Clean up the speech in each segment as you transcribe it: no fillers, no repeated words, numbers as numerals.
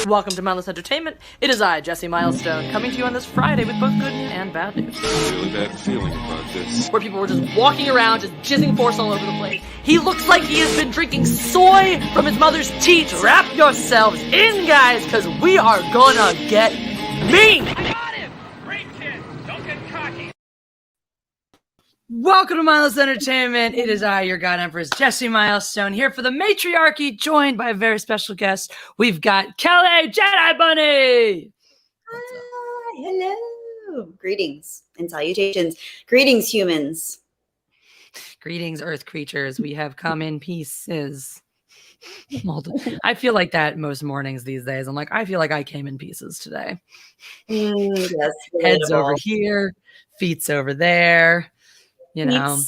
Welcome to Mindless Entertainment. It is I, Jesse Milestone, coming to you on this Friday with both good and bad news. I have a really bad feeling about this. Where people were just walking around, just jizzing force all over the place. He looks like he has been drinking soy from his mother's teat. Wrap yourselves in, guys, because we are gonna get mean! I got him! Great kid! Don't get cocky! Welcome to Mindless Entertainment. It is I, your God Empress, Jesse Milestone, here for the Matriarchy, joined by a very special guest. We've got Kelly Jedi Bunny! Hi, hello. Greetings and salutations. Greetings, humans. Greetings, Earth creatures. We have come in pieces. I feel like that most mornings these days. I'm like, I feel like I came in pieces today. Yes, Head's over here, feet's over there. You know,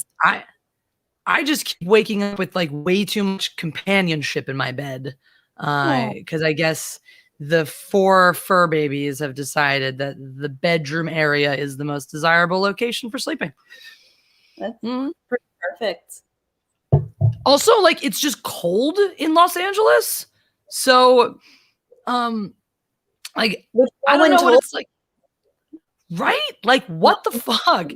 I just keep waking up with like way too much companionship in my bed. Because I guess the 4 fur babies have decided that the bedroom area is the most desirable location for sleeping. That's pretty perfect. Also, like, it's just cold in Los Angeles. So, like, I don't know what it's like. Right? Like, what the fuck?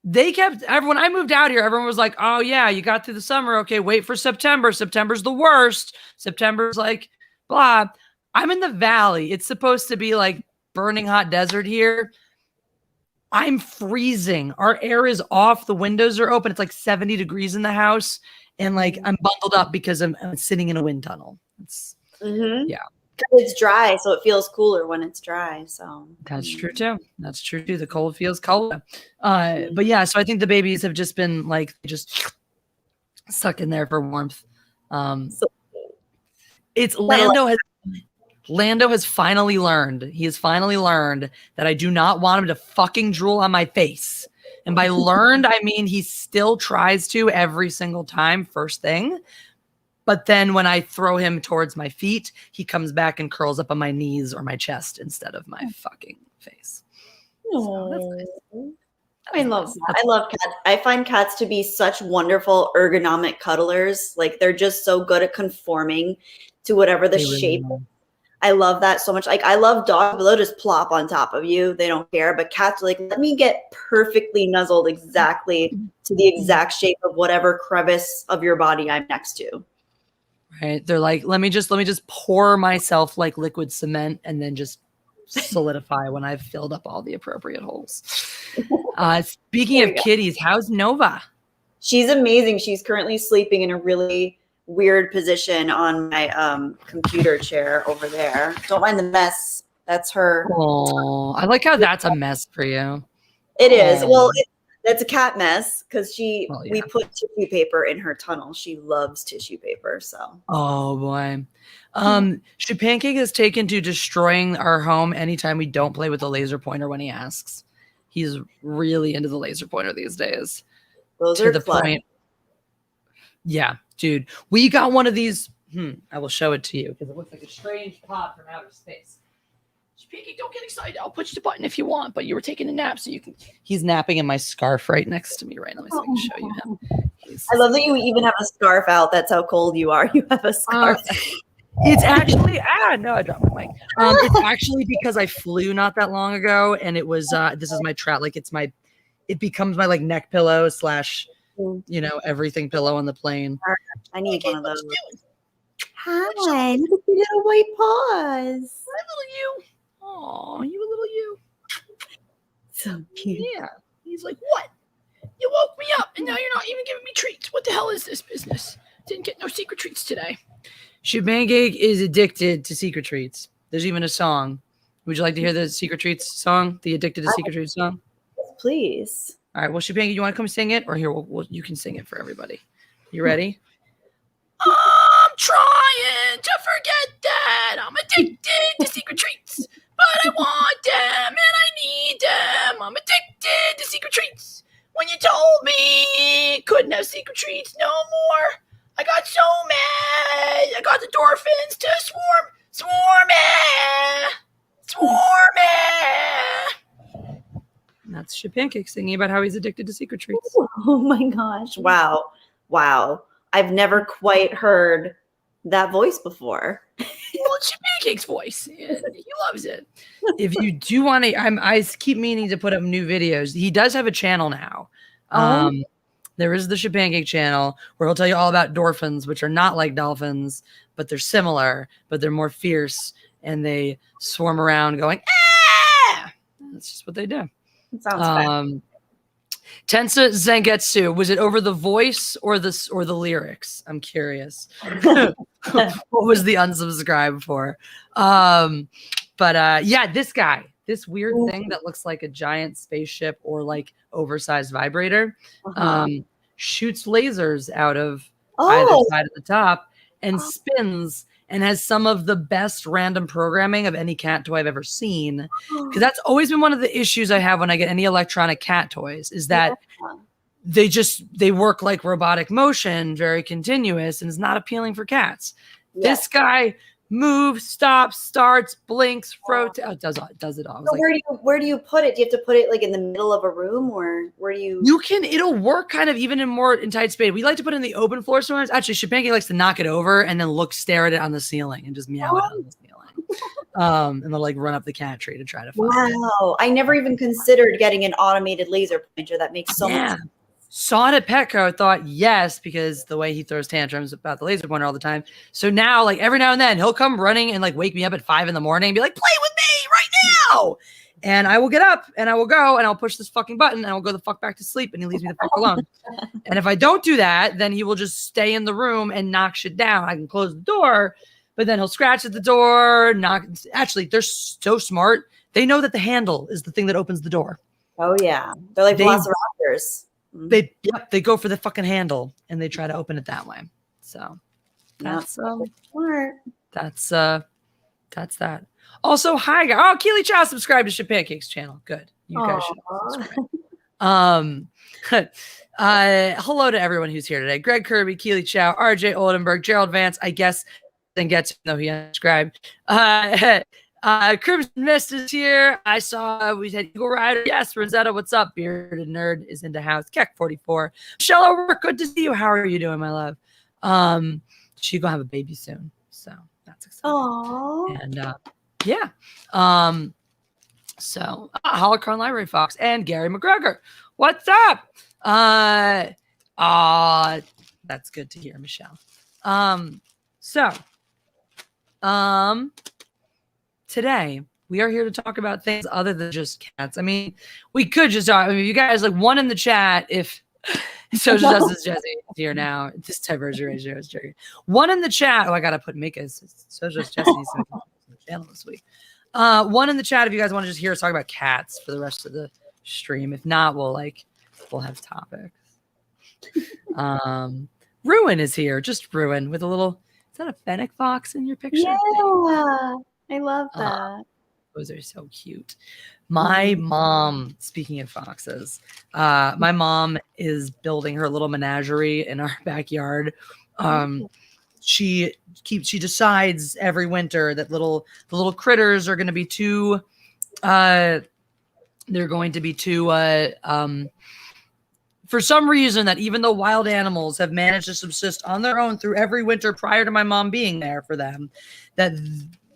They kept, when I moved out here, everyone was like, oh yeah, you got through the summer. Okay, wait for September. September's the worst. September's like, blah. I'm in the valley. It's supposed to be like burning hot desert here. I'm freezing. Our air is off. The windows are open. It's like 70 degrees in the house. And like, I'm bundled up because I'm sitting in a wind tunnel. It's, yeah. It's dry, so it feels cooler when it's dry. So that's true too. That's true too. The cold feels colder. But yeah, so I think the babies have just been like just stuck in there for warmth. It's Lando has finally learned. He has finally learned that I do not want him to fucking drool on my face. And by learned, I mean he still tries to every single time, first thing. But then when I throw him towards my feet, he comes back and curls up on my knees or my chest instead of my fucking face. So that's nice. I love that. I love cats. I find cats to be such wonderful ergonomic cuddlers. Like, they're just so good at conforming to whatever the shape. I love that so much. Like, I love dogs, but they'll just plop on top of you. They don't care. But cats are like, let me get perfectly nuzzled exactly to the exact shape of whatever crevice of your body I'm next to. Right. They're like, let me just pour myself like liquid cement and then just solidify when I've filled up all the appropriate holes. Speaking of kitties, how's Nova? She's amazing. She's currently sleeping in a really weird position on my computer chair over there. Don't mind the mess. That's her. Oh, I like how that's a mess for you. It is. Well, that's a cat mess because we put tissue paper in her tunnel. She loves tissue paper. So. Oh boy. Pancake is taken to destroying our home anytime we don't play with the laser pointer when he asks. He's really into the laser pointer these days. Those to are the point. Yeah, dude. We got one of these. I will show it to you because it looks like a strange pod from outer space. Pinky, don't get excited. I'll push the button if you want, but you were taking a nap, so you can. He's napping in my scarf right next to me right now. Let me see if I can show you him. I love that you even have a scarf out. That's how cold you are. You have a scarf. It's actually no, I dropped my mic. It's actually because I flew not that long ago, and it was this is my trap. Like it becomes my like neck pillow / everything pillow on the plane. I need one of those. Hi, look at your little white paws. Hi, little you. Oh, you a little you. So cute. Yeah. He's like, what? You woke me up and now you're not even giving me treats. What the hell is this business? Didn't get no secret treats today. Pancake is addicted to secret treats. There's even a song. Would you like to hear the secret treats song? The addicted to secret treats song? Please. All right. Well, Pancake, you want to come sing it? Or here, you can sing it for everybody. You ready? I'm trying to forget that I'm addicted to secret treats. But I want them and I need them. I'm addicted to secret treats. When you told me couldn't have secret treats no more, I got so mad. I got the endorphins to swarm. And that's Pancake singing about how he's addicted to secret treats. Oh my gosh. Wow. I've never quite heard that voice before. Well, Chip Pancake's voice. And he loves it. If you do want to, I keep meaning to put up new videos. He does have a channel now. There is the Chip Pancake channel where he'll tell you all about dolphins, which are not like dolphins, but they're similar, but they're more fierce, and they swarm around going, ah! That's just what they do. It sounds fun. Tensa Zangetsu, was it over the voice or the lyrics? I'm curious. What was the unsubscribe for? Yeah, this guy, this weird thing that looks like a giant spaceship or like oversized vibrator, shoots lasers out of either side of the top and spins and has some of the best random programming of any cat toy I've ever seen. Because that's always been one of the issues I have when I get any electronic cat toys, is that they work like robotic motion, very continuous, and is not appealing for cats. This guy moves, stops, starts, blinks, does it all. So where do you put it? Do you have to put it like in the middle of a room, or where do you? It'll work kind of even in tight space. We like to put it in the open floor sometimes. Actually, Chip Pancake likes to knock it over and then stare at it on the ceiling and just meow it on the ceiling. And they'll like run up the cat tree to try to find it. Wow, I never even considered getting an automated laser pointer. That makes so much sense. Saw it at Petco, thought yes, because the way he throws tantrums about the laser pointer all the time. So now, like every now and then, he'll come running and like wake me up at 5 a.m. and be like, "Play with me right now!" And I will get up and I will go and I'll push this fucking button and I'll go the fuck back to sleep and he leaves me the fuck alone. And if I don't do that, then he will just stay in the room and knock shit down. I can close the door, but then he'll scratch at the door. Actually, they're so smart. They know that the handle is the thing that opens the door. Oh yeah, they're like velociraptors. They go for the fucking handle and they try to open it that way. So that's smart. That's that. Also, hi guys. Oh, Keely Chow subscribed to Chip Pancake's channel. Good. You guys should subscribe. Hello to everyone who's here today. Greg Kirby, Keely Chow, RJ Oldenburg, Gerald Vance, I guess, then gets no, he unsubscribed. Crimson Mist is here. I saw we had Eagle Rider. Yes, Rosetta, what's up? Bearded Nerd is into house. Keck 44. Michelle O'Rourke, good to see you. How are you doing, my love? She's gonna have a baby soon, so that's exciting. Aww. And so Holocron Library Fox and Gary McGregor. What's up? That's good to hear, Michelle. Today we are here to talk about things other than just cats. I mean, we could just talk. I mean, you guys like one in the chat. If Social Justice Jesse is here now, this diversion ratio is joking. One in the chat. Oh, I gotta put Mika's Social Justice Jesse channel this week. One in the chat if you guys want to just hear us talk about cats for the rest of the stream. If not, we'll have topics. Ruin is here. Just Ruin with a little. Is that a fennec fox in your picture? Yeah. I love that. Those are so cute. My mom, speaking of foxes, my mom is building her little menagerie in our backyard. She decides every winter that the little critters are going to be too for some reason, that even though wild animals have managed to subsist on their own through every winter prior to my mom being there for them, that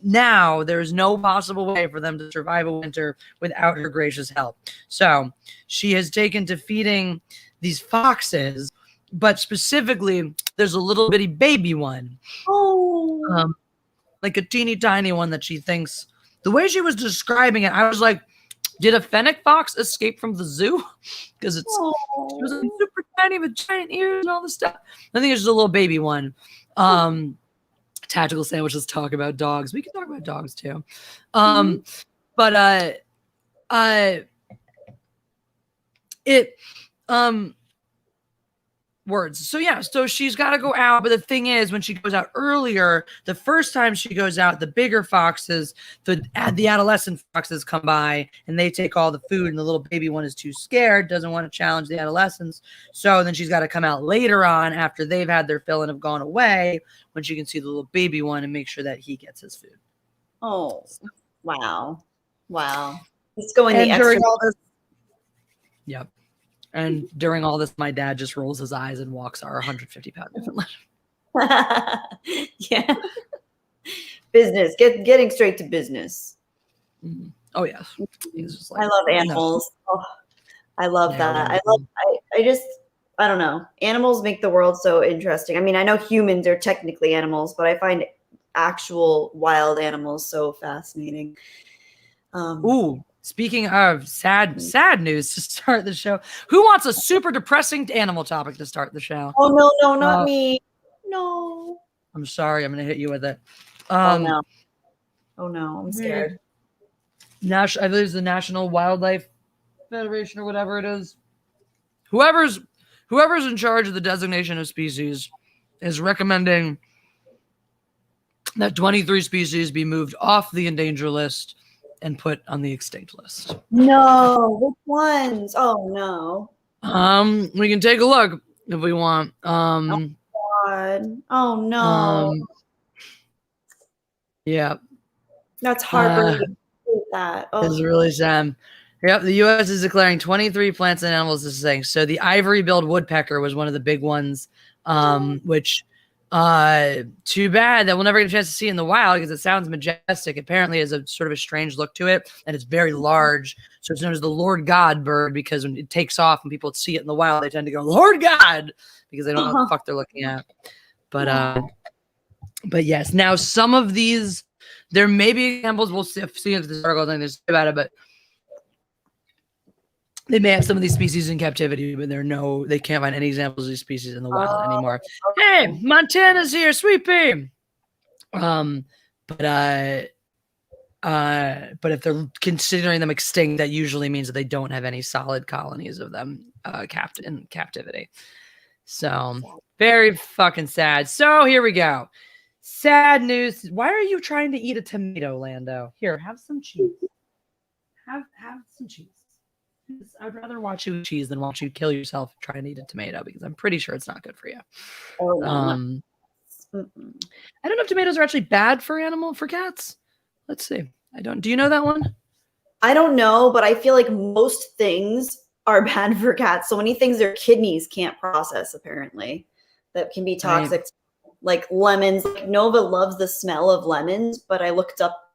now there's no possible way for them to survive a winter without her gracious help. So she has taken to feeding these foxes, but specifically there's a little bitty baby one. Oh, like a teeny tiny one that she thinks, the way she was describing it, I was like, did a fennec fox escape from the zoo? Because it was like super tiny with giant ears and all this stuff. I think it's just a little baby one. Tactical Sandwich, let's talk about dogs. We can talk about dogs too. Words. So yeah, so she's got to go out. But the thing is, when she goes out earlier, the first time she goes out, the bigger foxes, the adolescent foxes come by and they take all the food, and the little baby one is too scared, doesn't want to challenge the adolescents. So then she's got to come out later on after they've had their fill and have gone away, when she can see the little baby one and make sure that he gets his food. Oh, wow. He's going the extra. During all this, yep. And during all this, my dad just rolls his eyes and walks our 150-pound infant. Yeah. Business. Getting straight to business. Mhm. Oh yes, he's just like, I love no. animals. Oh, I love Yeah, that. wonderful. I don't know. Animals make the world so interesting. I mean, I know humans are technically animals, but I find actual wild animals so fascinating. Ooh, speaking of sad news to start the show, who wants a super depressing animal topic to start the show? Oh no, not me. No. I'm sorry, I'm gonna hit you with it. Oh no. I'm scared. I believe it's the National Wildlife Federation or whatever it is. Whoever's in charge of the designation of species is recommending that 23 species be moved off the endangered list and put on the extinct list. No, which ones? Oh no. We can take a look if we want. God. Oh no. Yeah. That's heartbreaking. That. Oh. It's really sad. Yep, the U.S. is declaring 23 plants and animals as extinct. So the ivory-billed woodpecker was one of the big ones, which too bad that we'll never get a chance to see in the wild because it sounds majestic. Apparently, it has a sort of a strange look to it, and it's very large. So it's known as the Lord God bird because when it takes off and people see it in the wild, they tend to go Lord God because they don't know what the fuck they're looking at. But yes, now some of these, there may be examples. We'll see if this article thing there's about it, but they may have some of these species in captivity, but they can't find any examples of these species in the wild anymore. Hey, Montana's here, sweet pea. But if they're considering them extinct, that usually means that they don't have any solid colonies of them in captivity. So very fucking sad. So here we go. Sad news. Why are you trying to eat a tomato, Lando? Here, have some cheese. Have some cheese. I'd rather watch you eat cheese than watch you kill yourself trying to eat a tomato because I'm pretty sure it's not good for you. Oh, no, I don't know if tomatoes are actually bad for cats. Let's see. Do you know that one? I don't know, but I feel like most things are bad for cats. So many things their kidneys can't process, apparently, that can be toxic. Right. Like lemons. Like Nova loves the smell of lemons, but I looked it up.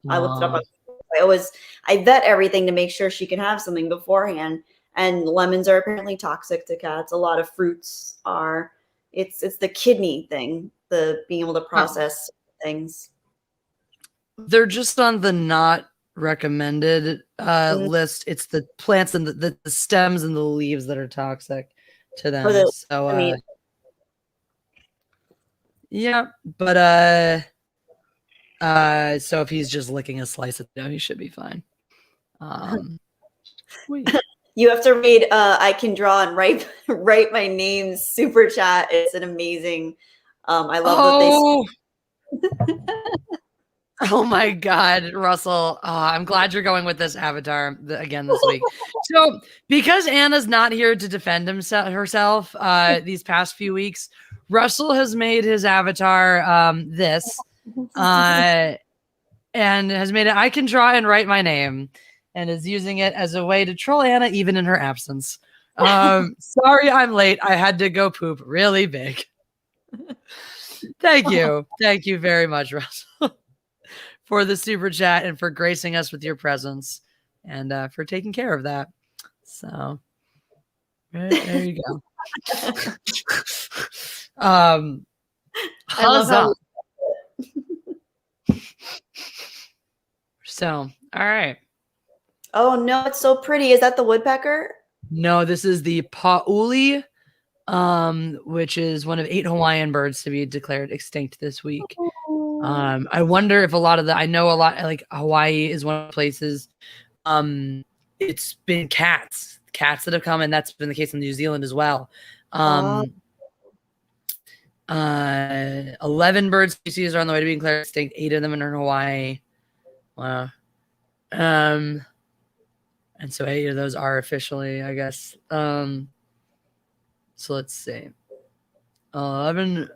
I vet everything to make sure she can have something beforehand. And lemons are apparently toxic to cats. A lot of fruits are. It's the kidney thing, the being able to process things. They're just on the not recommended list. It's the plants and the stems and the leaves that are toxic to them. Yeah, but so if he's just licking a slice of it, he should be fine. You have to read I Can Draw and Write My Name super chat. It's an amazing I love that they Oh my God, Russell. I'm glad you're going with this avatar again this week. So because Anna's not here to defend herself these past few weeks, Russell has made his avatar this and has made it I Can Draw and Write My Name and is using it as a way to troll Anna even in her absence. Sorry I'm late. I had to go poop really big. Thank you. Thank you very much, Russell, for the super chat and for gracing us with your presence and for taking care of that. So there you go. Huzzah. So, all right. Oh no, it's so pretty. Is that the woodpecker? No, this is the pauli, which is one of 8 Hawaiian birds to be declared extinct this week. I wonder if I know a lot, like Hawaii is one of the places. It's been cats that have come, and that's been the case in New Zealand as well. 11 bird species are on the way to being declared extinct. 8 of them are in Hawaii. Wow. And so 8 of those are officially, I guess. So let's see. 11.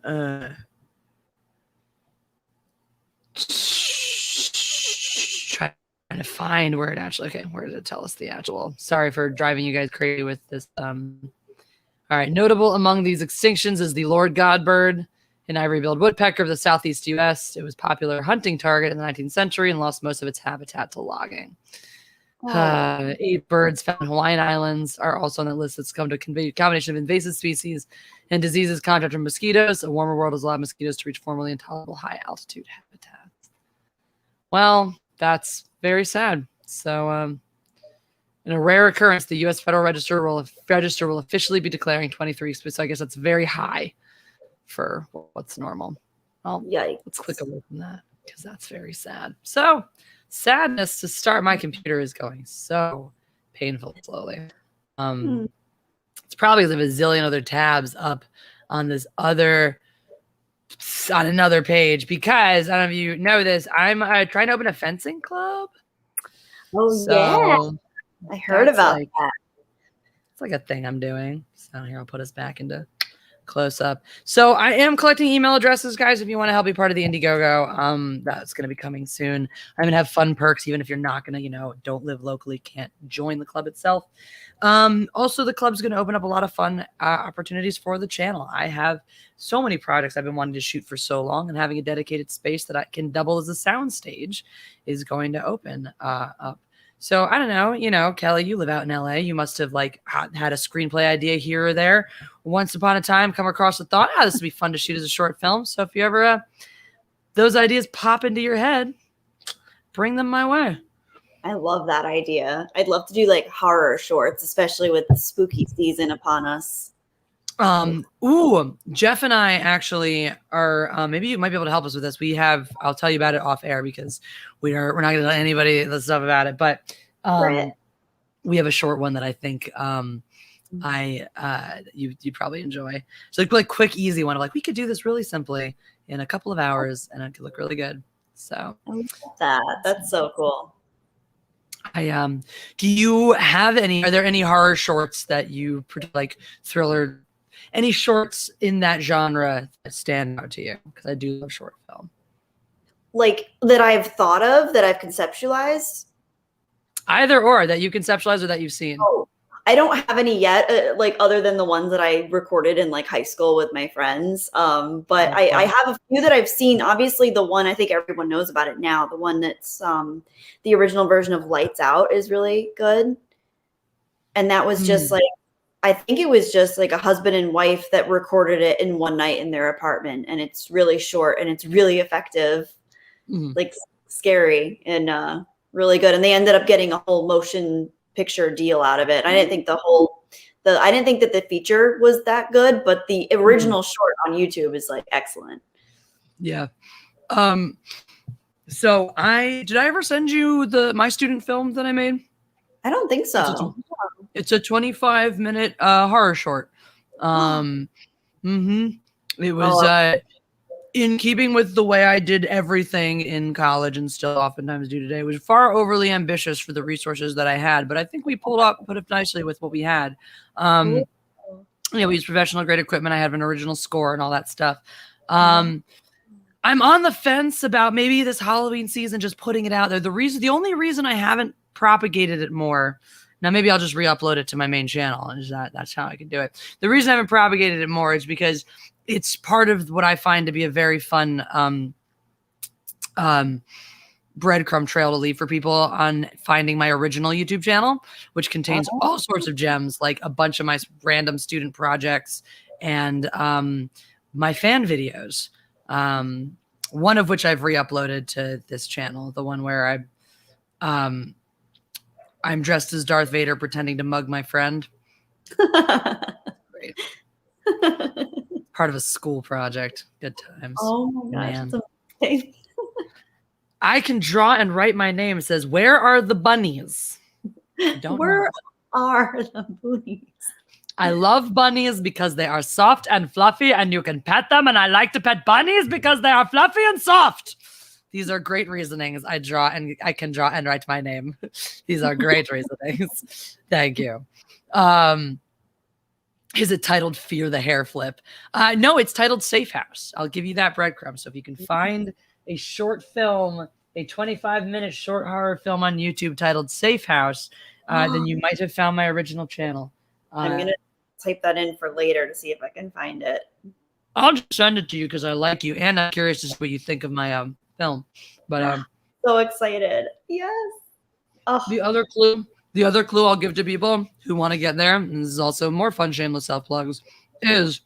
Trying to find where it actually. Okay, where did it tell us the actual? Sorry for driving you guys crazy with this. All right. Notable among these extinctions is the Lord God bird an ivory-billed woodpecker of the southeast U.S. It was a popular hunting target in the 19th century and lost most of its habitat to logging. 8 birds found in Hawaiian Islands are also on that list. That's come to a combination of invasive species and diseases contracted from mosquitoes. A warmer world has allowed mosquitoes to reach formerly intolerable high-altitude habitats. Well, that's very sad. So, in a rare occurrence, the U.S. Federal Register will officially be declaring 23. So I guess that's very high for what's normal. Well, Yikes. let's click away from that because that's very sad. So sadness to start. My computer is going so painful slowly. It's probably a bazillion other tabs up on this other on another page because I don't know if you know this. I'm trying to open a fencing club. Yeah. I heard about that. It's like a thing I'm doing. So here, I'll put us back into close up. So I am collecting email addresses, guys. If you want to help be part of the Indiegogo, that's going to be coming soon. I'm going to have fun perks, even if you're not going to, don't live locally, can't join the club itself. Also, the club's going to open up a lot of fun opportunities for the channel. I have so many projects I've been wanting to shoot for so long, and having a dedicated space that I can double as a sound stage is going to open up. So I don't know, Kelly, you live out in LA. You must have had a screenplay idea here or there. Once upon a time, come across the thought, this would be fun to shoot as a short film. So if you ever, those ideas pop into your head, bring them my way. I love that idea. I'd love to do horror shorts, especially with the spooky season upon us. Jeff and I actually are, maybe you might be able to help us with this. I'll tell you about it off air because we're not going to tell anybody the stuff about it, but, we have a short one that I think, you'd probably enjoy. So like quick, easy one of we could do this really simply in a couple of hours and it could look really good. So I love that. That's so cool. Do you have are there any horror shorts that you thriller, any shorts in that genre that stand out to you? Because I do love short film. That I've thought of, that I've conceptualized? Either or, that you conceptualize or that you've seen. Oh, I don't have any yet, other than the ones that I recorded in high school with my friends. But I have a few that I've seen. Obviously, the one I think everyone knows about it now, the one that's the original version of Lights Out is really good. And that was just I think it was just a husband and wife that recorded it in one night in their apartment. And it's really short and it's really effective, scary and really good. And they ended up getting a whole motion picture deal out of it. I didn't think I didn't think that the feature was that good, but the original short on YouTube is excellent. Yeah. So did I ever send you my student film that I made? I don't think so. It's a 25-minute horror short. It was in keeping with the way I did everything in college and still oftentimes do today. It was far overly ambitious for the resources that I had, but I think we put it nicely with what we had. We used professional grade equipment. I have an original score and all that stuff. I'm on the fence about maybe this Halloween season, just putting it out there. The only reason I haven't propagated it more, now maybe I'll just re-upload it to my main channel, and that's how I can do it. The reason I haven't propagated it more is because it's part of what I find to be a very fun breadcrumb trail to leave for people on finding my original YouTube channel, which contains all sorts of gems, like a bunch of my random student projects and my fan videos. One of which I've re-uploaded to this channel, the one where I'm dressed as Darth Vader pretending to mug my friend. Great. Part of a school project. Good times. Oh my gosh, that's amazing. I can draw and write my name. It says, "Where are the bunnies?" Where are the bunnies? I love bunnies because they are soft and fluffy and you can pet them. And I like to pet bunnies because they are fluffy and soft. These are great reasonings. I can draw and write my name. These are great reasonings. Thank you. Is it titled Fear the Hair Flip? No, it's titled Safe House. I'll give you that breadcrumb. So if you can find a short film, a 25-minute short horror film on YouTube titled Safe House, then you might have found my original channel. I'm going to type that in for later to see if I can find it. I'll just send it to you because I like you, and I'm curious to see what you think of my film. But so excited. Yes. Oh. the other clue I'll give to people who want to get there, and this is also more fun, shameless self plugs, is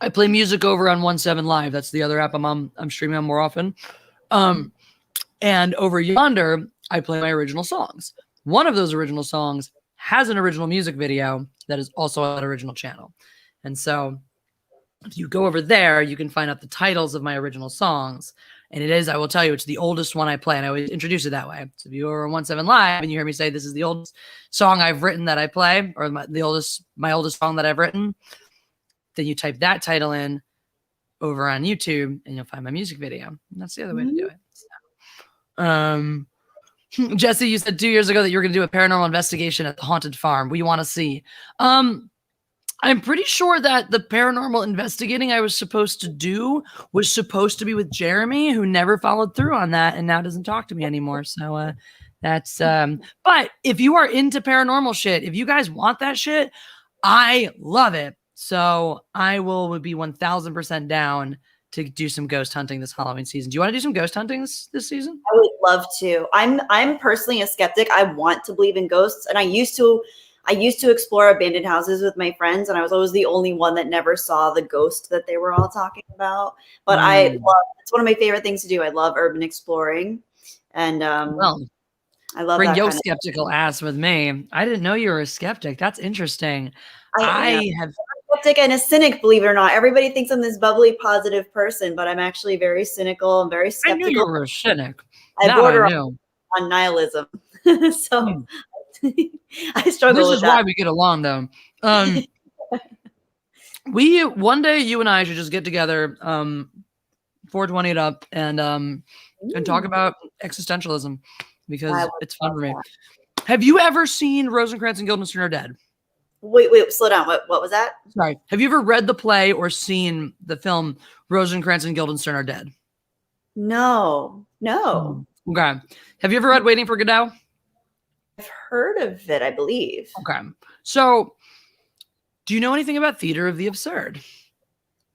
I play music over on 17 Live. That's the other app I'm streaming on more often. And over yonder, I play my original songs. One of those original songs has an original music video that is also on that original channel. And so if you go over there, you can find out the titles of my original songs. And it is, I will tell you, it's the oldest one I play. And I always introduce it that way. So if you are on 17 Live and you hear me say this is the oldest song I've written that I play, or my oldest song that I've written, then you type that title in over on YouTube and you'll find my music video. And that's the other way to do it. So, Jesse, you said 2 years ago that you were going to do a paranormal investigation at the haunted farm. We want to see. I'm pretty sure that the paranormal investigating I was supposed to do was supposed to be with Jeremy, who never followed through on that and now doesn't talk to me anymore. So that's but if you are into paranormal shit, if you guys want that shit, I love it. So I would be 1000% down to do some ghost hunting this Halloween season. Do you want to do some ghost huntings this season? I would love to. I'm personally a skeptic. I want to believe in ghosts, and I used to explore abandoned houses with my friends, and I was always the only one that never saw the ghost that they were all talking about. But it's one of my favorite things to do. I love urban exploring, and well, I love bring that your kind skeptical ass with me. I didn't know you were a skeptic. That's interesting. I have skeptic and a cynic, believe it or not. Everybody thinks I'm this bubbly, positive person, but I'm actually very cynical and very skeptical. I knew you were a cynic. I border on nihilism. So I struggle this with is that. why we get along, though. One day you and I should just get together, 420 it up, and talk about existentialism, because it's fun for me. Have you ever seen Rosencrantz and Guildenstern Are Dead? Wait, slow down. What was that? Sorry. Have you ever read the play or seen the film Rosencrantz and Guildenstern Are Dead? No. Okay. Have you ever read Waiting for Godot? I've heard of it, I believe. Okay. So, do you know anything about theater of the absurd?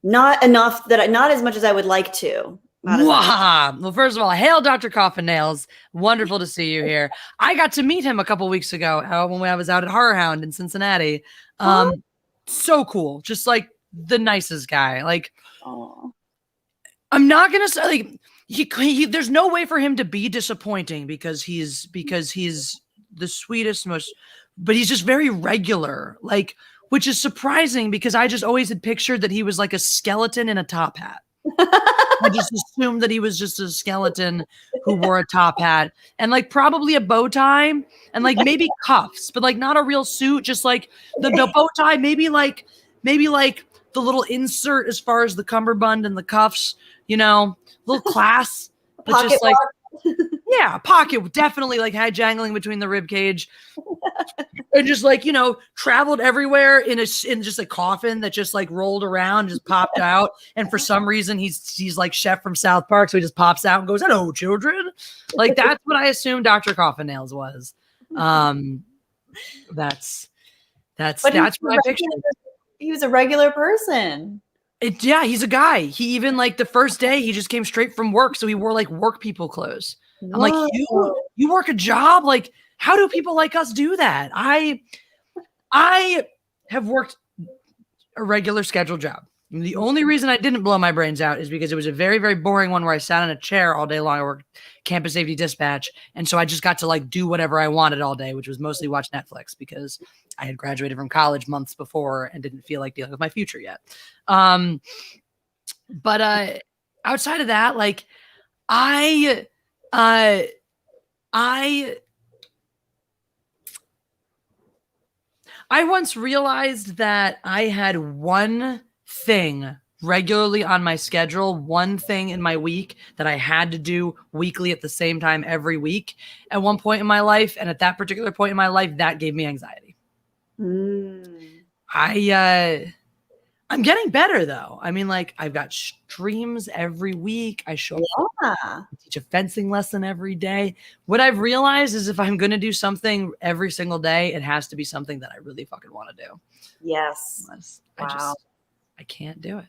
Not enough not as much as I would like to. Well, first of all, hail Dr. Coffin Nails. Wonderful to see you here. I got to meet him a couple weeks ago when I was out at Horror Hound in Cincinnati. So cool. Just like the nicest guy. Like, I'm not going to say, like, he there's no way for him to be disappointing because he's the sweetest, but he's just very regular, like, which is surprising because I just always had pictured that he was like a skeleton in a top hat. I just assumed that he was just a skeleton who wore a top hat and like probably a bow tie and like maybe cuffs, but like not a real suit, just like the bow tie, maybe like the little insert as far as the cummerbund and the cuffs, little class, but pocket just like yeah, pocket, definitely like had jangling between the rib cage, and just like traveled everywhere in just a coffin that just like rolled around, just popped out, and for some reason he's like Chef from South Park, so he just pops out and goes, "Hello, children." Like that's what I assumed Dr. Coffin Nails was. That's what I pictured. He was a regular person. Yeah, he's a guy. He even like the first day he just came straight from work, so he wore like work people clothes. I'm like, you work a job? Like, how do people like us do that? I have worked a regular scheduled job. And the only reason I didn't blow my brains out is because it was a very, very boring one where I sat in a chair all day long. I worked campus safety dispatch. And so I just got to like do whatever I wanted all day, which was mostly watch Netflix because I had graduated from college months before and didn't feel like dealing with my future yet. But outside of that, like I once realized that I had one thing regularly on my schedule, one thing in my week that I had to do weekly at the same time every week at one point in my life. And at that particular point in my life, that gave me anxiety. I'm getting better though. I mean, like I've got streams every week. I show up, I teach a fencing lesson every day. What I've realized is if I'm going to do something every single day, it has to be something that I really fucking want to do. Yes. Wow. I can't do it.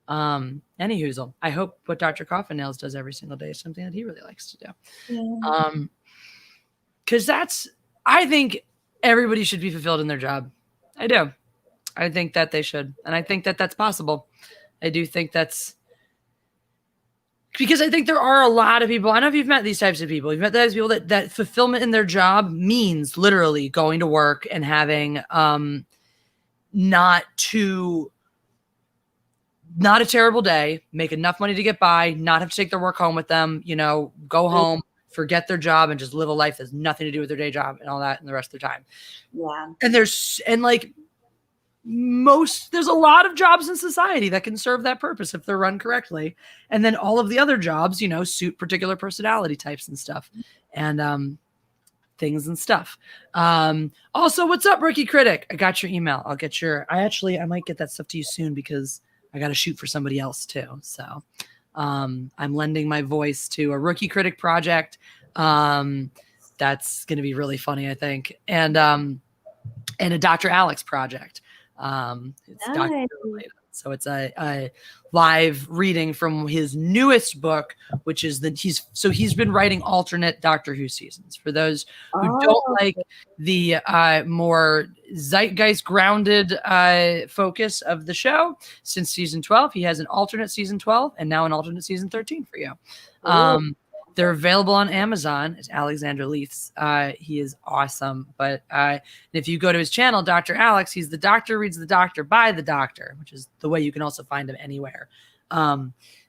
Any hoozle. I hope what Dr. Coffin Nails does every single day is something that he really likes to do. Yeah. Because I think everybody should be fulfilled in their job. I do. I think that they should. And I think that that's possible. I do think that's because I think there are a lot of people. I don't know if you've met these types of people. You've met those people that fulfillment in their job means literally going to work and having not a terrible day, make enough money to get by, not have to take their work home with them, go home, forget their job and just live a life that has nothing to do with their day job and all that and the rest of their time. Yeah. And there's a lot of jobs in society that can serve that purpose if they're run correctly. And then all of the other jobs, suit particular personality types and stuff and things and stuff. Also, what's up, Rookie Critic? I got your email. I'll get I might get that stuff to you soon because I got to shoot for somebody else too. So I'm lending my voice to a Rookie Critic project. That's going to be really funny, I think. And a Dr. Alex project. It's Nice. Dr. related. So it's a live reading from his newest book, which is he's been writing alternate Doctor Who seasons. For those who don't like the more zeitgeist grounded focus of the show, since season 12, he has an alternate season 12 and now an alternate season 13 for you. They're available on Amazon. It's Alexander Leith's. He is awesome. But if you go to his channel, Dr. Alex, he's the doctor reads the doctor by the doctor, which is the way you can also find him anywhere.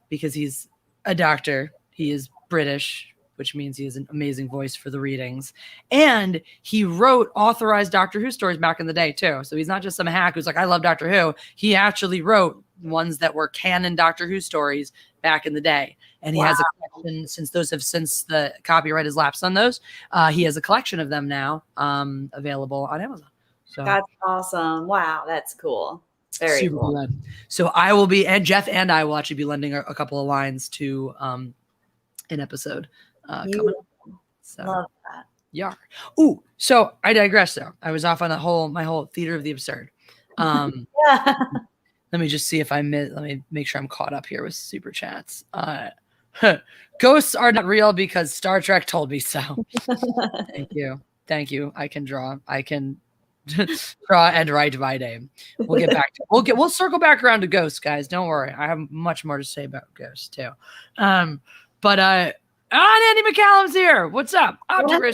Because he's a doctor. He is British, which means he has an amazing voice for the readings. And he wrote authorized Doctor Who stories back in the day, too. So he's not just some hack who's like, I love Doctor Who. He actually wrote ones that were canon Doctor Who stories back in the day. And he has a collection since the copyright has lapsed on those. He has a collection of them now available on Amazon. So that's awesome. Wow, that's cool. Very super cool. cool. So I will be, and Jeff and I will actually be lending a couple of lines to an episode coming up. So love that. Yeah. Ooh, so I digress though. I was off on my whole theater of the absurd. Yeah. Let me just see if let me make sure I'm caught up here with super chats. Ghosts are not real because Star Trek told me so. Thank you. I can draw and write my name. We'll get back to we'll circle back around to ghosts, guys. Don't worry. I have much more to say about ghosts too. But Andy McCallum's here. What's up? Welcome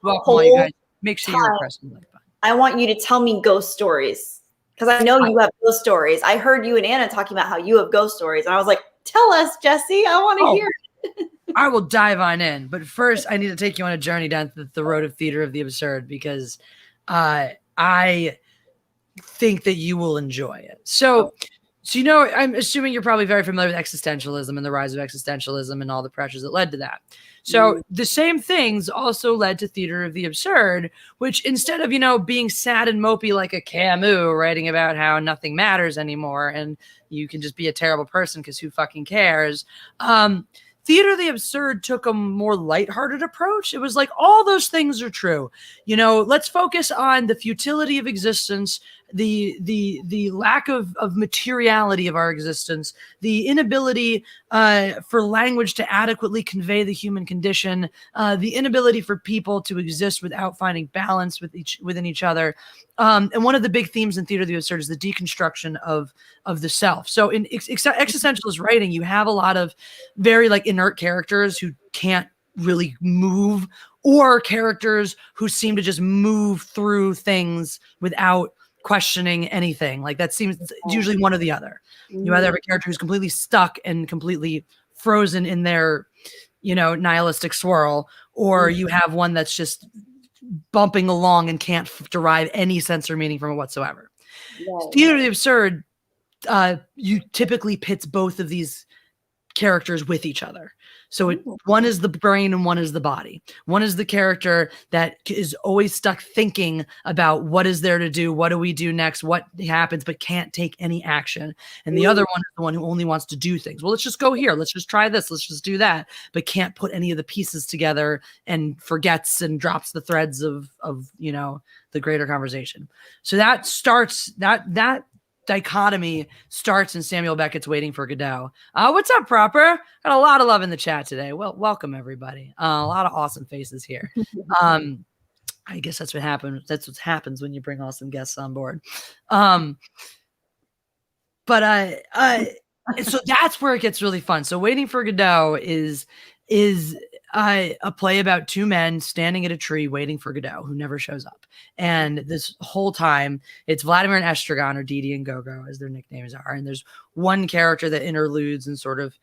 all you guys. Make sure you're pressing the like button. I want you to tell me ghost stories. Because I know you have ghost stories. I heard you and Anna talking about how you have ghost stories. And I was like, tell us, Jesse. I want to hear it. I will dive on in. But first, I need to take you on a journey down the road of theater of the absurd because I think that you will enjoy it. So I'm assuming you're probably very familiar with existentialism and the rise of existentialism and all the pressures that led to that. So the same things also led to theater of the absurd, which instead of, being sad and mopey like a Camus writing about how nothing matters anymore and you can just be a terrible person because who fucking cares? Theater of the absurd took a more lighthearted approach. It was like, all those things are true. Let's focus on the futility of existence, the lack of materiality of our existence, the inability for language to adequately convey the human condition, the inability for people to exist without finding balance within each other. And one of the big themes in theater of the absurd is the deconstruction of the self. So in existentialist writing, you have a lot of very inert characters who can't really move, or characters who seem to just move through things without questioning anything. That seems usually one or the other. You either have a character who's completely stuck and completely frozen in their, nihilistic swirl, or you have one that's just bumping along and can't derive any sense or meaning from it whatsoever. Right. Theater of the absurd, you typically pits both of these characters with each other. So one is the brain and one is the body. One is the character that is always stuck thinking about what is there to do, what do we do next, what happens, but can't take any action. And the other one is the one who only wants to do things. Well, let's just go here. Let's just try this. Let's just do that, but can't put any of the pieces together and forgets and drops the threads of the greater conversation. So that starts that dichotomy starts in Samuel Beckett's Waiting for Godot. What's up, Proper? Got a lot of love in the chat today. Well, welcome everybody. A lot of awesome faces here. I guess that's what happened. That's what happens when you bring awesome guests on board. So that's where it gets really fun. So Waiting for Godot is a play about two men standing at a tree waiting for Godot, who never shows up. And this whole time, it's Vladimir and Estragon, or Didi and Gogo, as their nicknames are. And there's one character that interludes and sort of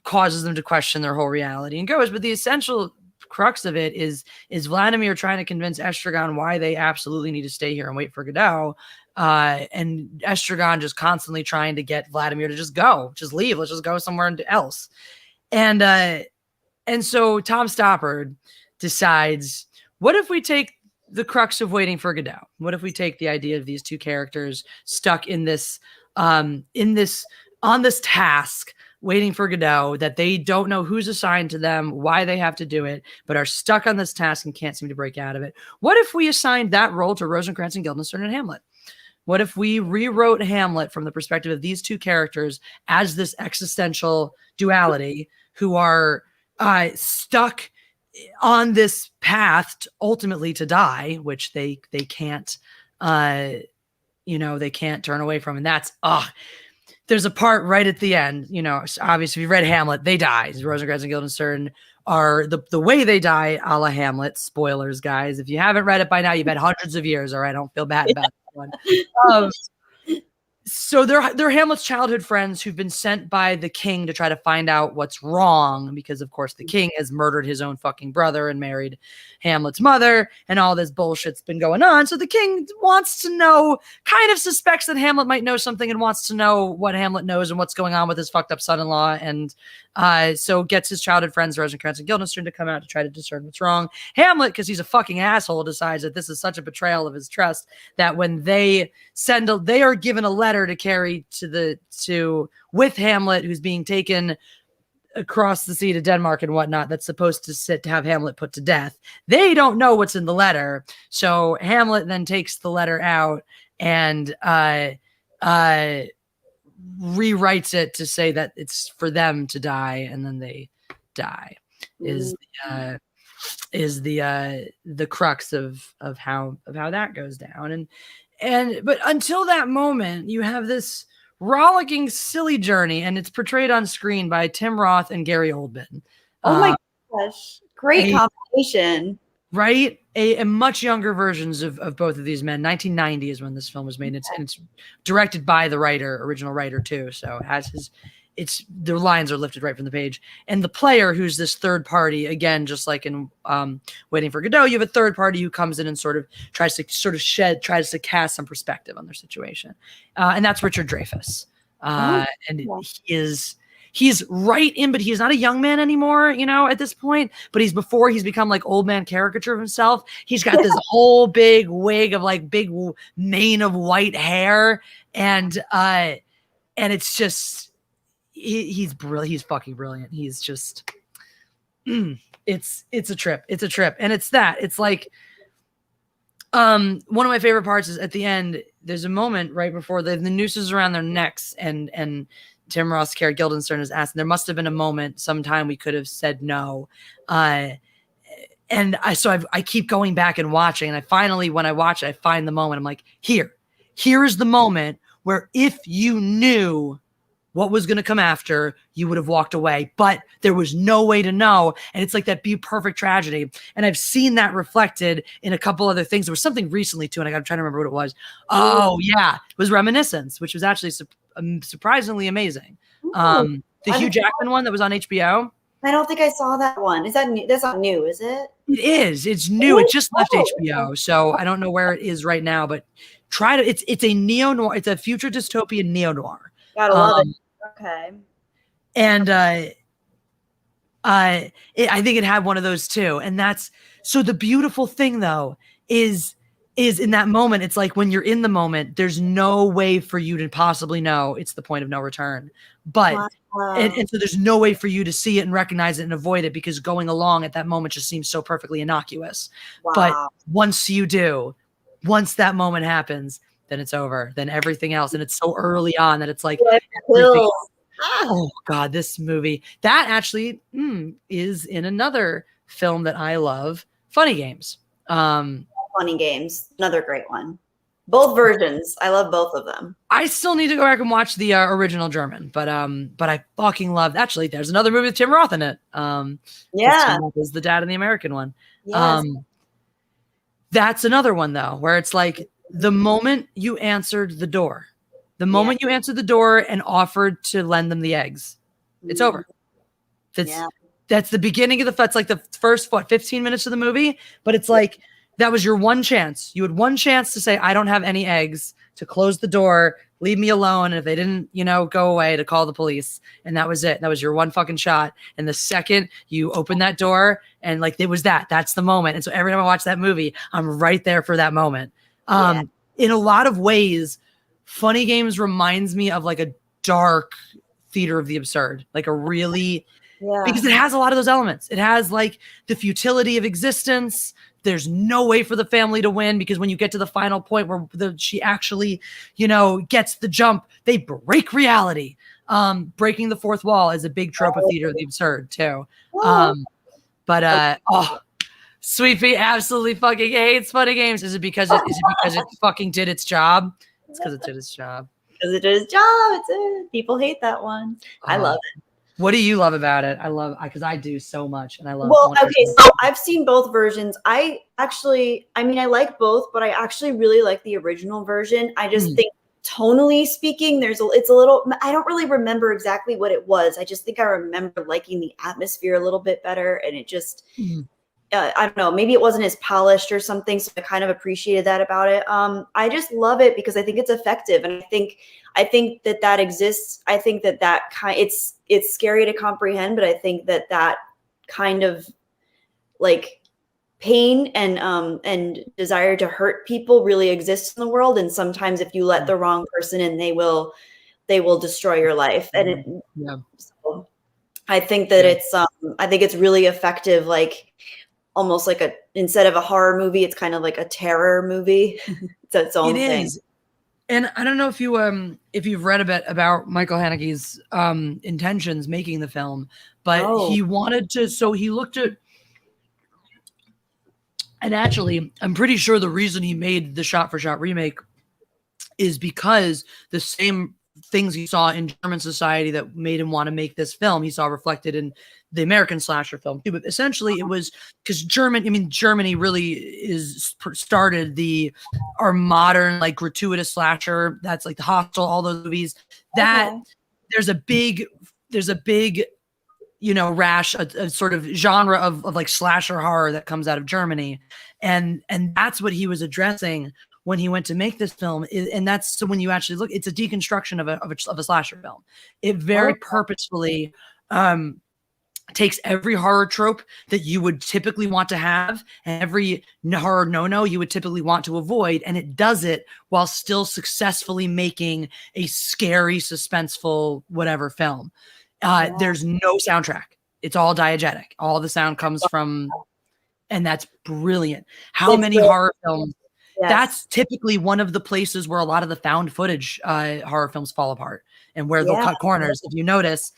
causes them to question their whole reality and goes. But the essential crux of it is Vladimir trying to convince Estragon why they absolutely need to stay here and wait for Godot. And Estragon just constantly trying to get Vladimir to just leave. Let's just go somewhere else. And so Tom Stoppard decides, what if we take the crux of Waiting for Godot? What if we take the idea of these two characters stuck on this task, waiting for Godot, that they don't know who's assigned to them, why they have to do it, but are stuck on this task and can't seem to break out of it? What if we assigned that role to Rosencrantz and Guildenstern and Hamlet? What if we rewrote Hamlet from the perspective of these two characters as this existential duality who are stuck on this path ultimately to die, which they can't, they can't turn away from. And that's, there's a part right at the end, obviously if you read Hamlet, they die. Rosencrantz and Guildenstern are the way they die, a la Hamlet. Spoilers, guys. If you haven't read it by now, you've had hundreds of years. All right. I don't feel bad about that one. So they're Hamlet's childhood friends who've been sent by the king to try to find out what's wrong, because of course the king has murdered his own fucking brother and married Hamlet's mother, and all this bullshit's been going on. So the king wants to know, kind of suspects that Hamlet might know something and wants to know what Hamlet knows and what's going on with his fucked up son-in-law. And so gets his childhood friends Rosencrantz and Guildenstern to come out to try to discern what's wrong. Hamlet, because he's a fucking asshole, decides that this is such a betrayal of his trust that when they are given a letter to carry with Hamlet, who's being taken across the sea to Denmark and whatnot, that's supposed to have Hamlet put to death. They don't know what's in the letter. So Hamlet then takes the letter out and rewrites it to say that it's for them to die, and then they die. Is the crux of how that goes down. But until that moment, you have this rollicking, silly journey, and it's portrayed on screen by Tim Roth and Gary Oldman. Oh my gosh, great combination! Right, a much younger versions of both of these men. 1990 is when this film was made. It's directed by the original writer too. So their lines are lifted right from the page. And the player, who's this third party, again, just like in Waiting for Godot, you have a third party who comes in and tries to cast some perspective on their situation. And that's Richard Dreyfuss. And he's right in, but he's not a young man anymore, at this point. But he's become like old man caricature of himself. He's got this whole big wig of like big mane of white hair. And it's just, he's brilliant. He's fucking brilliant. He's just, it's a trip. It's a trip. And it's like, one of my favorite parts is at the end, there's a moment right before the nooses around their necks, and Tim Roth's character Guildenstern is asking, there must have been a moment sometime we could have said no. And I keep going back and watching, and I finally, when I watch it, I find the moment. I'm like, here is the moment where if you knew what was going to come after, you would have walked away, but there was no way to know. And it's like that Be Perfect tragedy. And I've seen that reflected in a couple other things. There was something recently too, and I'm trying to remember what it was. Oh yeah, it was Reminiscence, which was actually surprisingly amazing. The Hugh Jackman one that was on HBO. I don't think I saw that one. Is that new? That's not new, is it? It is. It's new. It just left HBO, so I don't know where it is right now. But try to. It's a neo noir. It's a future dystopian neo noir. Gotta love it. Okay. And I think it had one of those too. And that's so the beautiful thing though is in that moment, it's like when you're in the moment, there's no way for you to possibly know it's the point of no return. But and so there's no way for you to see it and recognize it and avoid it, because going along at that moment just seems so perfectly innocuous. Wow. But once that moment happens, then it's over. Then everything else, and it's so early on that it's like, Pills. oh God, this movie that actually is in another film that I love, Funny Games. Funny Games, another great one. Both versions, I love both of them. I still need to go back and watch the original German, but I fucking love. Actually, there's another movie with Tim Roth in it. Yeah, Tim Roth is the dad in the American one. yes. That's another one though, where it's like the moment you answered the door, and offered to lend them the eggs, it's over. That's the beginning of the. That's like the first 15 minutes of the movie, but it's like. That was your one chance. You had one chance to say, I don't have any eggs, to close the door, leave me alone. And if they didn't, go away, to call the police. And that was it. That was your one fucking shot. And the second you open that door and like, it was that's the moment. And so every time I watch that movie, I'm right there for that moment. In a lot of ways, Funny Games reminds me of like a dark theater of the absurd, like a really, because it has a lot of those elements. It has like the futility of existence. There's no way for the family to win because when you get to the final point where she actually, gets the jump, they break reality. Breaking the fourth wall is a big trope of theater of the absurd too. Sweet Pea absolutely fucking hates Funny Games. Is it because it fucking did its job? It's because it did its job. Because it did its job. People hate that one. I love it. What do you love about it? Because I do so much, and I love. Well, okay, so I've seen both versions. I like both, but I actually really like the original version. I just think, tonally speaking, it's a little. I don't really remember exactly what it was. I just think I remember liking the atmosphere a little bit better, and it just. I don't know, maybe it wasn't as polished or something, so I kind of appreciated that about it. I just love it because I think it's effective, and I think that exists. I think that it's scary to comprehend, but I think that kind of like pain and desire to hurt people really exists in the world, and sometimes if you let the wrong person in, they will destroy your life. And so I think that it's really effective, like. Almost like instead of a horror movie, it's kind of like a terror movie. It's its own thing. It is. And I don't know if you've read a bit about Michael Haneke's intentions making the film, but he wanted to. So he looked at, and actually, I'm pretty sure the reason he made the shot-for-shot remake is because the same things he saw in German society that made him want to make this film, he saw reflected in the American slasher film too. But essentially it was because Germany really started our modern like gratuitous slasher. That's like the Hostel, all those movies that there's a big, rash, a sort of genre of like slasher horror that comes out of Germany. And that's what he was addressing when he went to make this film. And that's, so when you actually look, it's a deconstruction of a slasher film. It very purposefully, takes every horror trope that you would typically want to have and every horror no-no you would typically want to avoid, and it does it while still successfully making a scary, suspenseful, whatever film. There's no soundtrack. It's all diegetic. All the sound comes from, and that's brilliant. How many horror films? Yes. That's typically one of the places where a lot of the found footage horror films fall apart, and where they'll cut corners. If you notice,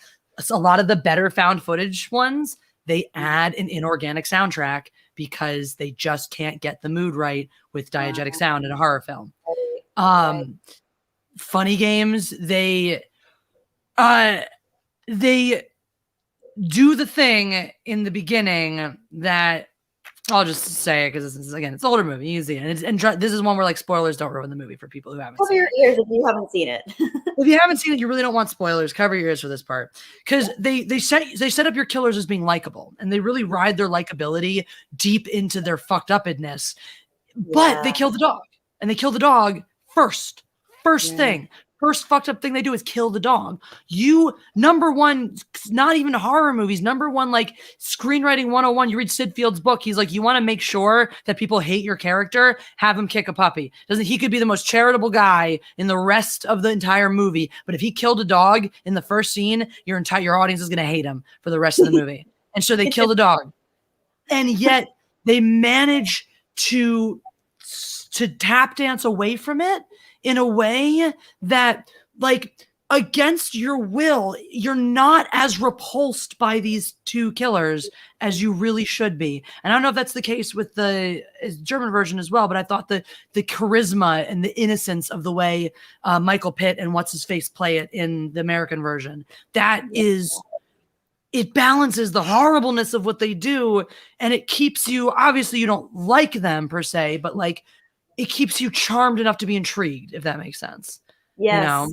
a lot of the better found footage ones, they add an inorganic soundtrack because they just can't get the mood right with diegetic sound in a horror film. Funny Games, they do the thing in the beginning that I'll just say it because it's an older movie. You can see it. And this is one where like spoilers don't ruin the movie for people who haven't seen it. Cover your ears if you haven't seen it. If you haven't seen it, you really don't want spoilers. Cover your ears for this part. Because they set up your killers as being likable, and they really ride their likability deep into their fucked upness. But they kill the dog. And they kill the dog first. First thing. First fucked up thing they do is kill the dog. Number one, not even horror movies, number one, like screenwriting 101, you read Sid Field's book, he's like, you want to make sure that people hate your character, have him kick a puppy. He could be the most charitable guy in the rest of the entire movie, but if he killed a dog in the first scene, your audience is going to hate him for the rest of the movie. And so they kill the dog. And yet they manage to to tap dance away from it in a way that, like, against your will, you're not as repulsed by these two killers as you really should be. And I don't know if that's the case with the German version as well, but I thought the charisma and the innocence of the way Michael Pitt and what's his face play it in the American version, that is, it balances the horribleness of what they do, and it keeps you, obviously you don't like them per se, but like it keeps you charmed enough to be intrigued, if that makes sense. Yes. You know?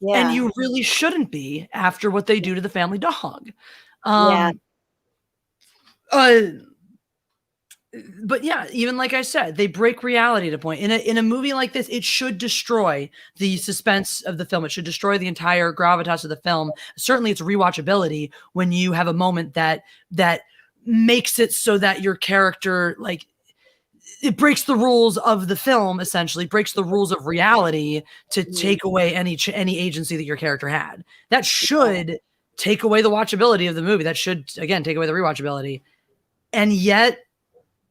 Yeah. And you really shouldn't be after what they do to the family dog. But yeah, even like I said, they break reality to point. In a movie like this, it should destroy the suspense of the film. It should destroy the entire gravitas of the film. Certainly its rewatchability when you have a moment that makes it so that your character, like, it breaks the rules of the film, essentially breaks the rules of reality to take away any agency that your character had. That should take away the watchability of the movie. That should, again, take away the rewatchability. And yet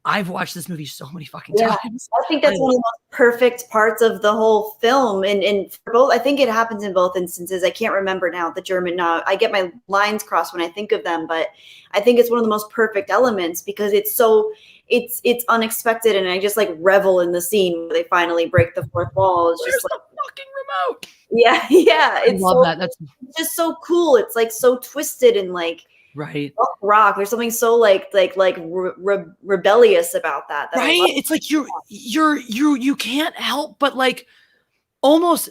I've watched this movie so many fucking times. I think that's one of the most perfect parts of the whole film. And for both, I think it happens in both instances. I can't remember now the German. Now I get my lines crossed when I think of them, but I think it's one of the most perfect elements because it's so it's unexpected, and I just like revel in the scene where they finally break the fourth wall. It's Where's just like the fucking remote? Yeah. It's I love that. That's just so cool. It's like so twisted and like right. Rock. There's something so rebellious about that. Right. It's like you can't help but like almost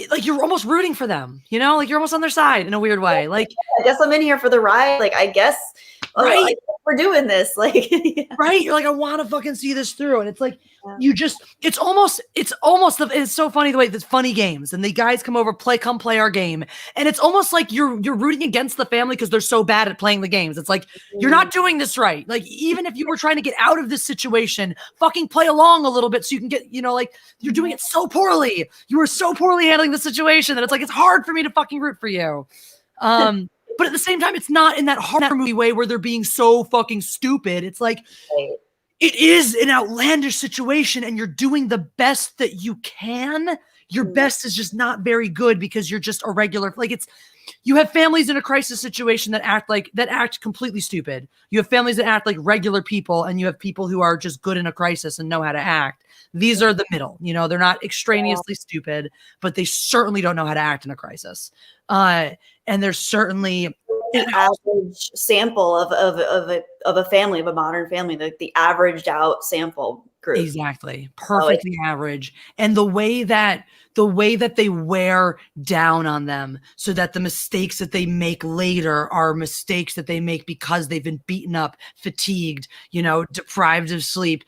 like you're almost rooting for them, you know, like you're almost on their side in a weird way. Like, I guess I'm in here for the ride. Like, I guess, right. I guess we're doing this. Like, right. You're like, I want to fucking see this through. And it's like, it's almost, it's so funny the way there's funny games and the guys come over, come play our game. And it's almost like you're rooting against the family because they're so bad at playing the games. It's like, you're not doing this right. Like, even if you were trying to get out of this situation, fucking play along a little bit so you can get, you know, like you're doing it so poorly. You were so poorly handling the situation that it's like, it's hard for me to fucking root for you. But at the same time, it's not in that horror movie way where they're being so fucking stupid. It's like, it is an outlandish situation and you're doing the best that you can. Your best is just not very good because you're just a regular, like you have families in a crisis situation that act completely stupid. You have families that act like regular people, and you have people who are just good in a crisis and know how to act. These are the middle, you know, they're not extraneously stupid, but they certainly don't know how to act in a crisis. And there's certainly an average sample of a family, of a modern family, the averaged out sample group. Exactly. Perfectly average. And the way that they wear down on them so that the mistakes that they make later are mistakes that they make because they've been beaten up, fatigued, you know, deprived of sleep,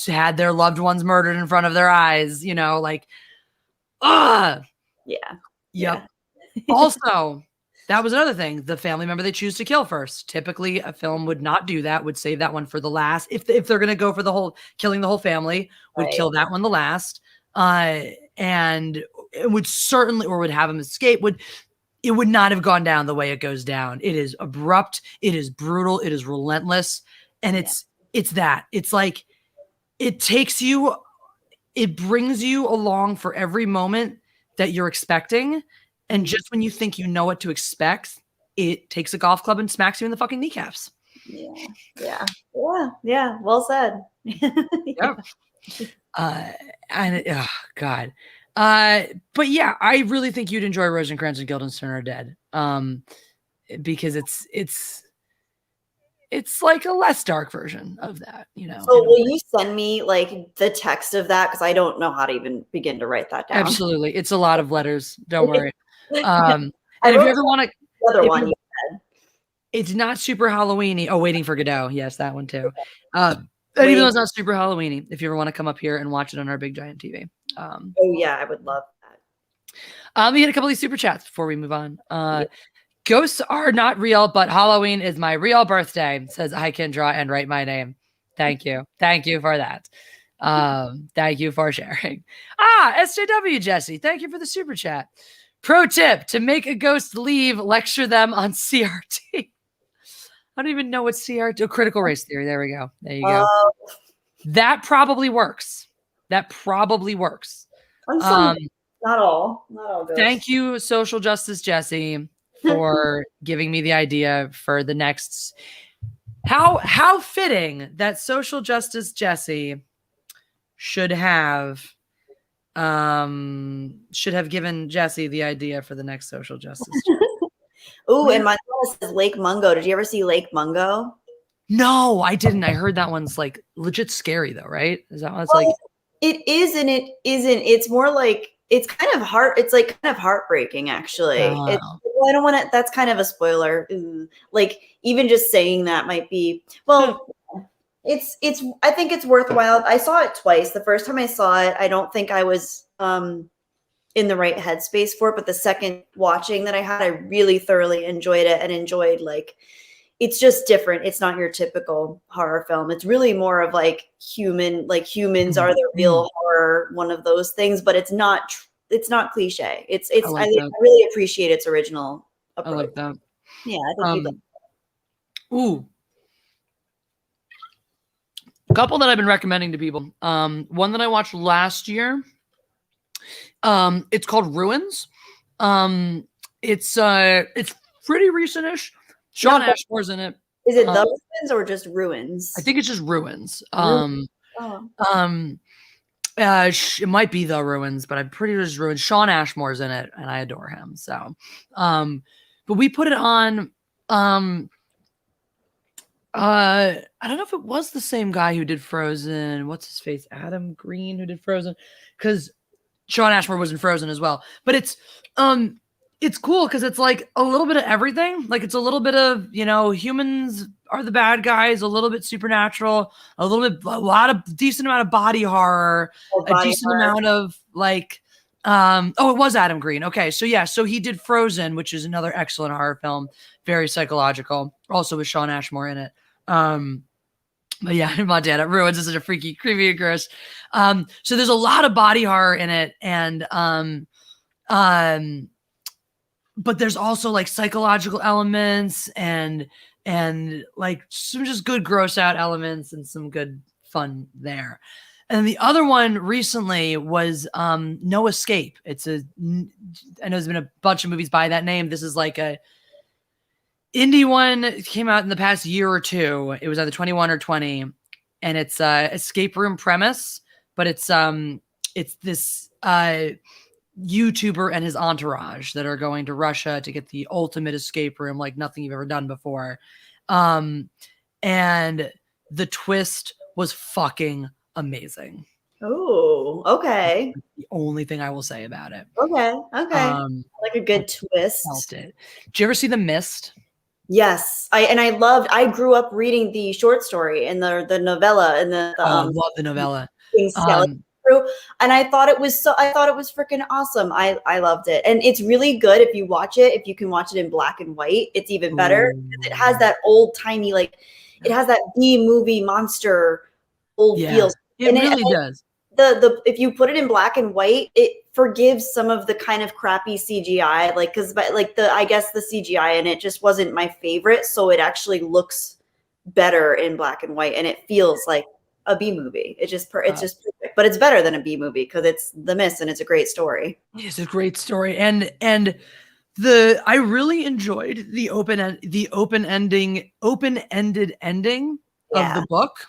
had their loved ones murdered in front of their eyes, you know, like, Yep. Also, that was another thing. The family member they choose to kill first. Typically, a film would not do that, would save that one for the last. If they're going to go for the whole killing the whole family, would kill that one the last. And it would certainly, or would have him escape, it would not have gone down the way it goes down. It is abrupt. It is brutal. It is relentless. And it's that. It's like, it brings you along for every moment that you're expecting. And just when you think you know what to expect, it takes a golf club and smacks you in the fucking kneecaps. Yeah. Well said. Yep. God. But yeah, I really think you'd enjoy Rosencrantz and Guildenstern Are Dead. Because it's like a less dark version of that, you know. So will you send me like the text of that? Because I don't know how to even begin to write that down. Absolutely. It's a lot of letters. Don't worry. And if you ever want to, the other one you said. It's not super Halloweeny. Oh, Waiting for Godot. Yes, that one too. And even though it's not super Halloweeny, if you ever want to come up here and watch it on our big giant TV. Oh yeah, I would love that. We had a couple of these super chats before we move on. Ghosts are not real, but Halloween is my real birthday, says I can draw and write my name. Thank you. Thank you for that. Thank you for sharing. SJW Jesse, thank you for the super chat. Pro tip: to make a ghost leave, lecture them on CRT. I don't even know what CRT. Critical race theory. There we go. There you go. That probably works. That probably works. Not all ghosts. Thank you, Social Justice Jesse, for giving me the idea for the next. How fitting that Social Justice Jesse should have given Jesse the idea for the next Social Justice. Ooh, and my thought says Lake Mungo. Did you ever see Lake Mungo? No, I didn't. I heard that one's like legit scary though, right? Is that what it's like? It is and it isn't. It's more like it's kind of heartbreaking actually. Oh. I don't want to, that's kind of a spoiler. Ooh. Like even just saying that might be, well, it's I think it's worthwhile. I saw it twice. The first time I saw it, I don't think I was in the right headspace for it, but the second watching that I had, I really thoroughly enjoyed it and enjoyed like it's just different. It's not your typical horror film. It's really more of like humans are the real horror, one of those things, but it's not cliche. I really appreciate its original approach. I like that. Yeah, I think ooh. A couple that I've been recommending to people. One that I watched last year. It's called Ruins. It's pretty recentish. Sean Ashmore's in it. Is it The Ruins or just Ruins? I think it's just Ruins. It might be The Ruins, but I'm pretty sure it's Ruins. Sean Ashmore's in it, and I adore him. So, but we put it on. I don't know if it was the same guy who did Frozen. What's his face? Adam Green, who did Frozen, because Sean Ashmore was in Frozen as well. But it's cool because it's like a little bit of everything. Like it's a little bit of, humans are the bad guys, a little bit supernatural, a decent amount of body horror, amount of like, it was Adam Green. Okay. So yeah, so he did Frozen, which is another excellent horror film, very psychological, also with Sean Ashmore in it. But yeah, Montana Ruins is such a freaky, creepy, and gross. So there's a lot of body horror in it, and but there's also like psychological elements and like some just good gross out elements and some good fun there. And the other one recently was No Escape. I know there's been a bunch of movies by that name. This is like a indie one. It came out in the past year or two. It was either 21 or 20, and it's escape room premise, but it's this YouTuber and his entourage that are going to Russia to get the ultimate escape room, like nothing you've ever done before. And the twist was fucking amazing. Oh, okay. That's the only thing I will say about it. Okay. Like a good twist. Felt it. Did you ever see The Mist? Yes. I grew up reading the short story and the novella and I love the novella. And I thought it was freaking awesome. I loved it. And it's really good if you watch it. If you can watch it in black and white, it's even better. It has that old timey, like it has that B movie monster old feel. It really does. If you put it in black and white, it forgives some of the kind of crappy CGI, I guess the CGI in it just wasn't my favorite. So it actually looks better in black and white, and it feels like a B movie. It's just perfect, but it's better than a B movie because it's The Mist and it's a great story. It's a great story, and I really enjoyed the open-ended ending of the book.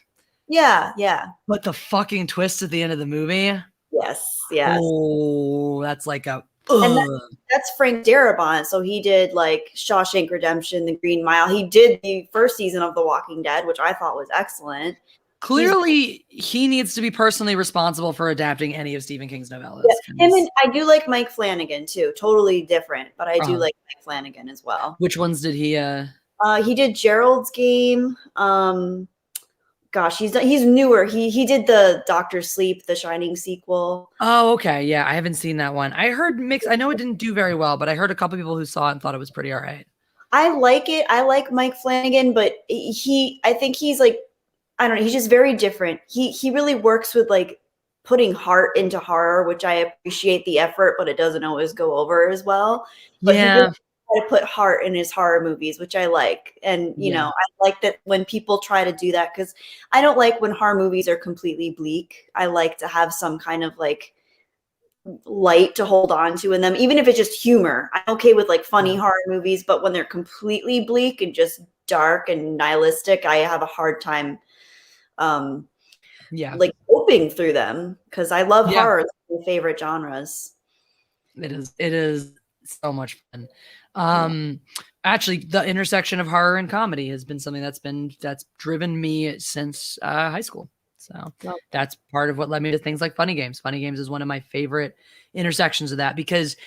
Yeah. But the fucking twist at the end of the movie. Yes. Oh, that's like a. And that's Frank Darabont. So he did like Shawshank Redemption, The Green Mile. He did the first season of The Walking Dead, which I thought was excellent. Clearly, he needs to be personally responsible for adapting any of Stephen King's novellas. Yeah. And I do like Mike Flanagan too. Totally different, but I do like Mike Flanagan as well. Which ones did he? He did Gerald's Game. Gosh, he's newer. He did the Doctor Sleep, the Shining sequel. Oh, okay. Yeah, I haven't seen that one. I heard mixed. I know it didn't do very well, but I heard a couple people who saw it and thought it was pretty all right. I like it. I like Mike Flanagan, but I think he's like, I don't know. He's just very different. He really works with like putting heart into horror, which I appreciate the effort, but it doesn't always go over as well. But yeah. try to put heart in his horror movies, which I like. And, you know, I like that when people try to do that, because I don't like when horror movies are completely bleak. I like to have some kind of like light to hold on to in them, even if it's just humor. I'm okay with like funny horror movies, but when they're completely bleak and just dark and nihilistic, I have a hard time like coping through them, because I love horror. It's one of my favorite genres. It is so much fun. Actually, the intersection of horror and comedy has been something that's driven me since high school. So that's part of what led me to things like Funny Games. Funny Games is one of my favorite intersections of that, because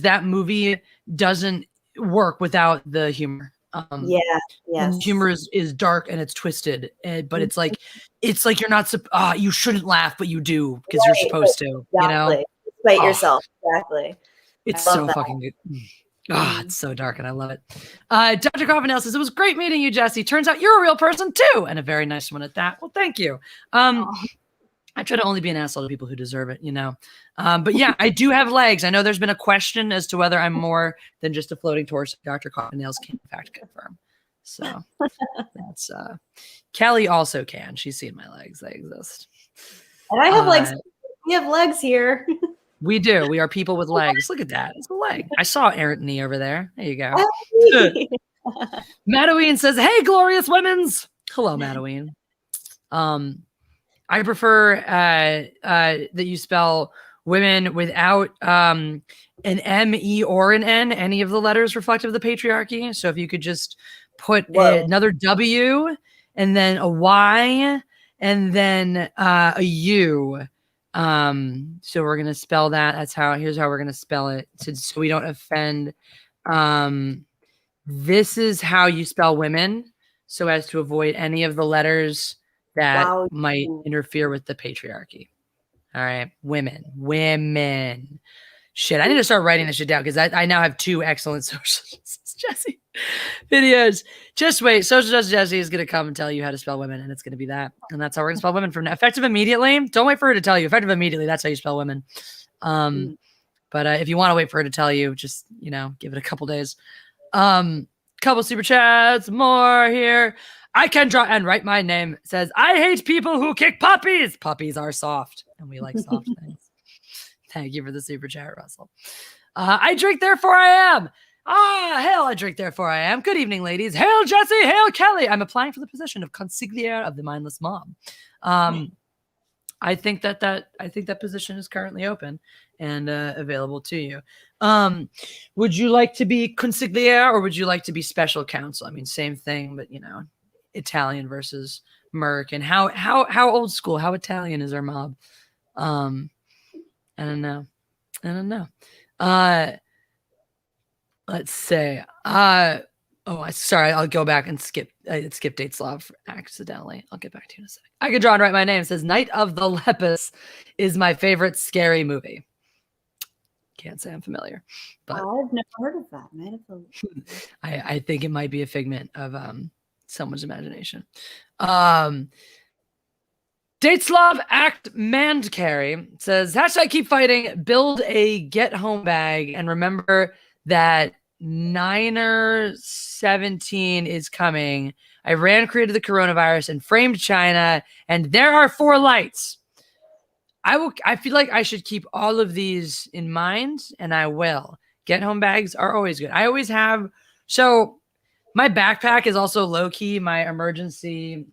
that movie doesn't work without the humor. And humor is dark and it's twisted, but it's like you're not you shouldn't laugh, but you do because you're supposed to. Exactly. You know, despite yourself. Exactly. It's so fucking good. It's so dark and I love it. Dr. Coffin says, it was great meeting you, Jesse. Turns out you're a real person too, and a very nice one at that. Well, thank you. I try to only be an asshole to people who deserve it, you know. But yeah, I do have legs. I know there's been a question as to whether I'm more than just a floating torso. Dr. Coffin can in fact confirm. So that's Kelly also can. She's seen my legs. They exist. And I have legs. We have legs here. We do. We are people with legs. Look at that. It's a leg. I saw Errant Knee over there. There you go. Madaween says, hey, glorious women's. Hello, Madaween. I prefer that you spell women without an M, E, or an N, any of the letters reflective of the patriarchy. So if you could just put another W and then a Y and then a U. So we're going to spell that. Here's how we're going to spell it so we don't offend. This is how you spell women so as to avoid any of the letters that might interfere with the patriarchy. All right. Women. Shit. I need to start writing this shit down because I now have 2 excellent social justice Jesse videos. Just wait. Social justice Jesse is going to come and tell you how to spell women, and it's going to be that. And that's how we're going to spell women from now. Effective immediately. Don't wait for her to tell you. Effective immediately. That's how you spell women. But if you want to wait for her to tell you, just, you know, give it a couple days. Couple super chats, more here. I can draw and write my name. It says, I hate people who kick puppies. Puppies are soft, and we like soft things. Thank you for the super chat, Russell. I drink, therefore I am. Hail, I drink, therefore I am. Good evening, ladies. Hail, Jesse. Hail, Kelly. I'm applying for the position of consigliere of the Mindless Mom. I think that position is currently open and available to you. Would you like to be consigliere or would you like to be special counsel? I mean, same thing, but you know, Italian versus American. How old school? How Italian is our mob? I don't know. Let's say. Sorry. I'll go back and skip Dateslav accidentally. I'll get back to you in a second. I could draw and write my name. It says Night of the Lepus is my favorite scary movie. Can't say I'm familiar, but I've never heard of that. Night of the Lepus. I think it might be a figment of someone's imagination. Dateslav Act Mandcarry says, hashtag keep fighting, build a get home bag, and remember that Niner 17 is coming. Iran created the coronavirus and framed China, and there are 4 lights. I feel like I should keep all of these in mind, and I will. Get home bags are always good. I always have. So my backpack is also low key. My emergency.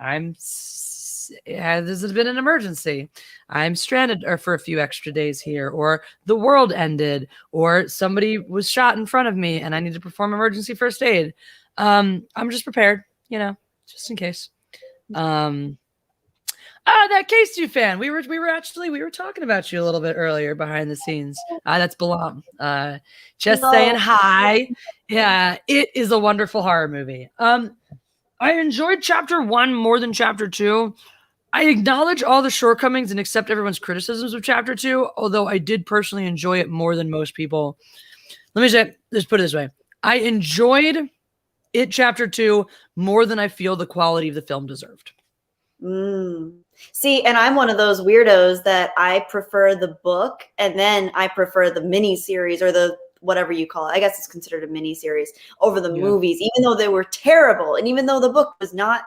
This has been an emergency. I'm stranded for a few extra days here, or the world ended, or somebody was shot in front of me and I need to perform emergency first aid. I'm just prepared, you know, just in case. That Case2 fan. We were talking about you a little bit earlier behind the scenes. That's Balam. Just saying hi. Yeah, it is a wonderful horror movie. I enjoyed chapter 1 more than chapter 2. I acknowledge all the shortcomings and accept everyone's criticisms of chapter 2, although I did personally enjoy it more than most people. Let's put it this way. I enjoyed it chapter 2 more than I feel the quality of the film deserved. See, and I'm one of those weirdos that I prefer the book and then I prefer the mini series or the whatever you call it. I guess it's considered a mini series over the movies, even though they were terrible, and even though the book was not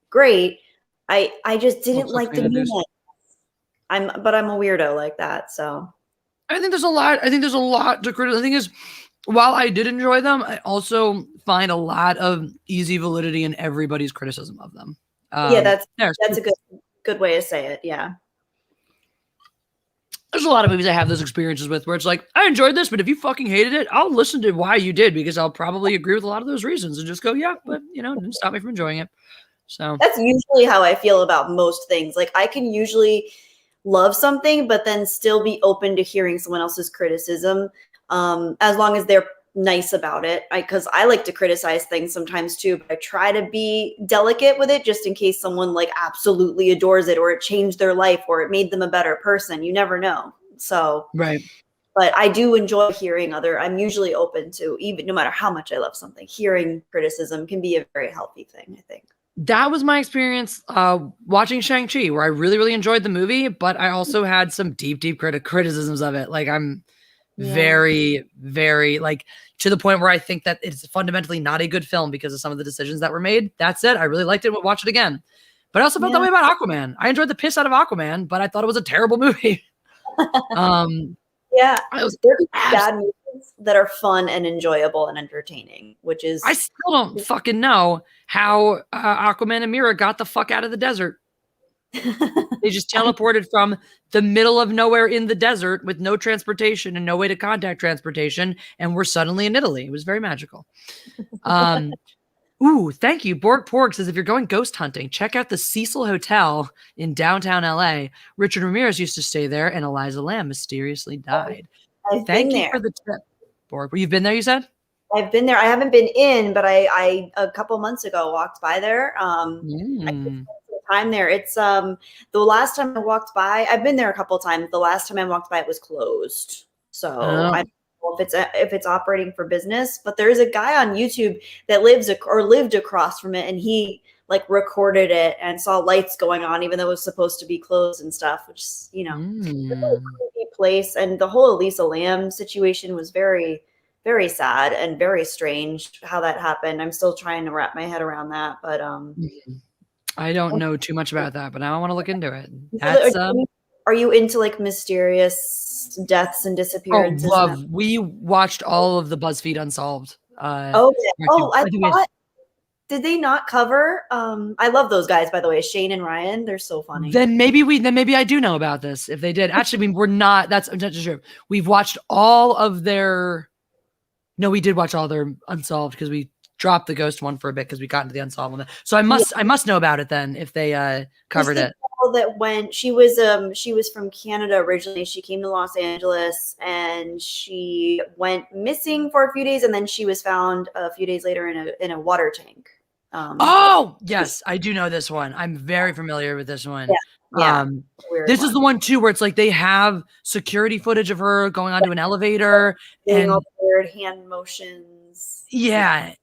great, I just didn't like the new one. I'm a weirdo like that, so I think there's a lot to criticize. The thing is, while I did enjoy them, I also find a lot of easy validity in everybody's criticism of them. That's a good way to say it. Yeah. There's a lot of movies I have those experiences with where it's like, I enjoyed this, but if you fucking hated it, I'll listen to why you did, because I'll probably agree with a lot of those reasons and just go, yeah, but it didn't stop me from enjoying it. So that's usually how I feel about most things. Like I can usually love something, but then still be open to hearing someone else's criticism, as long as they're nice about it. Because I like to criticize things sometimes too, but I try to be delicate with it just in case someone like absolutely adores it, or it changed their life, or it made them a better person. You never know. So right. But I do enjoy hearing I'm usually open to, even no matter how much I love something, hearing criticism can be a very healthy thing, I think. That was my experience watching Shang-Chi, where I really, really enjoyed the movie, but I also had some deep criticisms of it. Like I'm very, very like to the point where I think that it's fundamentally not a good film because of some of the decisions that were made. That said, I really liked it. We'll watch it again. But I also felt that way about Aquaman. I enjoyed the piss out of Aquaman, but I thought it was a terrible movie. There could be bad movies that are fun and enjoyable and entertaining, which is I still don't fucking know how Aquaman and Mira got the fuck out of the desert. They just teleported from the middle of nowhere in the desert with no transportation and no way to contact transportation, and we're suddenly in Italy. It was very magical. Ooh, thank you. Borg Porg says, if you're going ghost hunting, check out the Cecil Hotel in downtown LA. Richard Ramirez used to stay there, and Eliza Lamb mysteriously died. Thank you for the tip, Borg. You've been there, you said? I've been there. I haven't been in, but I a couple months ago walked by there. I spent some time there. It's the last time I walked by, I've been there a couple times. The last time I walked by, it was closed. So I don't know if it's operating for business, but there's a guy on YouTube that lived across from it, and he like recorded it and saw lights going on, even though it was supposed to be closed and stuff, which is, a really creepy place. And the whole Elisa Lamb situation was very, very sad and very strange how that happened. I'm still trying to wrap my head around that, but I don't know too much about that, but now I want to look into it. That's, are you into like mysterious deaths and disappearances? Oh, love. We watched all of the BuzzFeed Unsolved. I thought, did they not cover? I love those guys, by the way, Shane and Ryan. They're so funny. Then maybe I do know about this. If they did, actually, we're not. That's true. We've watched all of their. No, we did watch all their Unsolved because we dropped the ghost one for a bit because we got into the Unsolved one. So I must know about it then if they covered it. That when she was from Canada originally, she came to Los Angeles and she went missing for a few days, and then she was found a few days later in a water tank. Yes, I do know this one. I'm very familiar with this one. This is the one too where it's like they have security footage of her going onto an elevator and all weird hand motions. Yeah.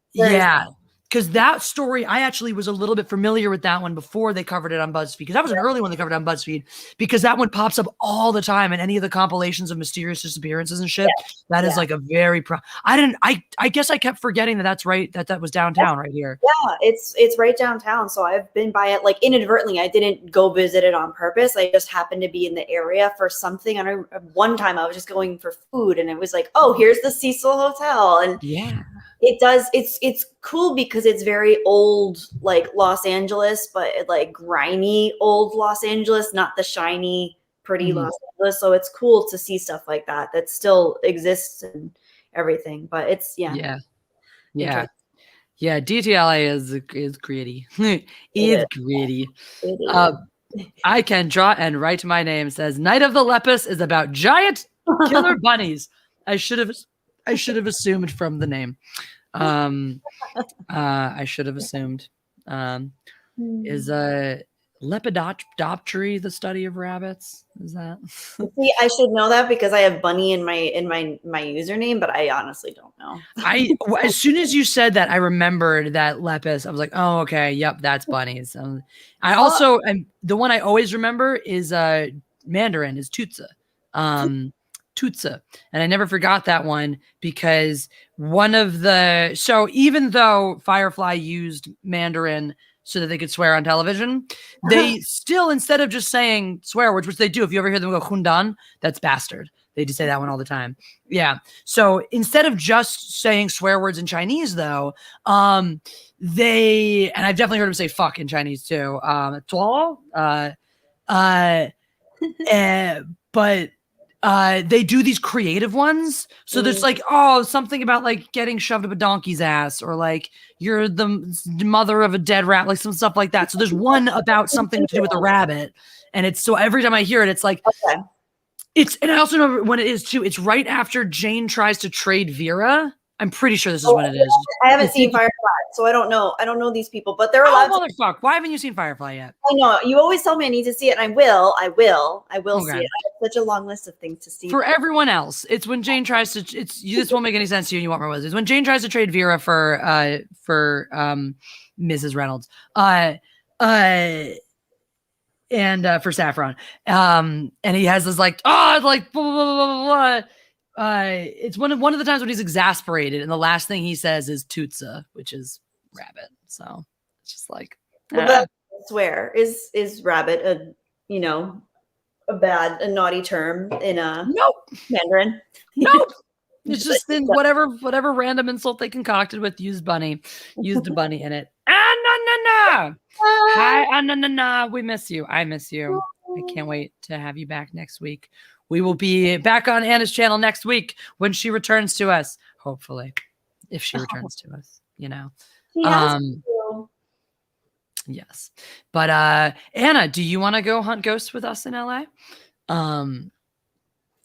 Because that story, I actually was a little bit familiar with that one before they covered it on BuzzFeed. Because that was an early one they covered on BuzzFeed. Because that one pops up all the time in any of the compilations of mysterious disappearances and shit. That is like a very I guess I kept forgetting that's right. That was downtown right here. Yeah, it's right downtown. So I've been by it like inadvertently. I didn't go visit it on purpose. I just happened to be in the area for something. And one time I was just going for food, and it was like, oh, here's the Cecil Hotel. And it's cool because it's very old, like Los Angeles, but like grimy old Los Angeles, not the shiny, pretty Los Angeles. So it's cool to see stuff like that still exists and everything. But it's DTLA is gritty. It's gritty. I can draw and write my name. Says Night of the Lepus is about giant killer bunnies. I should have assumed from the name. I should have assumed. Is lepidoptery the study of rabbits? Is that? See, I should know that because I have bunny in my username, but I honestly don't know. As soon as you said that, I remembered that lepus. I was like, oh, okay, yep, that's bunnies. I also, and the one I always remember is Mandarin is Tutsa. Tutsa. And I never forgot that one because so even though Firefly used Mandarin so that they could swear on television, they still, instead of just saying swear words, which they do, if you ever hear them go Hundan, that's bastard. They just say that one all the time. Yeah. So instead of just saying swear words in Chinese, though, and I've definitely heard them say fuck in Chinese too. But they do these creative ones. So there's like, something about like getting shoved up a donkey's ass, or like you're the mother of a dead rat, like some stuff like that. So there's one about something to do with a rabbit. And it's so every time I hear it, it's like, and I also know when it is too, it's right after Jane tries to trade Vera. I'm pretty sure this is what it is. I haven't seen Firefly, so I don't know. I don't know these people, but they're allowed. Motherfuck! Why haven't you seen Firefly yet? I know you always tell me I need to see it, and I will see it. I have such a long list of things to see. For everyone else, it's when Jane tries to. This won't make any sense to you, and you want more words. It's when Jane tries to trade Vera for Mrs. Reynolds, and for Saffron, and he has this like blah, blah, blah, blah. It's one of the times when he's exasperated, and the last thing he says is Tutsa, which is rabbit. So it's just like, I swear, is rabbit a naughty term in a Mandarin? Nope. It's just in whatever random insult they concocted with used a bunny in it. Hi, we miss you. I miss you. I can't wait to have you back next week. We will be back on Anna's channel next week when she returns to us. Hopefully, if she returns to us, yes. But Anna, do you want to go hunt ghosts with us in LA?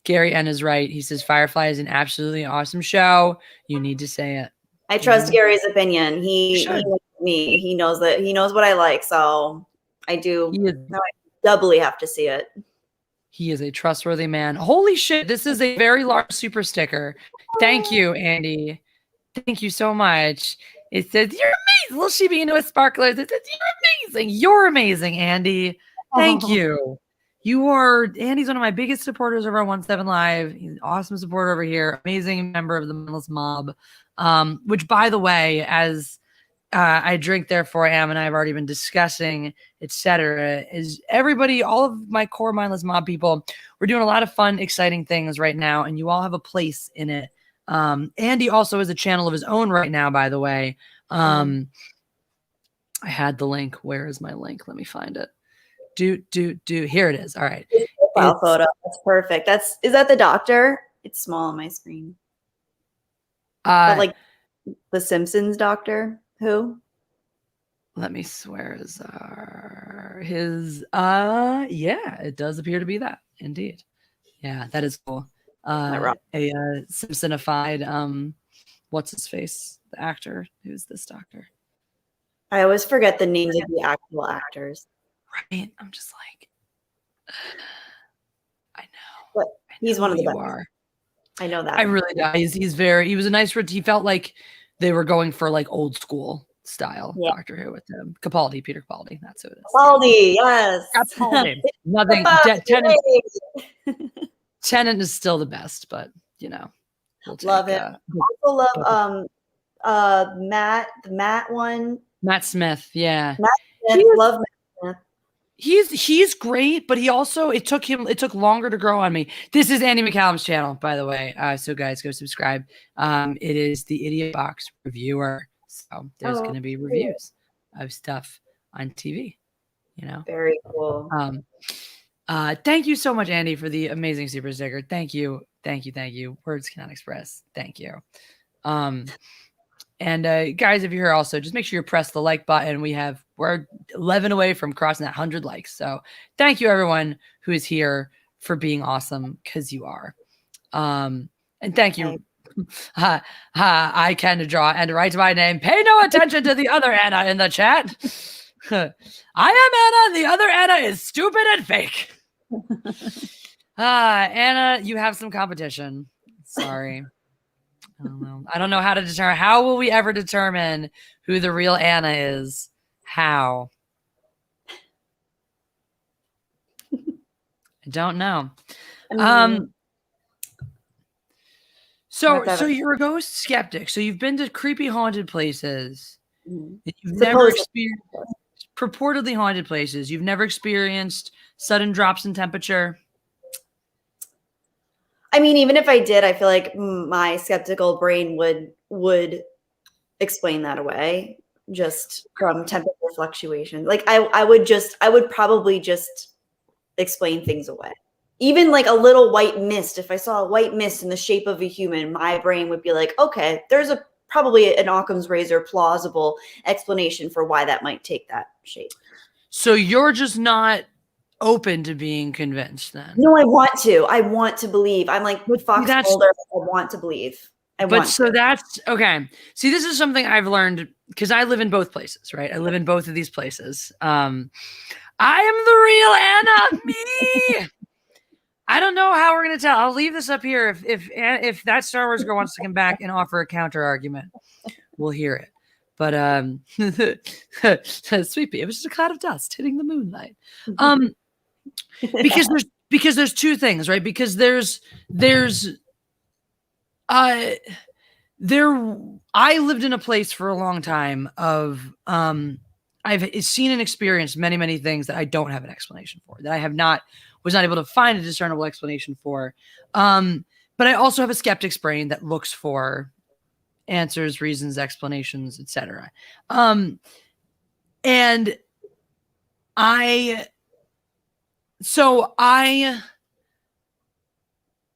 Gary N is right. He says Firefly is an absolutely awesome show. You need to say it. I trust Gary's opinion. He knows me. He knows that. He knows what I like. So I do. I doubly have to see it. He is a trustworthy man. Holy shit. This is a very large super sticker. Thank you, Andy. Thank you so much. It says, you're amazing. Little Shiba Inu with sparklers. It says, you're amazing. You're amazing, Andy. Thank you. Andy's one of my biggest supporters over on 17 Live. He's an awesome supporter over here. Amazing member of the Mindless Mob. Which, by the way, as I drink, therefore I am, and I've already been discussing, etc., is everybody, all of my core Mindless Mob people, we're doing a lot of fun, exciting things right now, and you all have a place in it. Andy also has a channel of his own right now, by the way. I had the link. Where is my link? Let me find it. Here it is. All right. Profile photo. That's perfect. Is that the doctor? It's small on my screen. But like the Simpsons doctor. Who? Let me swear yeah, it does appear to be that. Indeed. Yeah, that is cool. A Simpsonified what's his face? The actor. Who's this doctor? I always forget the names of the actual actors. Right. I'm just like, I know. But he's one of the best. I know that. I really do. He was a nice, he felt like they were going for like old school style Doctor Who with him. Peter Capaldi. That's who it is. Capaldi, yes. Capaldi. Nothing. Tennant is still the best, but we'll love it. Also love the Matt one. Matt Smith, yeah. Matt Smith, love Matt Smith. He's great, but it took longer to grow on me. This is Andy McCallum's channel, by the way. So guys, go subscribe. It is the Idiot Box Reviewer. So there's going to be reviews of stuff on TV, Very cool. Thank you so much, Andy, for the amazing super sticker. Thank you. Words cannot express. Thank you. And guys, if you're here also, just make sure you press the like button. We're 11 away from crossing that 100 likes. So thank you, everyone who is here, for being awesome, because you are. And thank you. I can draw and write my name. Pay no attention to the other Anna in the chat. I am Anna. The other Anna is stupid and fake. Anna, you have some competition. Sorry. I don't know how to determine. How will we ever determine who the real Anna is? How? I don't know. So you're a ghost skeptic. So you've been to creepy haunted places. Mhm. You've never Supposedly. experienced purportedly haunted places. You've never experienced sudden drops in temperature. I mean, even if I did, I feel like my skeptical brain would explain that away just from temperature fluctuation. Like I would probably just explain things away. Even like a little white mist, if I saw a white mist in the shape of a human, my brain would be like, okay, there's probably an Occam's razor plausible explanation for why that might take that shape. So you're just not open to being convinced then? No, I want to believe. I'm like Fox Mulder. I want to believe. That's okay. See, this is something I've learned because I live in both places, right? I live in both of these places. I am the real Anna, me. I don't know how we're gonna tell. I'll leave this up here. If that Star Wars girl wants to come back and offer a counter argument, we'll hear it. But sweepy. It was just a cloud of dust hitting the moonlight. Because there's two things, right? Because I lived in a place for a long time of I've seen and experienced many things that I don't have an explanation for, that I was not able to find a discernible explanation for. But I also have a skeptic's brain that looks for answers, reasons, explanations, etc. And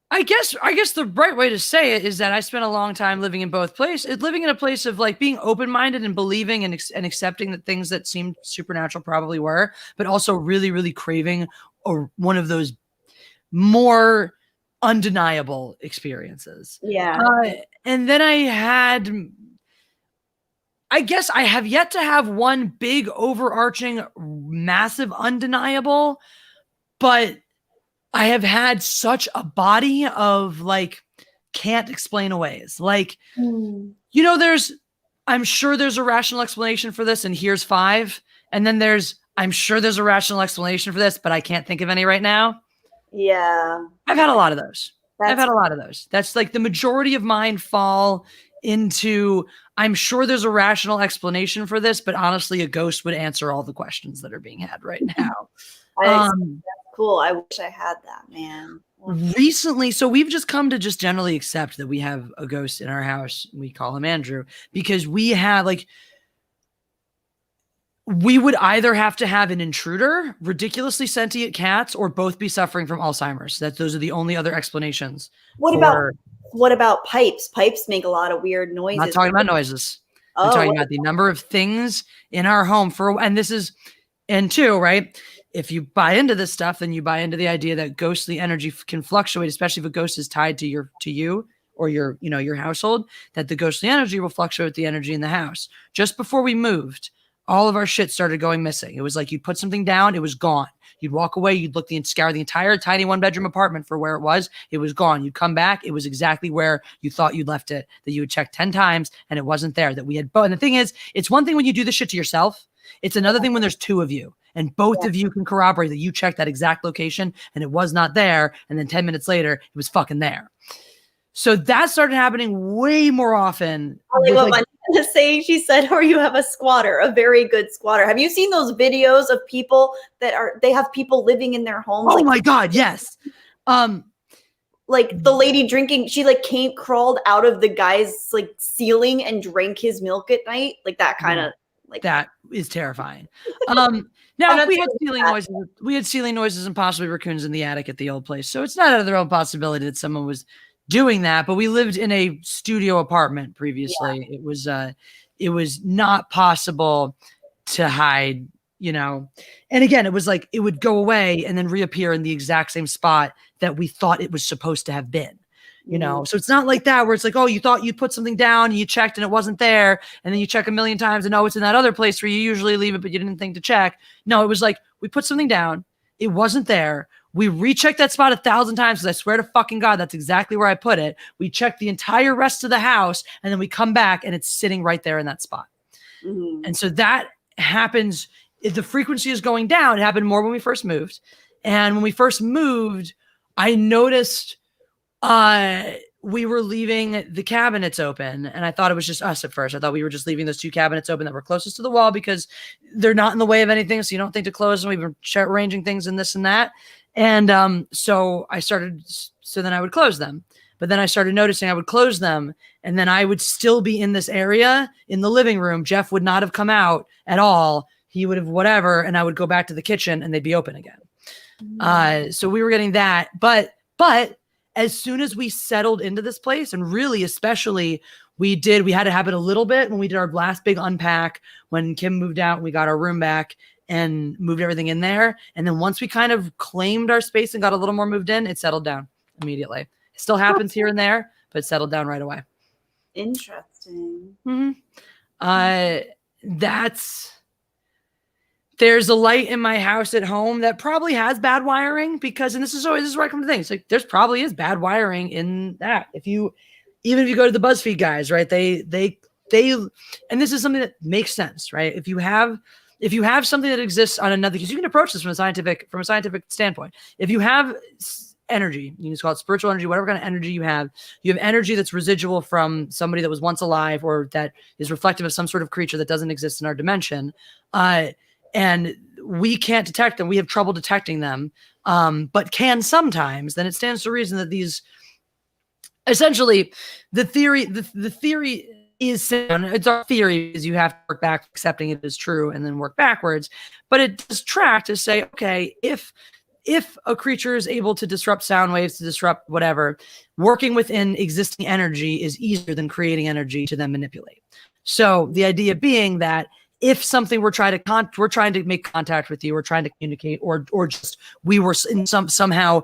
I guess the right way to say it is that I spent a long time living in both places, living in a place of like being open-minded and believing and accepting that things that seemed supernatural probably were, but also really craving one of those more undeniable experiences. Yeah. And then I guess I have yet to have one big overarching massive undeniable, but I have had such a body of like can't explain aways. Like, I'm sure there's a rational explanation for this, and here's 5. And then I'm sure there's a rational explanation for this, but I can't think of any right now. Yeah. I've had a lot of those. That's like the majority of mine fall into, I'm sure there's a rational explanation for this, but honestly, a ghost would answer all the questions that are being had right now. That's cool. I wish I had that, man. Recently, so we've just come to just generally accept that we have a ghost in our house. We call him Andrew because we have we would either have to have an intruder, ridiculously sentient cats, or both be suffering from Alzheimer's. Those are the only other explanations. What about pipes? Pipes make a lot of weird noises. I'm not talking about noises. I'm talking about the number of things in our home and two, right? If you buy into this stuff, then you buy into the idea that ghostly energy can fluctuate, especially if a ghost is tied to you or your household, that the ghostly energy will fluctuate with the energy in the house. Just before we moved, all of our shit started going missing. It was like you'd put something down, it was gone. You'd walk away, you'd scour the entire tiny 1-bedroom apartment for where it was gone. You'd come back, it was exactly where you thought you'd left it, that you would check 10 times and it wasn't there, that we had both. And the thing is, it's one thing when you do this shit to yourself. It's another thing when there's 2 of you and both of you can corroborate that you checked that exact location and it was not there. And then 10 minutes later, it was fucking there. So that started happening way more often. Saying, she said, or you have a squatter, a very good squatter. Have you seen those videos of people they have people living in their homes? Oh my God, yes. Like the lady drinking, she crawled out of the guy's ceiling and drank his milk at night. Like that kind of that is terrifying. Now we had ceiling noises and possibly raccoons in the attic at the old place. So it's not out of the realm possibility that someone was doing that, but we lived in a studio apartment previously. Yeah. It was not possible to hide, and again, it was like, it would go away and then reappear in the exact same spot that we thought it was supposed to have been, So it's not like that where it's like, oh, you thought you put something down and you checked and it wasn't there. And then you check a million times and it's in that other place where you usually leave it, but you didn't think to check. No, it was like, we put something down. It wasn't there. We rechecked that spot 1,000 times because I swear to fucking God, that's exactly where I put it. We checked the entire rest of the house and then we come back and it's sitting right there in that spot. Mm-hmm. And so that happens. If the frequency is going down, it happened more when we first moved. And when we first moved, I noticed we were leaving the cabinets open, and I thought it was just us at first. I thought we were just leaving those 2 cabinets open that were closest to the wall because they're not in the way of anything. So you don't think to close them. We've been arranging things and this and that. And so then I would close them. But then I started noticing I would close them, and then I would still be in this area in the living room. Jeff would not have come out at all. He would have whatever, and I would go back to the kitchen and they'd be open again. So we were getting that. But as soon as we settled into this place, and really especially we had to have it a little bit when we did our last big unpack, when Kim moved out and we got our room back and moved everything in there. And then once we kind of claimed our space and got a little more moved in, it settled down immediately. It still happens here and there, but it settled down right away. Interesting. There's a light in my house at home that probably has bad wiring because, and this is where I come to things, like there's probably is bad wiring in that. Even if you go to the BuzzFeed guys, right? They, and this is something that makes sense, right? If you have something that exists on another, because you can approach this from a scientific standpoint. If you have energy, you can just call it spiritual energy, whatever kind of energy you have energy that's residual from somebody that was once alive or that is reflective of some sort of creature that doesn't exist in our dimension. And we can't detect them. We have trouble detecting them, but can sometimes. Then it stands to reason that these, essentially, the theory is sound. It's our theory is you have to work back, accepting it as true, and then work backwards. But it does track to say, okay, if a creature is able to disrupt sound waves, to disrupt whatever, working within existing energy is easier than creating energy to then manipulate. So the idea being that if something we're trying to make contact with you, or trying to communicate, or just we were in somehow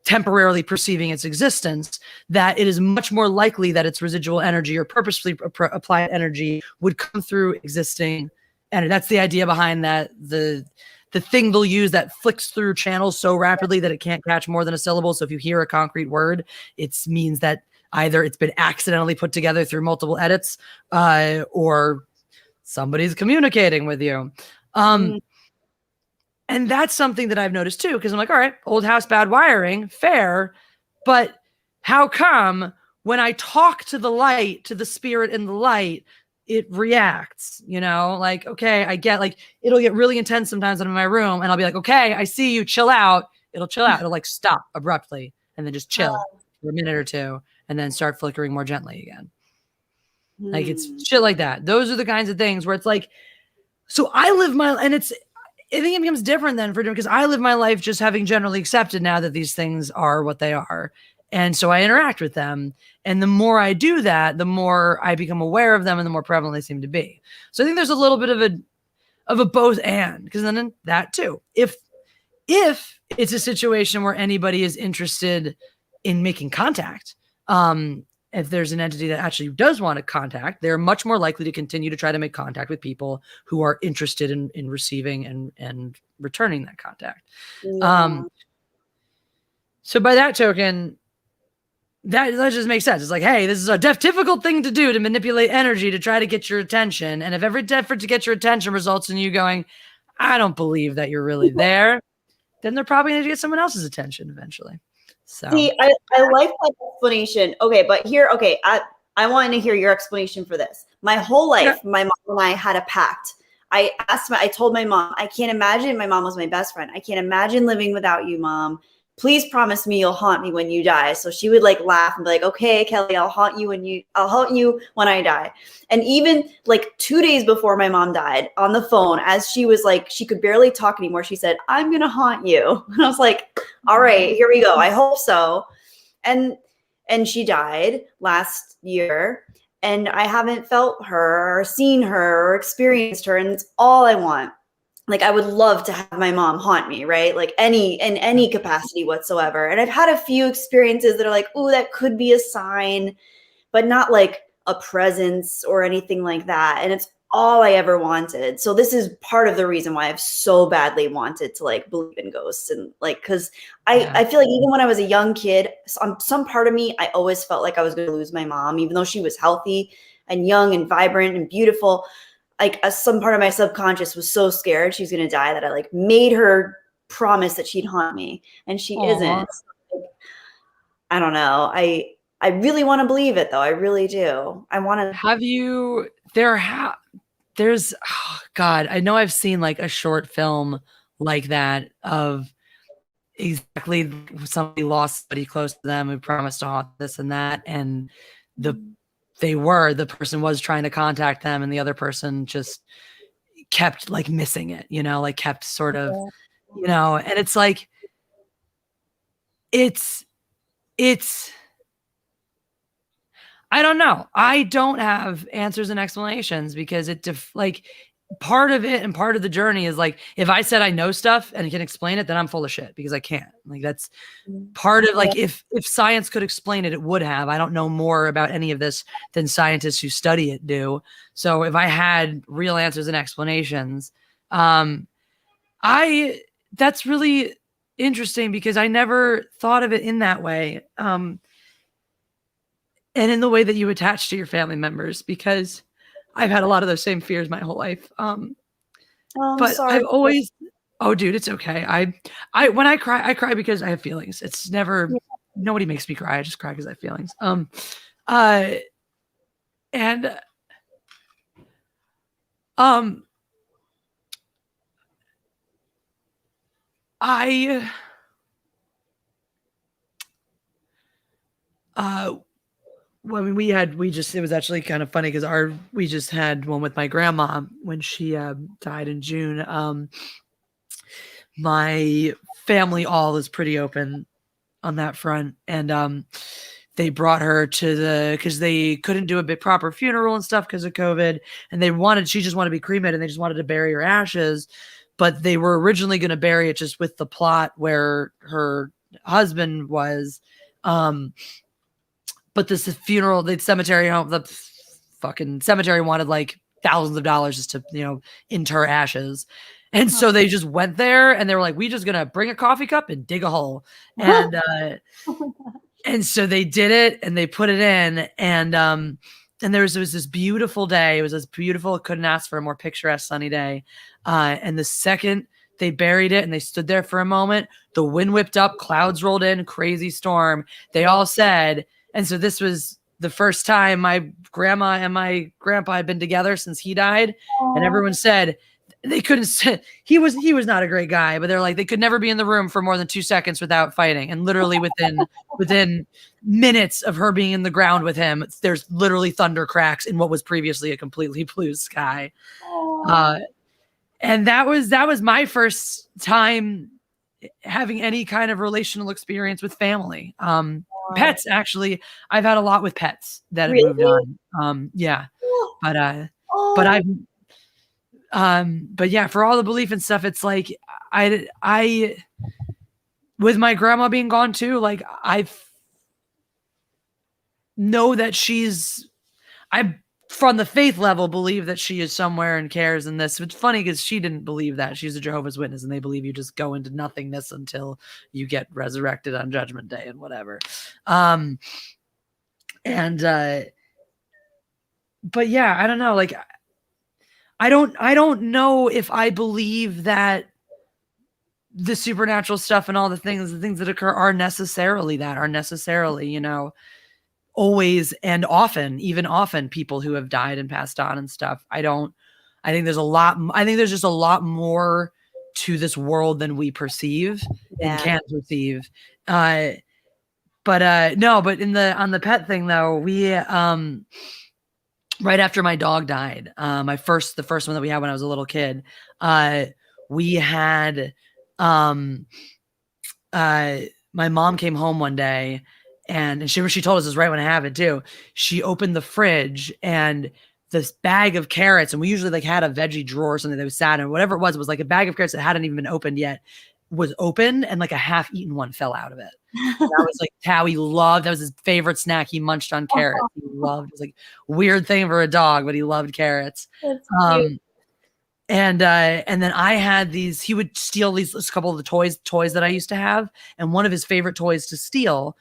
temporarily perceiving its existence, that it is much more likely that its residual energy or purposefully applied energy would come through existing energy. That's the idea behind that. The thing they'll use that flicks through channels so rapidly that it can't catch more than a syllable. So if you hear a concrete word, it means that either it's been accidentally put together through multiple edits, or somebody's communicating with you. And that's something that I've noticed too, because I'm like, all right, old house, bad wiring, fair. But how come when I talk to the light, to the spirit in the light, it reacts, like, okay, I get, like, it'll get really intense sometimes when I'm in my room and I'll be like, okay, I see you, chill out. It'll chill out. It'll like stop abruptly and then just chill for a minute or two and then start flickering more gently again. Like, it's shit like that. Those are the kinds of things where it's like, so I live my, and I think it becomes different then for, because I live my life just having generally accepted now that these things are what they are. And so I interact with them. And the more I do that, the more I become aware of them and the more prevalent they seem to be. So I think there's a little bit of a both and, because then that too, if it's a situation where anybody is interested in making contact, if there's an entity that actually does want to contact, they're much more likely to continue to try to make contact with people who are interested in receiving and returning that contact. Yeah. So by that token, that just makes sense. It's like, hey, this is a difficult thing to do, to manipulate energy to try to get your attention. And if every effort to get your attention results in you going, I don't believe that you're really there, then they're probably going to get someone else's attention eventually. So see, I like that explanation. Okay, but I wanted to hear your explanation for this. My whole life, my mom and I had a pact. I told my mom, I can't imagine, my mom was my best friend. I can't imagine living without you, Mom. Please promise me you'll haunt me when you die. So she would like laugh and be like, okay, Kelly, I'll haunt you when I die. And even like 2 days before my mom died, on the phone, as she was like, she could barely talk anymore, she said, I'm going to haunt you. And I was like, all right, here we go. I hope so. And she died last year, and I haven't felt her or seen her or experienced her. And it's all I want. Like, I would love to have my mom haunt me, right? Like in any capacity whatsoever. And I've had a few experiences that are like, oh, that could be a sign, but not like a presence or anything like that. And it's all I ever wanted. So this is part of the reason why I've so badly wanted to like believe in ghosts. And like, cause I feel like even when I was a young kid, some part of me, I always felt like I was going to lose my mom, even though she was healthy and young and vibrant and beautiful. Like some part of my subconscious was so scared she's going to die that I like made her promise that she'd haunt me, and she isn't. So, like, I don't know. I really want to believe it, though. I really do. I want to. Have you, there's, oh God, I know I've seen like a short film like that of exactly somebody lost somebody close to them who promised to haunt this and that. And the person was trying to contact them and the other person just kept like missing it, like kept sort of, and it's like, it's, I don't know. I don't have answers and explanations because like part of it and part of the journey is like, if I said I know stuff and can explain it, then I'm full of shit because I can't. Like that's part of like, if science could explain it, it would have. I don't know more about any of this than scientists who study it do. So if I had real answers and explanations, that's really interesting because I never thought of it in that way. And in the way that you attach to your family members, because I've had a lot of those same fears my whole life. But sorry. I've always, oh dude, it's okay. When I cry because I have feelings. It's never, nobody makes me cry. I just cry because I have feelings. Well, I mean, it was actually kind of funny because we just had one with my grandma when she died in June. My family all is pretty open on that front. And they brought her because they couldn't do a proper funeral and stuff because of COVID. And she just wanted to be cremated and they just wanted to bury her ashes. But they were originally going to bury it just with the plot where her husband was. But this funeral, the fucking cemetery wanted like thousands of dollars just to, inter ashes. And so they just went there and they were like, we just gonna bring a coffee cup and dig a hole. And and so they did it and they put it in. And there was this beautiful day. It was as beautiful. Couldn't ask for a more picturesque sunny day. And the second they buried it and they stood there for a moment, the wind whipped up, clouds rolled in, crazy storm. They all said, and so this was the first time my grandma and my grandpa had been together since he died. And everyone said they couldn't say he was not a great guy, but they're like, they could never be in the room for more than 2 seconds without fighting. And literally within minutes of her being in the ground with him, there's literally thunder cracks in what was previously a completely blue sky. And that was my first time having any kind of relational experience with family. Pets, actually, I've had a lot with pets that have moved on. Yeah. But yeah, for all the belief and stuff, it's like I with my grandma being gone too, like I know that I from the faith level believe that she is somewhere and cares in this. It's funny because she didn't believe that. She's a Jehovah's Witness and they believe you just go into nothingness until you get resurrected on Judgment Day and whatever. But yeah, I don't know. Like, I don't know if I believe that the supernatural stuff and all the things that occur are necessarily, always and often, even often people who have died and passed on and stuff. I think there's just a lot more to this world than we perceive and can perceive. But on the pet thing though, we, right after my dog died, the first one that we had when I was a little kid, we had, my mom came home one day and she told us this right when it happened too. She opened the fridge and this bag of carrots, and we usually like had a veggie drawer or something that was sat in, whatever it was like a bag of carrots that hadn't even been opened yet, was open, and like a half-eaten one fell out of it. That was like how he loved. That was his favorite snack. He munched on carrots. He loved. It was like a weird thing for a dog, but he loved carrots. That's cute. And then I had these. He would steal a couple of the toys that I used to have, and one of his favorite toys to steal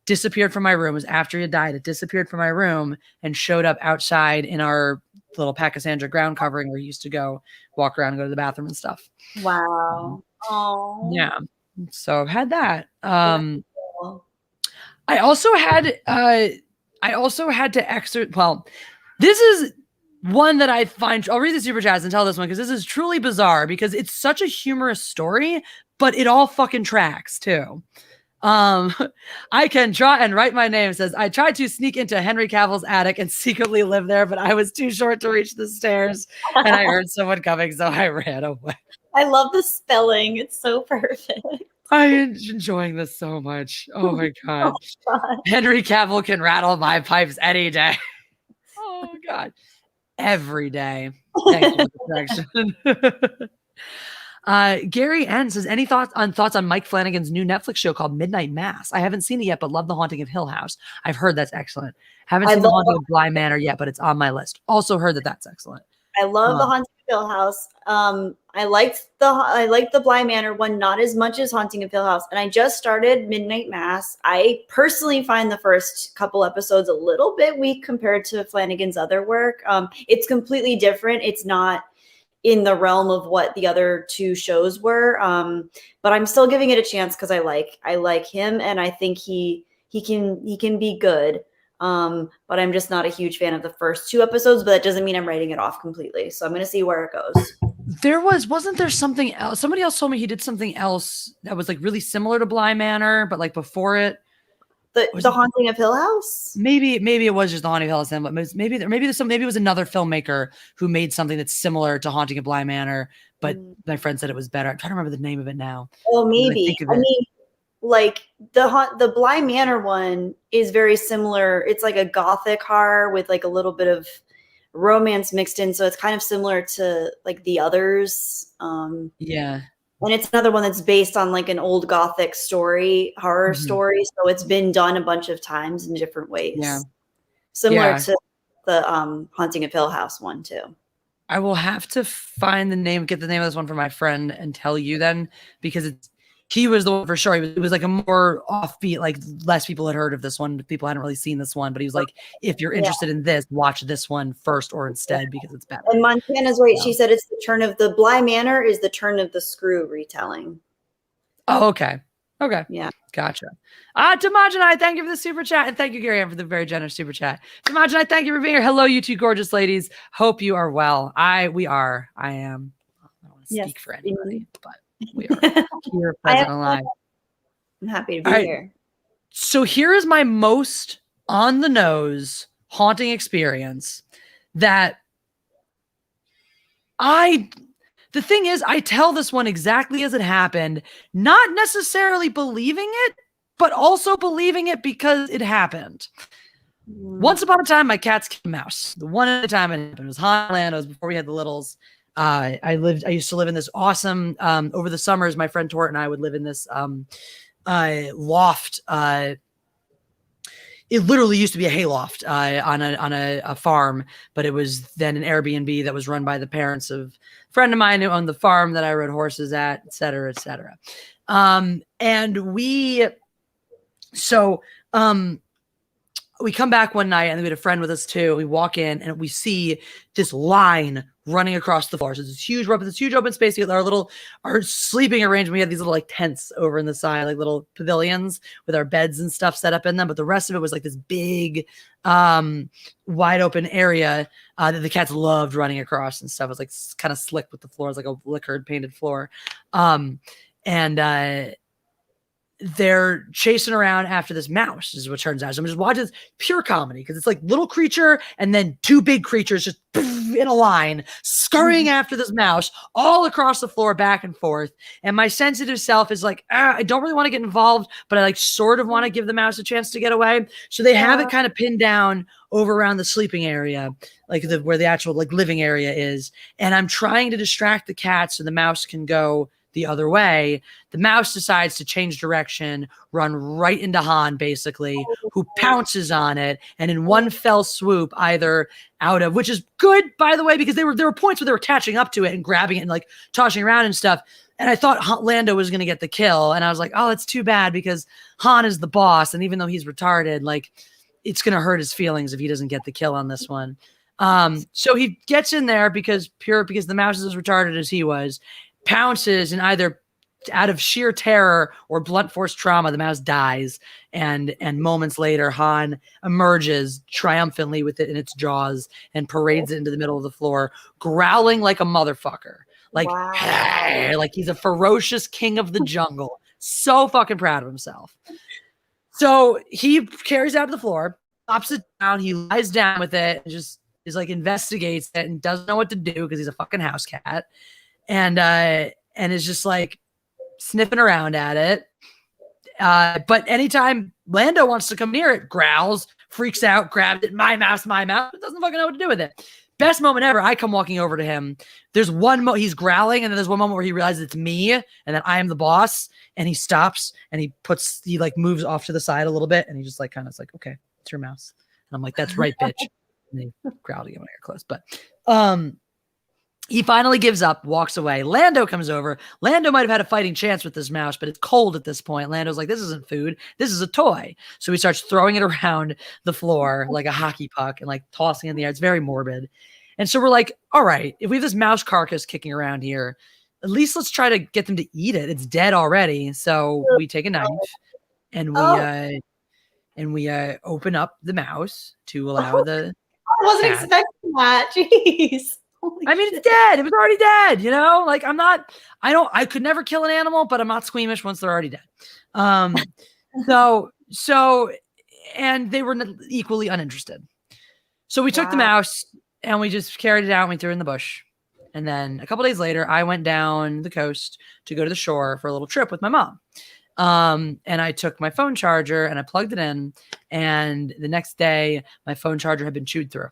disappeared from my room. It was after he had died. It disappeared from my room and showed up outside in our little Pachysandra ground covering where he used to go walk around and go to the bathroom and stuff. Wow. Oh. Yeah. So I've had that. I also had to exert. Well, this is one that I find. I'll read the super chats and tell this one because this is truly bizarre because it's such a humorous story, but it all fucking tracks too. I can draw and write my name. Says I tried to sneak into Henry Cavill's attic and secretly live there, but I was too short to reach the stairs, and I heard someone coming, so I ran away. I love the spelling. It's so perfect. I'm enjoying this so much. Oh my god. Henry Cavill can rattle my pipes any day. Oh god. Every day. Thanks for the correction. Gary N says, any thoughts on Mike Flanagan's new Netflix show called Midnight Mass? I haven't seen it yet, but love The Haunting of Hill House. I've heard that's excellent. Haven't seen The Haunting of Bly Manor yet, but it's on my list. Also heard that that's excellent. I love The Haunting of Hill House. I liked the Bly Manor one not as much as Haunting of Hill House, and I just started Midnight Mass. I personally find the first couple episodes a little bit weak compared to Flanagan's other work. It's completely different. It's not in the realm of what the other two shows were, but I'm still giving it a chance because I like him, and I think he can be good. But I'm just not a huge fan of the first two episodes, but that doesn't mean I'm writing it off completely. So I'm going to see where it goes. Wasn't there something else? Somebody else told me he did something else that was like really similar to Bly Manor, but like before it. The Haunting of Hill House? Maybe it was just The Haunting of Hill House, but maybe it was another filmmaker who made something that's similar to Haunting of Bly Manor, but my friend said it was better. I'm trying to remember the name of it now. Oh, maybe. I mean, like the Bly Manor one is very similar. It's like a gothic horror with like a little bit of romance mixed in, so it's kind of similar to like the others. Yeah. And it's another one that's based on like an old gothic horror story. So it's been done a bunch of times in different ways. Yeah. Similar to the Haunting of Hill House one too. I will have to get the name of this one for my friend and tell you then, because he was the one for sure. It was like a more offbeat, like less people had heard of this one. People hadn't really seen this one, but he was like, if you're interested in this, watch this one first or instead because it's better. And Montana's right. She said it's the turn of the Bly Manor is the turn of the Screw retelling. Oh, okay. Okay. Yeah. Gotcha. Tamaj, thank you for the super chat. And thank you, Gary, for the very generous super chat. Tamaj, thank you for being here. Hello, you two gorgeous ladies. Hope you are well. We are. I am. I don't want to speak for anybody, but we are here present alive. I'm happy to be here. So here is my most on the nose haunting experience that the thing is, I tell this one exactly as it happened, not necessarily believing it, but also believing it because it happened. Once upon a time, my cats killed a mouse. The one at a time it happened. It was Highland. It was before we had the littles. I used to live in this awesome, over the summers, my friend Tort and I would live in this loft. It literally used to be a hayloft on a farm, but it was then an Airbnb that was run by the parents of a friend of mine who owned the farm that I rode horses at, et cetera, et cetera. We come back one night and we had a friend with us too. We walk in and we see this line running across the floor. So it's huge open space. Our sleeping arrangement. We had these little like tents over in the side, like little pavilions with our beds and stuff set up in them. But the rest of it was like this big, wide open area that the cats loved running across and stuff. It was like kind of slick with the floor. It was like a lacquered painted floor. They're chasing around after this mouse, is what turns out. So I'm just watching this pure comedy because it's like little creature and then two big creatures just in a line scurrying after this mouse all across the floor back and forth. And my sensitive self is like, I don't really want to get involved, but I like sort of want to give the mouse a chance to get away. So they have it kind of pinned down over around the sleeping area, like where the actual like living area is. And I'm trying to distract the cat so the mouse can go the other way. The mouse decides to change direction, run right into Han, basically, who pounces on it, and in one fell swoop, either out of, which is good, by the way, because there were points where they were catching up to it and grabbing it and like tossing around and stuff. And I thought Lando was going to get the kill, and I was like, oh, that's too bad because Han is the boss, and even though he's retarded, like it's going to hurt his feelings if he doesn't get the kill on this one. So he gets in there because the mouse is as retarded as he was, pounces and either out of sheer terror or blunt force trauma, the mouse dies. And moments later, Han emerges triumphantly with it in its jaws and parades it into the middle of the floor, growling like a motherfucker. Like, Wow. like he's a ferocious king of the jungle. So fucking proud of himself. So he carries it out to the floor, pops it down. He lies down with it and just is like investigates it and doesn't know what to do because he's a fucking house cat. And is just like sniffing around at it. But anytime Lando wants to come near it, growls, freaks out, grabs it, my mouse, but doesn't fucking know what to do with it. Best moment ever. I come walking over to him. There's one he's growling, and then there's one moment where he realizes it's me and that I am the boss, and he stops and he like moves off to the side a little bit, and he just like kind of is like, okay, it's your mouse. And I'm like, that's right, bitch. And he growled again when I got close. But he finally gives up, walks away. Lando comes over. Lando might have had a fighting chance with this mouse, but it's cold at this point. Lando's like, this isn't food. This is a toy. So he starts throwing it around the floor like a hockey puck and like tossing it in the air. It's very morbid. And so we're like, all right, if we have this mouse carcass kicking around here, at least let's try to get them to eat it. It's dead already. So we take a knife and we open up the mouse to allow the I wasn't expecting that. Jeez. I mean, it's dead. It was already dead, you know? Like, I could never kill an animal, but I'm not squeamish once they're already dead. And they were equally uninterested. So we took the mouse and we just carried it out and we threw it in the bush. And then a couple days later, I went down the coast to go to the shore for a little trip with my mom. And I took my phone charger and I plugged it in. And the next day, my phone charger had been chewed through.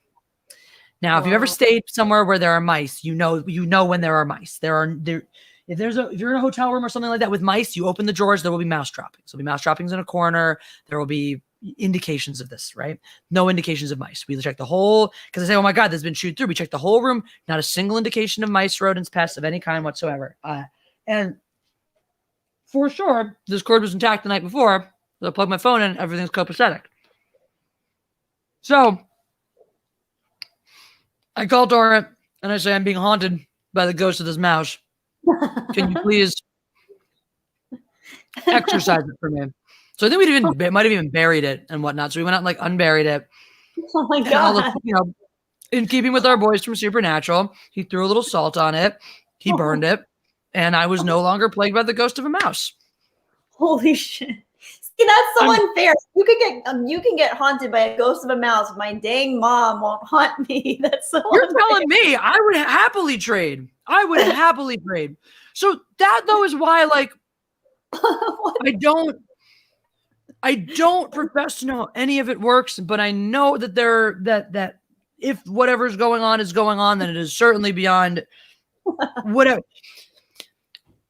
Now, if you've ever stayed somewhere where there are mice, you know when there are mice. If you're in a hotel room or something like that with mice, you open the drawers, there will be mouse droppings. There'll be mouse droppings in a corner. There will be indications of this, right? No indications of mice. We check the whole, because I say, oh my God, this has been chewed through. We check the whole room. Not a single indication of mice, rodents, pests of any kind whatsoever. And for sure, this cord was intact the night before. So I plugged my phone in, everything's copacetic. So I call Torrent and I say, I'm being haunted by the ghost of this mouse. Can you please exorcise it for me? So I think we might have even buried it and whatnot. So we went out and like unburied it. Oh my God. In keeping with our boys from Supernatural, he threw a little salt on it. He burned it. And I was no longer plagued by the ghost of a mouse. Holy shit. See, that's so unfair. You can get haunted by a ghost of a mouse. My dang mom won't haunt me. That's so You're unfair. telling me I would happily trade. So that though is why, like, I don't profess to know how any of it works, but I know that that if whatever's going on is going on, then it is certainly beyond whatever.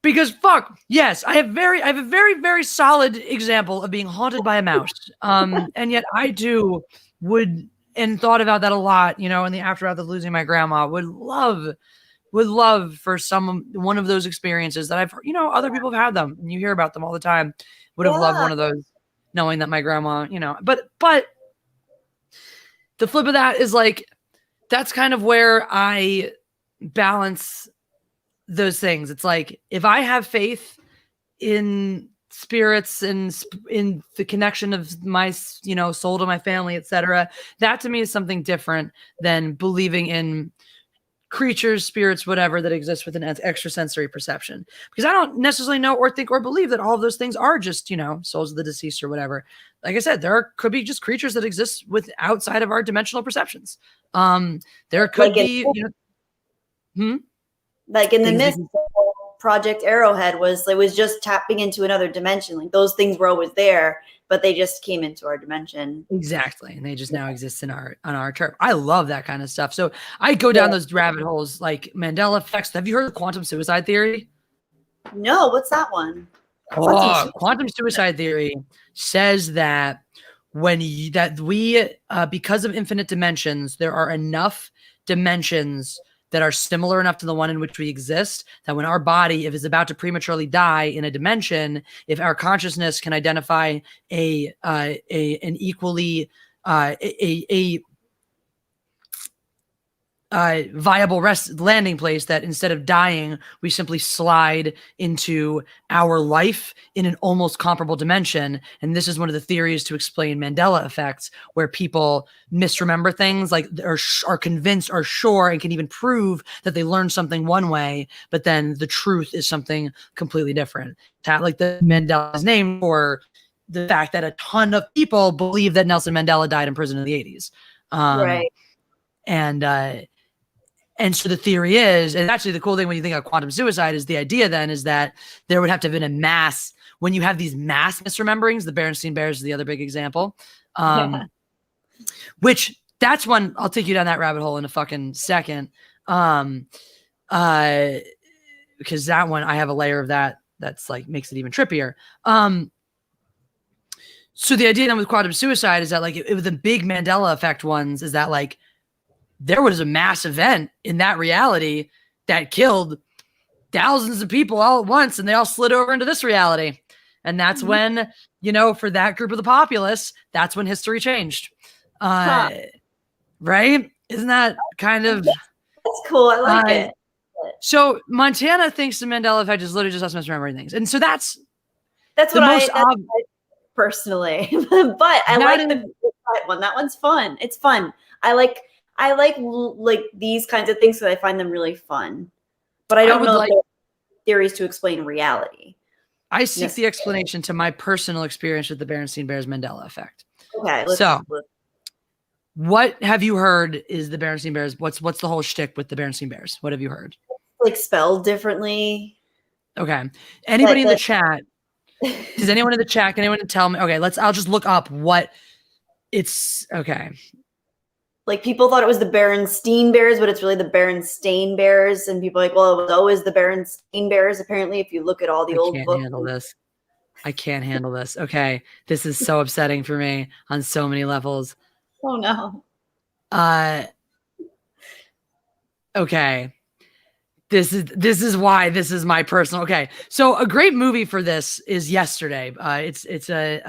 Because fuck, yes, I have a very, very solid example of being haunted by a mouse. And yet I too and thought about that a lot, in the aftermath of losing my grandma, would love for one of those experiences that I've, other people have had them and you hear about them all the time. Would have loved one of those, knowing that my grandma, but the flip of that is like, that's kind of where I balance those things. It's like, if I have faith in spirits and in the connection of my, soul to my family, etc., that to me is something different than believing in creatures, spirits, whatever that exists with an extrasensory perception. Because I don't necessarily know or think or believe that all of those things are just, souls of the deceased or whatever. Like I said, could be just creatures that exist outside of our dimensional perceptions. There could be, like in the Mist, Project Arrowhead was just tapping into another dimension. Like those things were always there, but they just came into our dimension. Exactly. And they just now exist on our turf. I love that kind of stuff. So I go down those rabbit holes like Mandela effects. Have you heard of quantum suicide theory? No, what's that one? Quantum suicide theory says that because of infinite dimensions, there are enough dimensions that are similar enough to the one in which we exist, that when our body, if it's about to prematurely die in a dimension, if our consciousness can identify an equally viable landing place, that instead of dying, we simply slide into our life in an almost comparable dimension. And this is one of the theories to explain Mandela effects, where people misremember things, like are convinced or sure and can even prove that they learned something one way, but then the truth is something completely different. Like the Mandela's name for the fact that a ton of people believe that Nelson Mandela died in prison in the 80s. Right. And so the theory is, and actually the cool thing when you think of quantum suicide is the idea then is that there would have to have been a mass, when you have these mass misrememberings, the Berenstain Bears is the other big example. Which that's one, I'll take you down that rabbit hole in a fucking second. Because that one, I have a layer of that's like makes it even trippier. So the idea then with quantum suicide is that like it was the big Mandela effect ones is that like there was a mass event in that reality that killed thousands of people all at once, and they all slid over into this reality. And that's when, for that group of the populace, that's when history changed. Right? Isn't that kind of... That's cool. I like it. So Montana thinks the Mandela effect is literally just us misremembering things. And so that's what I personally, but I like the one. That one's fun. It's fun. I like these kinds of things because I find them really fun. But I don't know theories to explain reality. I seek the explanation to my personal experience with the Berenstain Bears Mandela effect. Okay. What have you heard is the Berenstain Bears? What's the whole shtick with the Berenstain Bears? What have you heard? Like spelled differently. Okay. Anybody in the chat? Does anyone in the chat? Can anyone tell me? Okay, I'll just look up what it's. Okay. Like people thought it was the Berenstain Bears, but it's really the Berenstain Bears, and people are like, well, it was always the Berenstain Bears. Apparently, if you look at all the old books. I can't handle this. Okay, this is so upsetting for me on so many levels. Oh no. Okay. This is why this is my personal. Okay, so a great movie for this is Yesterday. It's the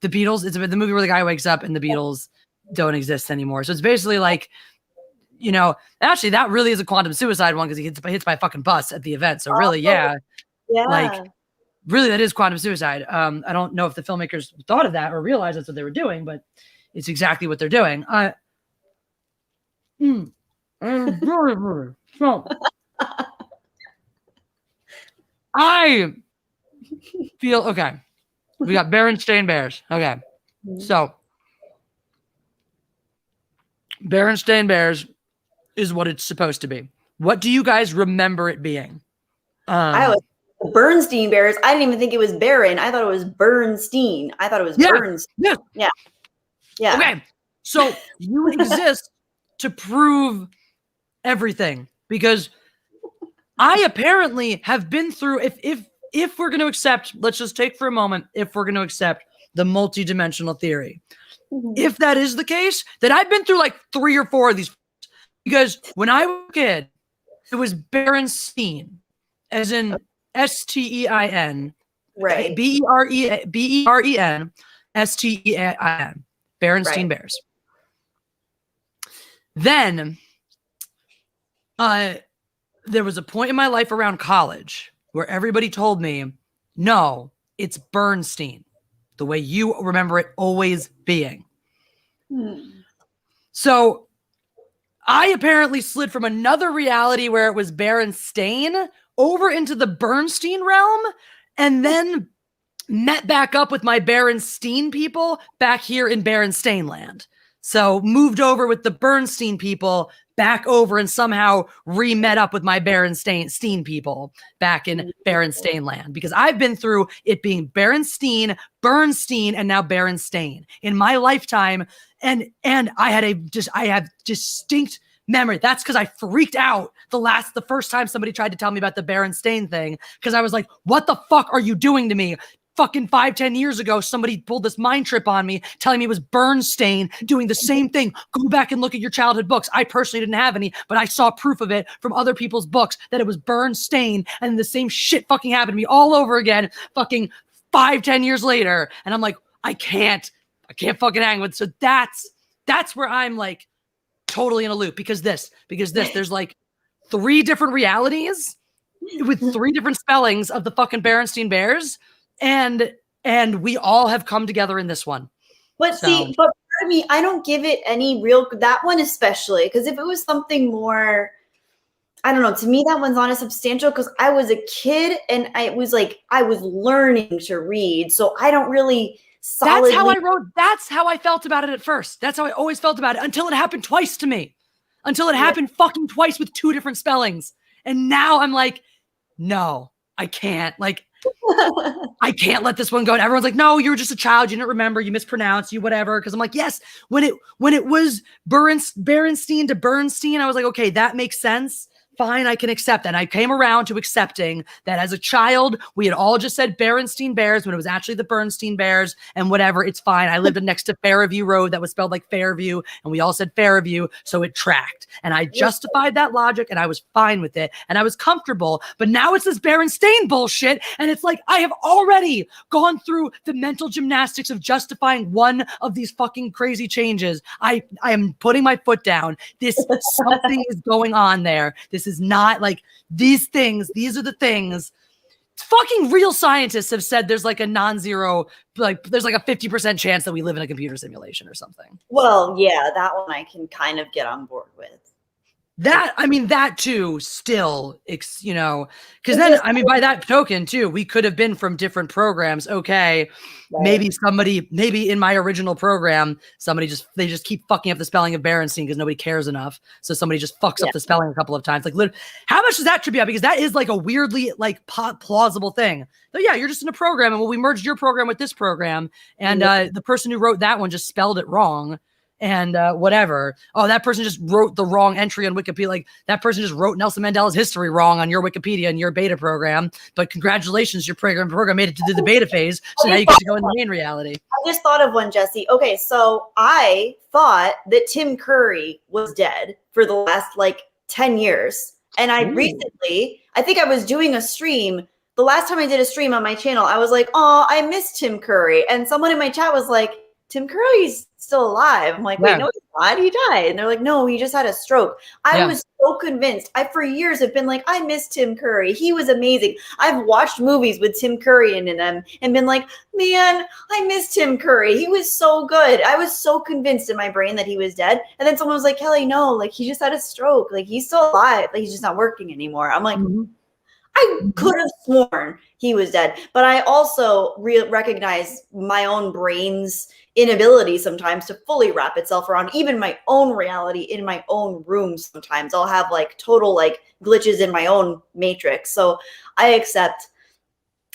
Beatles. It's the movie where the guy wakes up and the Beatles don't exist anymore. So it's basically like, actually that really is a quantum suicide one because he hits by a fucking bus at the event. So really, like really that is quantum suicide. I don't know if the filmmakers thought of that or realized that's what they were doing, but it's exactly what they're doing. So I feel okay. We got Berenstain Bears. Okay. So Berenstain Bears is what it's supposed to be. What do you guys remember it being? I was the Bernstein Bears. I didn't even think it was Baron. I thought it was Bernstein. I thought it was Bernstein. Yeah. Okay. So you exist to prove everything because I apparently have been through, if we're going to accept, let's just take for a moment, if we're going to accept the multidimensional theory, if that is the case, then I've been through like 3 or 4 of these because when I was a kid, it was Berenstein, as in Stein, right? Beren Stein, Berenstain Bears. Then, there was a point in my life around college where everybody told me, no, it's Bernstein, the way you remember it always being. So I apparently slid from another reality where it was Berenstain over into the Bernstein realm and then met back up with my Berenstain people back here in Berenstain land. So moved over with the Bernstein people back over and somehow re-met up with my Berenstain people back in Berenstain land because I've been through it being Berenstain, Bernstein, and now Berenstain in my lifetime. And I have distinct memory. That's because I freaked out the first time somebody tried to tell me about the Berenstain thing because I was like, what the fuck are you doing to me? Fucking 5-10 years ago, somebody pulled this mind trip on me, telling me it was Bernstein doing the same thing. Go back and look at your childhood books. I personally didn't have any, but I saw proof of it from other people's books that it was Bernstein, and the same shit fucking happened to me all over again, fucking 5-10 years later. And I'm like, I can't fucking hang with. So that's where I'm like totally in a loop because this, there's like 3 different realities with 3 different spellings of the fucking Berenstein Bears. And we all have come together in this one. But see, but part of me, I don't give it any real, that one especially, because if it was something more, I don't know, to me that one's not as substantial because I was a kid and I was learning to read. So I don't really solidly. That's how I felt about it at first. That's how I always felt about it until it happened twice to me. Until it happened fucking twice with 2 different spellings. And now I'm like, no, I can't. Like, I can't let this one go. And everyone's like, no, you were just a child. You didn't remember. You mispronounced. You whatever. Because I'm like, yes. When it was Berenstein to Bernstein, I was like, okay, that makes sense. Fine, I can accept that. And I came around to accepting that as a child, we had all just said Berenstein Bears when it was actually the Bernstein Bears and whatever. It's fine. I lived next to Fairview Road that was spelled like Fairview and we all said Fairview. So it tracked. And I justified that logic and I was fine with it. And I was comfortable. But now it's this Berenstain bullshit. And it's like, I have already gone through the mental gymnastics of justifying one of these fucking crazy changes. I am putting my foot down. Something is going on there. This is not like these things. These are the things. Fucking real scientists have said there's like a non-zero, like there's like a 50% chance that we live in a computer simulation or something. Well, yeah, that one I can kind of get on board with. That, I mean, that too, still, you know, because then, I mean, by that token too, we could have been from different programs. Okay, right. Maybe in my original program, they just keep fucking up the spelling of Berenstein because nobody cares enough. So somebody just fucks up the spelling a couple of times. Like, how much does that tribute out? Because that is like a weirdly like plausible thing. So yeah, you're just in a program, and we merged your program with this program, and the person who wrote that one just spelled it wrong. And whatever. Oh, that person just wrote the wrong entry on Wikipedia. Like that person just wrote Nelson Mandela's history wrong on your Wikipedia and your beta program. But congratulations, your program made it to the beta phase. So now you get to go in the main reality. I just thought of one, Jesse. Okay, so I thought that Tim Curry was dead for the last like 10 years. And I recently, I think I was doing a stream. The last time I did a stream on my channel, I was like, oh, I miss Tim Curry. And someone in my chat was like, Tim Curry's still alive. I'm like, wait, no, he's not. He died. And they're like, no, he just had a stroke. I was so convinced. I, for years, have been like, I miss Tim Curry. He was amazing. I've watched movies with Tim Curry in them and been like, man, I miss Tim Curry. He was so good. I was so convinced in my brain that he was dead. And then someone was like, Kelly, no, like he just had a stroke. Like he's still alive. Like he's just not working anymore. I'm like, I could have sworn he was dead. But I also recognize my own brain's inability sometimes to fully wrap itself around even my own reality in my own room. Sometimes I'll have like total like glitches in my own matrix. So I accept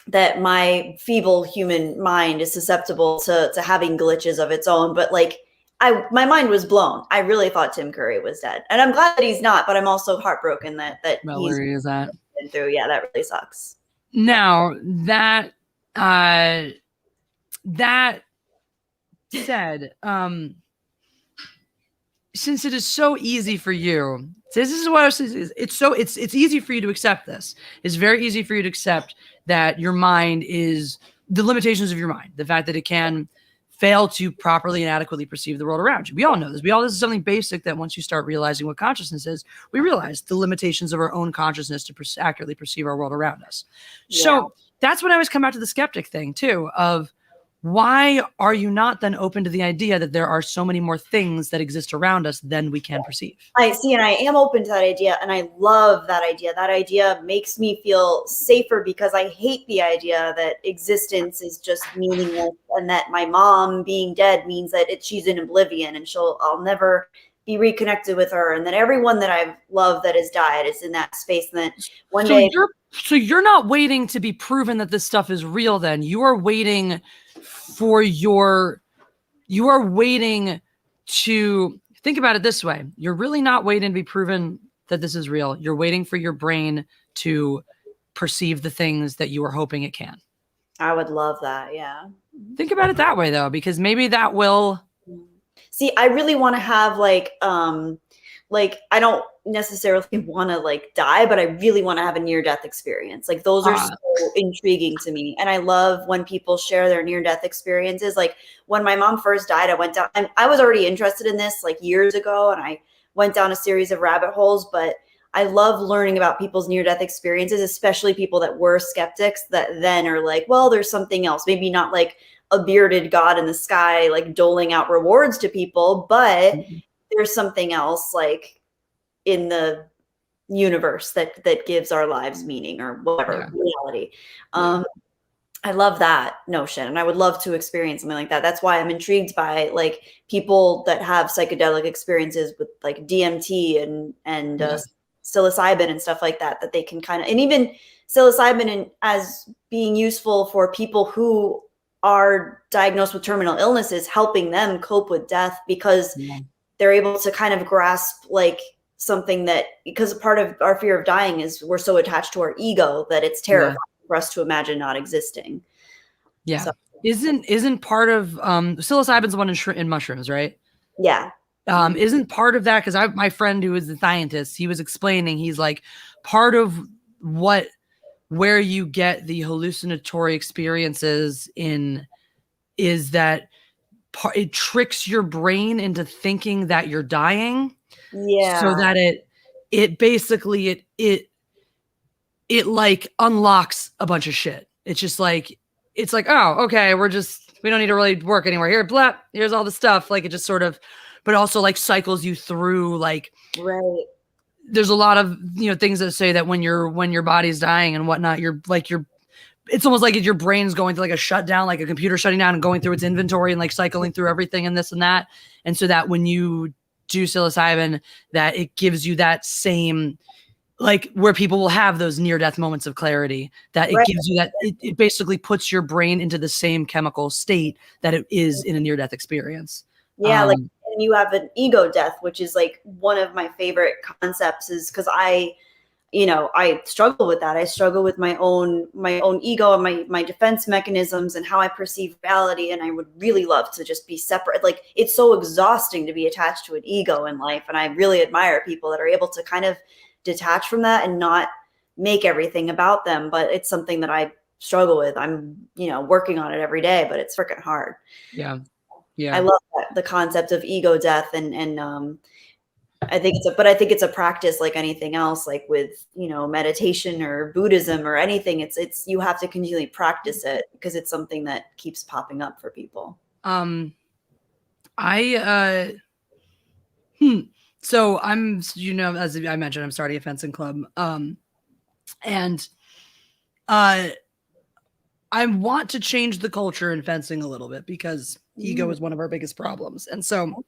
that my feeble human mind is susceptible to having glitches of its own. But like my mind was blown. I really thought Tim Curry was dead. And I'm glad that he's not, but I'm also heartbroken that he's where he is at. Been through. Yeah, that really sucks. Now that said, since it is so easy for you, this is what it's easy for you to accept this. It's very easy for you to accept that your mind is the limitations of your mind, the fact that it can fail to properly and adequately perceive the world around you. We all know this. This is something basic that once you start realizing what consciousness is, we realize the limitations of our own consciousness to accurately perceive our world around us. Yeah. So that's when I always come back to the skeptic thing too, of why are you not then open to the idea that there are so many more things that exist around us than we can perceive? I see, and I am open to that idea, and I love that idea. That idea makes me feel safer because I hate the idea that existence is just meaningless and that my mom being dead means that she's in oblivion and I'll never be reconnected with her, and that everyone that I've loved that has died is in that space, and that one day. So you're not waiting to be proven that this stuff is real then. You are waiting to think about it this way. You're really not waiting to be proven that this is real. You're waiting for your brain to perceive the things that you are hoping it can. I would love that. Yeah. Think about it that way though, because maybe that will. See, I really want to have like I don't necessarily want to like die, but I really want to have a near-death experience. Like those are so intriguing to me. And I love when people share their near-death experiences. Like when my mom first died, I went down and I was already interested in this like years ago. And I went down a series of rabbit holes, but I love learning about people's near-death experiences, especially people that were skeptics that then are like, well, there's something else. Maybe not like a bearded God in the sky, like doling out rewards to people, but there's something else like in the universe that gives our lives meaning or whatever reality. I love that notion, and I would love to experience something like that. That's why I'm intrigued by like people that have psychedelic experiences with like DMT and psilocybin and stuff like that, that they can kind of, and even psilocybin as being useful for people who are diagnosed with terminal illnesses, helping them cope with death because they're able to kind of grasp like something that, because part of our fear of dying is we're so attached to our ego that it's terrifying for us to imagine not existing. Yeah. So, isn't part of psilocybin's the one in mushrooms, right? Yeah. Isn't part of that, because my friend who is the scientist, he was explaining, he's like, part of where you get the hallucinatory experiences in is that it tricks your brain into thinking that you're dying. Yeah. So that it basically it like unlocks a bunch of shit. It's just like, it's like, oh, okay, we don't need to really work anywhere here. Blah, here's all the stuff. Like it just sort of, but also like cycles you through like, right. There's a lot of, things that say that when your body's dying and whatnot, it's almost like your brain's going through like a shutdown, like a computer shutting down and going through its inventory and like cycling through everything and this and that. And so that when you do psilocybin, that it gives you that same, like where people will have those near-death moments of clarity, that it gives you that, it basically puts your brain into the same chemical state that it is in a near-death experience. Yeah, like, and you have an ego death, which is like one of my favorite concepts, is because I struggle with that. I struggle with my own ego and my defense mechanisms and how I perceive reality. And I would really love to just be separate. Like it's so exhausting to be attached to an ego in life. And I really admire people that are able to kind of detach from that and not make everything about them. But it's something that I struggle with. I'm, working on it every day, but it's freaking hard. Yeah. Yeah. I love that, the concept of ego death and I think it's a practice like anything else, like with, meditation or Buddhism or anything. It's you have to continually practice it because it's something that keeps popping up for people. So I'm, as I mentioned, I'm starting a fencing club. And I want to change the culture in fencing a little bit because ego is one of our biggest problems. And so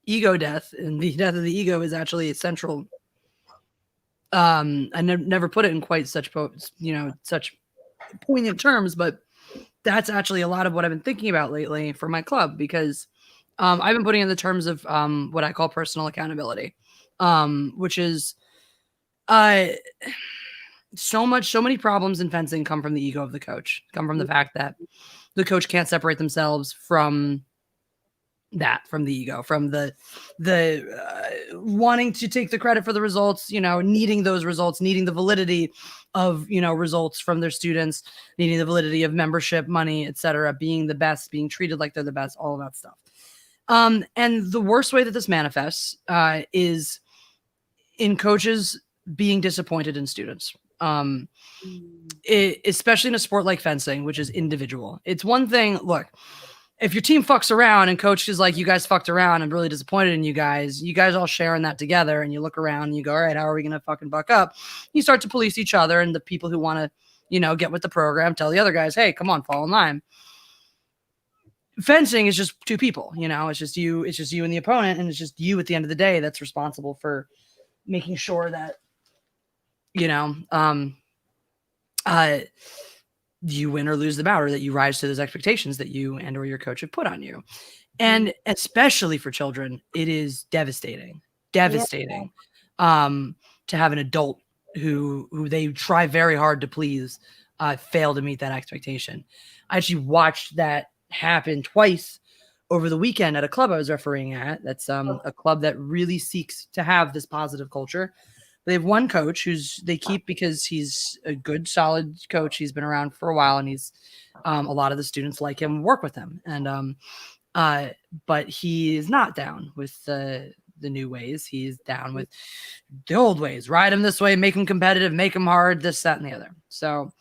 ego death and the death of the ego is actually central. I never put it in quite such such poignant terms, but that's actually a lot of what I've been thinking about lately for my club, because I've been putting in the terms of what I call personal accountability, which is so many problems in fencing come from the ego of the coach, come from the fact that the coach can't separate themselves from the ego, from the wanting to take the credit for the results, needing those results, needing the validity of, results from their students, needing the validity of membership money, etc., being the best, being treated like they're the best, all of that stuff. And the worst way that this manifests is in coaches being disappointed in students. Especially in a sport like fencing, which is individual. It's one thing, look, if your team fucks around and coach is like, you guys fucked around, I'm really disappointed in you guys all sharing that together, and you look around and you go, all right, how are we going to fucking buck up? You start to police each other, and the people who want to, get with the program tell the other guys, hey, come on, fall in line. Fencing is just two people, it's just you and the opponent, and it's just you at the end of the day that's responsible for making sure that, you win or lose the bout, or that you rise to those expectations that you and or your coach have put on you. And especially for children, it is devastating to have an adult who they try very hard to please fail to meet that expectation. I actually watched that happen twice over the weekend at a club I was refereeing at. That's a club that really seeks to have this positive culture. They have one coach they keep because he's a good, solid coach. He's been around for a while, and he's a lot of the students like him, work with him. And but he is not down with the the new ways. He's down with the old ways. Ride him this way, make him competitive, make him hard, this, that, and the other. So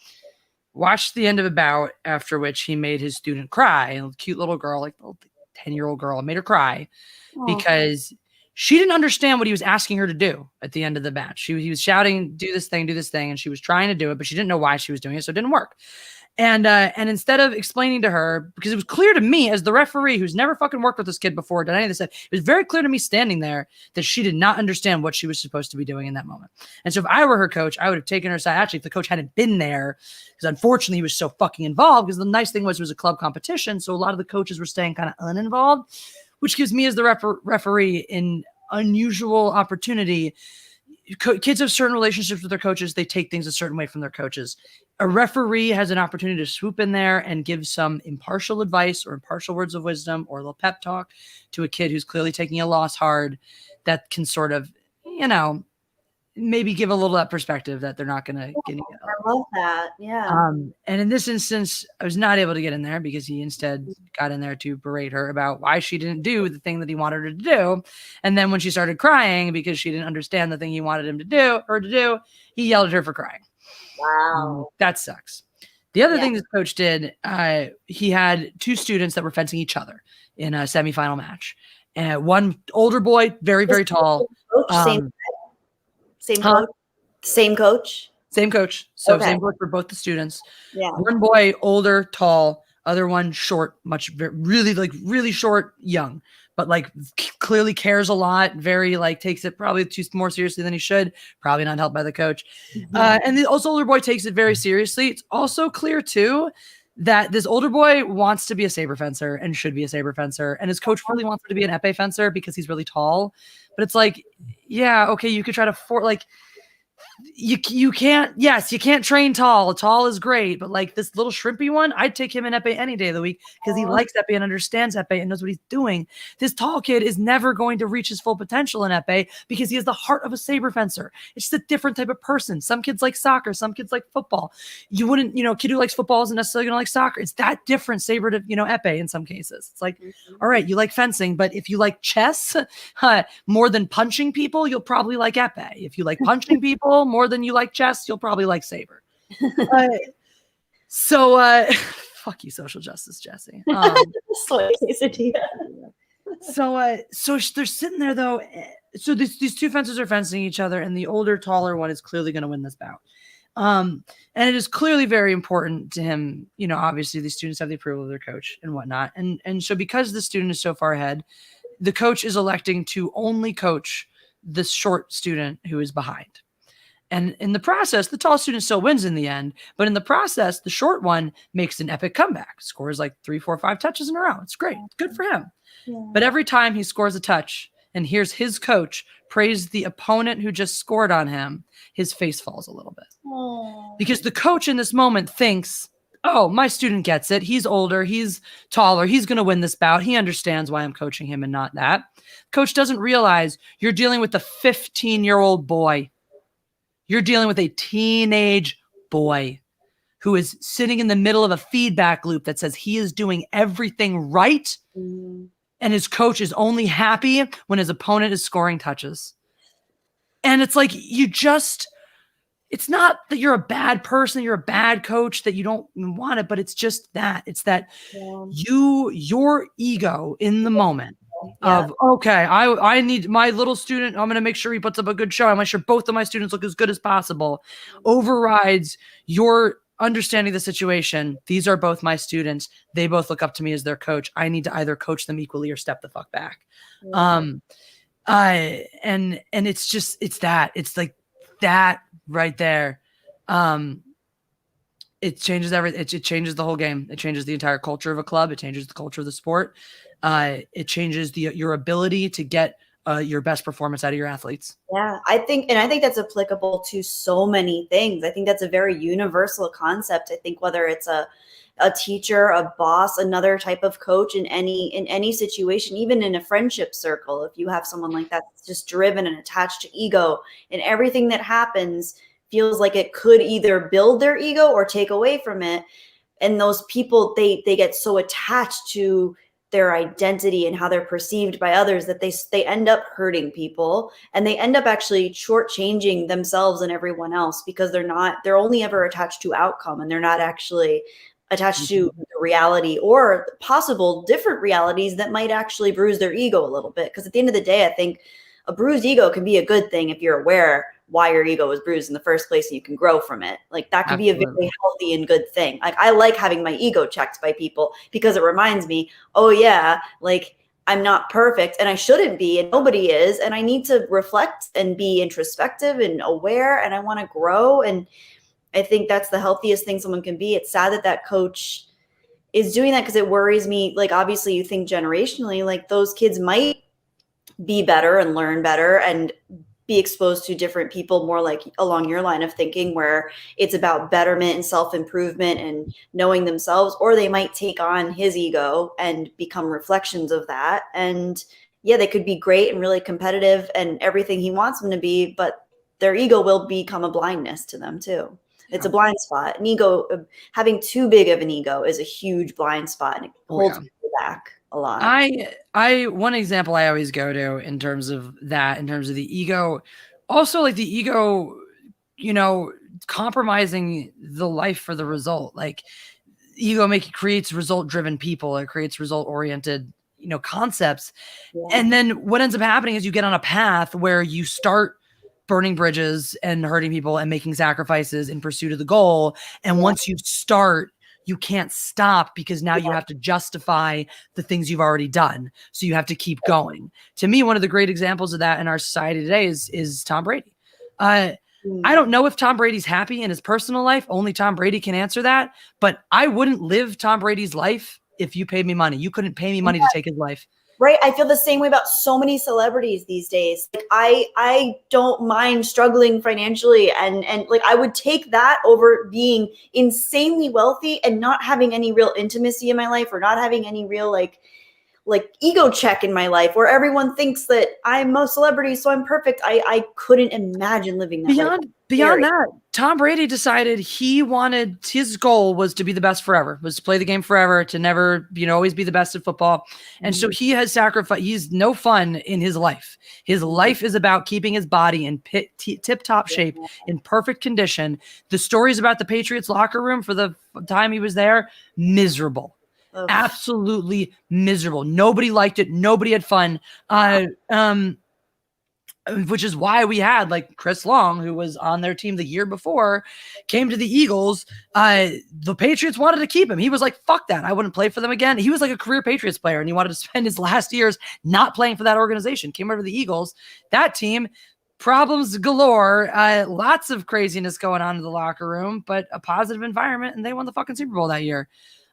watched the end of a bout, after which he made his student cry. A cute little girl, like a little 10-year-old girl, made her cry because she didn't understand what he was asking her to do at the end of the match. He was shouting, do this thing, and she was trying to do it, but she didn't know why she was doing it, so it didn't work. And instead of explaining to her, because it was clear to me as the referee who's never fucking worked with this kid before, done any of this, it was very clear to me standing there that she did not understand what she was supposed to be doing in that moment. And so if I were her coach, I would have taken her aside. Actually, if the coach hadn't been there, because unfortunately he was so fucking involved, because the nice thing was it was a club competition, so a lot of the coaches were staying kind of uninvolved, which gives me as the referee an unusual opportunity. Kids have certain relationships with their coaches. They take things a certain way from their coaches. A referee has an opportunity to swoop in there and give some impartial advice or impartial words of wisdom or a little pep talk to a kid who's clearly taking a loss hard, that can sort of, maybe give a little of that perspective that they're not going to get. I love that. Yeah. And in this instance, I was not able to get in there because he instead got in there to berate her about why she didn't do the thing that he wanted her to do. And then when she started crying because she didn't understand the thing he wanted her to do, he yelled at her for crying. Wow. That sucks. The other thing this coach did, he had two students that were fencing each other in a semifinal match. And one older boy, very, very tall. Same coach? Same coach? Same coach. So same coach for both the students. Yeah. One boy, older, tall. Other one, short, really short, young, but like clearly cares a lot. Very takes it probably more seriously than he should. Probably not helped by the coach. And the also older boy takes it very seriously. It's also clear too that this older boy wants to be a saber fencer and should be a saber fencer. And his coach really wants him to be an epee fencer because he's really tall. But it's like, yeah, okay, you could try to you can't train tall. Tall is great, but like this little shrimpy one, I'd take him in epee any day of the week because he likes epee and understands epee and knows what he's doing. This tall kid is never going to reach his full potential in epee because he has the heart of a saber fencer. It's just a different type of person. Some kids like soccer, some kids like football. You wouldn't, a kid who likes football isn't necessarily going to like soccer. It's that different saber to, epee in some cases. It's like, all right, you like fencing, but if you like chess more than punching people, you'll probably like epee. If you like punching people more than you like chess, you'll probably like saber. Fuck you, social justice, Jesse. So they're sitting there though. So these two fencers are fencing each other, and the older, taller one is clearly going to win this bout. And it is clearly very important to him. Obviously these students have the approval of their coach and whatnot. And so because the student is so far ahead, the coach is electing to only coach the short student who is behind. And in the process, the tall student still wins in the end. But in the process, the short one makes an epic comeback, scores like 3, 4, 5 touches in a row. It's great. It's good for him. Yeah. But every time he scores a touch and hears his coach praise the opponent who just scored on him, his face falls a little bit. Aww. Because the coach in this moment thinks, oh, my student gets it. He's older. He's taller. He's going to win this bout. He understands why I'm coaching him and not that. Coach doesn't realize you're dealing with a 15-year-old boy. You're dealing with a teenage boy who is sitting in the middle of a feedback loop that says he is doing everything right. And his coach is only happy when his opponent is scoring touches. And it's like, it's not that you're a bad person, you're a bad coach, that you don't want it, but it's just that. It's that your ego in the moment of, okay, I need my little student, I'm going to make sure he puts up a good show. I'm going to make sure both of my students look as good as possible, overrides your understanding the situation. These are both my students. They both look up to me as their coach. I need to either coach them equally or step the fuck back. And it's like that right there. It changes everything. It changes the whole game. It changes the entire culture of a club. It changes the culture of the sport. It changes your ability to get your best performance out of your athletes. Yeah, I think that's applicable to so many things. I think that's a very universal concept. I think whether it's a teacher, a boss, another type of coach in any situation, even in a friendship circle, if you have someone like that that's just driven and attached to ego, and everything that happens feels like it could either build their ego or take away from it. And those people, they get so attached to their identity and how they're perceived by others, that they end up hurting people, and they end up actually shortchanging themselves and everyone else, because they're only ever attached to outcome, and they're not actually attached to the reality or possible different realities that might actually bruise their ego a little bit. Because at the end of the day, I think a bruised ego can be a good thing if you're aware why your ego was bruised in the first place and you can grow from it. Like that could be a very healthy and good thing. Like I like having my ego checked by people, because it reminds me, oh yeah, like I'm not perfect and I shouldn't be, and nobody is, and I need to reflect and be introspective and aware, and I want to grow. And I think that's the healthiest thing someone can be. It's sad that that coach is doing that, because it worries me. Like obviously you think generationally, like those kids might be better and learn better and be exposed to different people more like along your line of thinking, where it's about betterment and self-improvement and knowing themselves, or they might take on his ego and become reflections of that. And yeah, they could be great and really competitive and everything he wants them to be, but their ego will become a blindness to them too. It's a blind spot. An ego, having too big of an ego is a huge blind spot, and it holds people back a lot. One example I always go to in terms of the ego, also like the ego, compromising the life for the result. Like ego creates result driven people. It creates result oriented, concepts. Yeah. And then what ends up happening is you get on a path where you start burning bridges and hurting people and making sacrifices in pursuit of the goal. And once you start, you can't stop, because now you have to justify the things you've already done. So you have to keep going. To me, one of the great examples of that in our society today is Tom Brady. I don't know if Tom Brady's happy in his personal life. Only Tom Brady can answer that. But I wouldn't live Tom Brady's life if you paid me money. You couldn't pay me money to take his life. Right. I feel the same way about so many celebrities these days. Like I don't mind struggling financially, and like I would take that over being insanely wealthy and not having any real intimacy in my life, or not having any real like ego check in my life, where everyone thinks that I'm a celebrity, so I'm perfect. I couldn't imagine living that life. Beyond that, Tom Brady decided his goal was to be the best forever, was to play the game forever, to never, always be the best at football. And so he has sacrificed. He's no fun in his life. His life is about keeping his body in tip-top shape, in perfect condition. The stories about the Patriots locker room for the time he was there, miserable. Ugh. Absolutely miserable. Nobody liked it. Nobody had fun. Which is why we had like Chris Long, who was on their team the year before, came to the Eagles. The Patriots wanted to keep him. He was like, fuck that. I wouldn't play for them again. He was like a career Patriots player, and he wanted to spend his last years not playing for that organization. Came over to the Eagles. That team, problems galore, lots of craziness going on in the locker room, but a positive environment, and they won the fucking Super Bowl that year.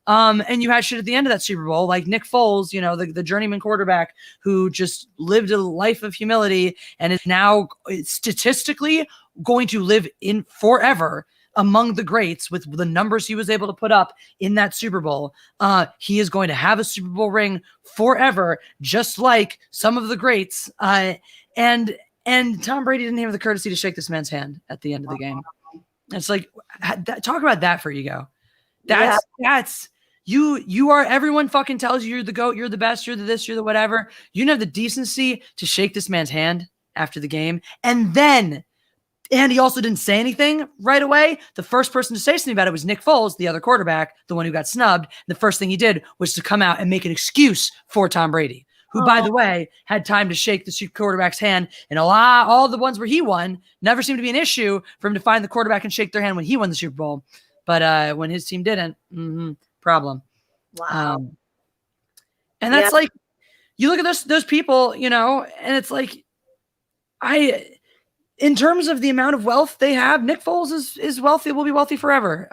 And you had shit at the end of that Super Bowl, like Nick Foles, the journeyman quarterback who just lived a life of humility and is now statistically going to live in forever among the greats with the numbers he was able to put up in that Super Bowl. He is going to have a Super Bowl ring forever, just like some of the greats. And Tom Brady didn't have the courtesy to shake this man's hand at the end of the game. It's like, talk about that for ego. That's you are, everyone fucking tells you you're the GOAT, you're the best, you're the this, you're the whatever. You didn't have the decency to shake this man's hand after the game. And he also didn't say anything right away. The first person to say something about it was Nick Foles, the other quarterback, the one who got snubbed. The first thing he did was to come out and make an excuse for Tom Brady, who, by the way, had time to shake the quarterback's hand. And all the ones where he won never seemed to be an issue for him to find the quarterback and shake their hand when he won the Super Bowl. But when his team didn't, problem. Wow. And that's like, you look at those people, and it's like, in terms of the amount of wealth they have, Nick Foles is wealthy, will be wealthy forever.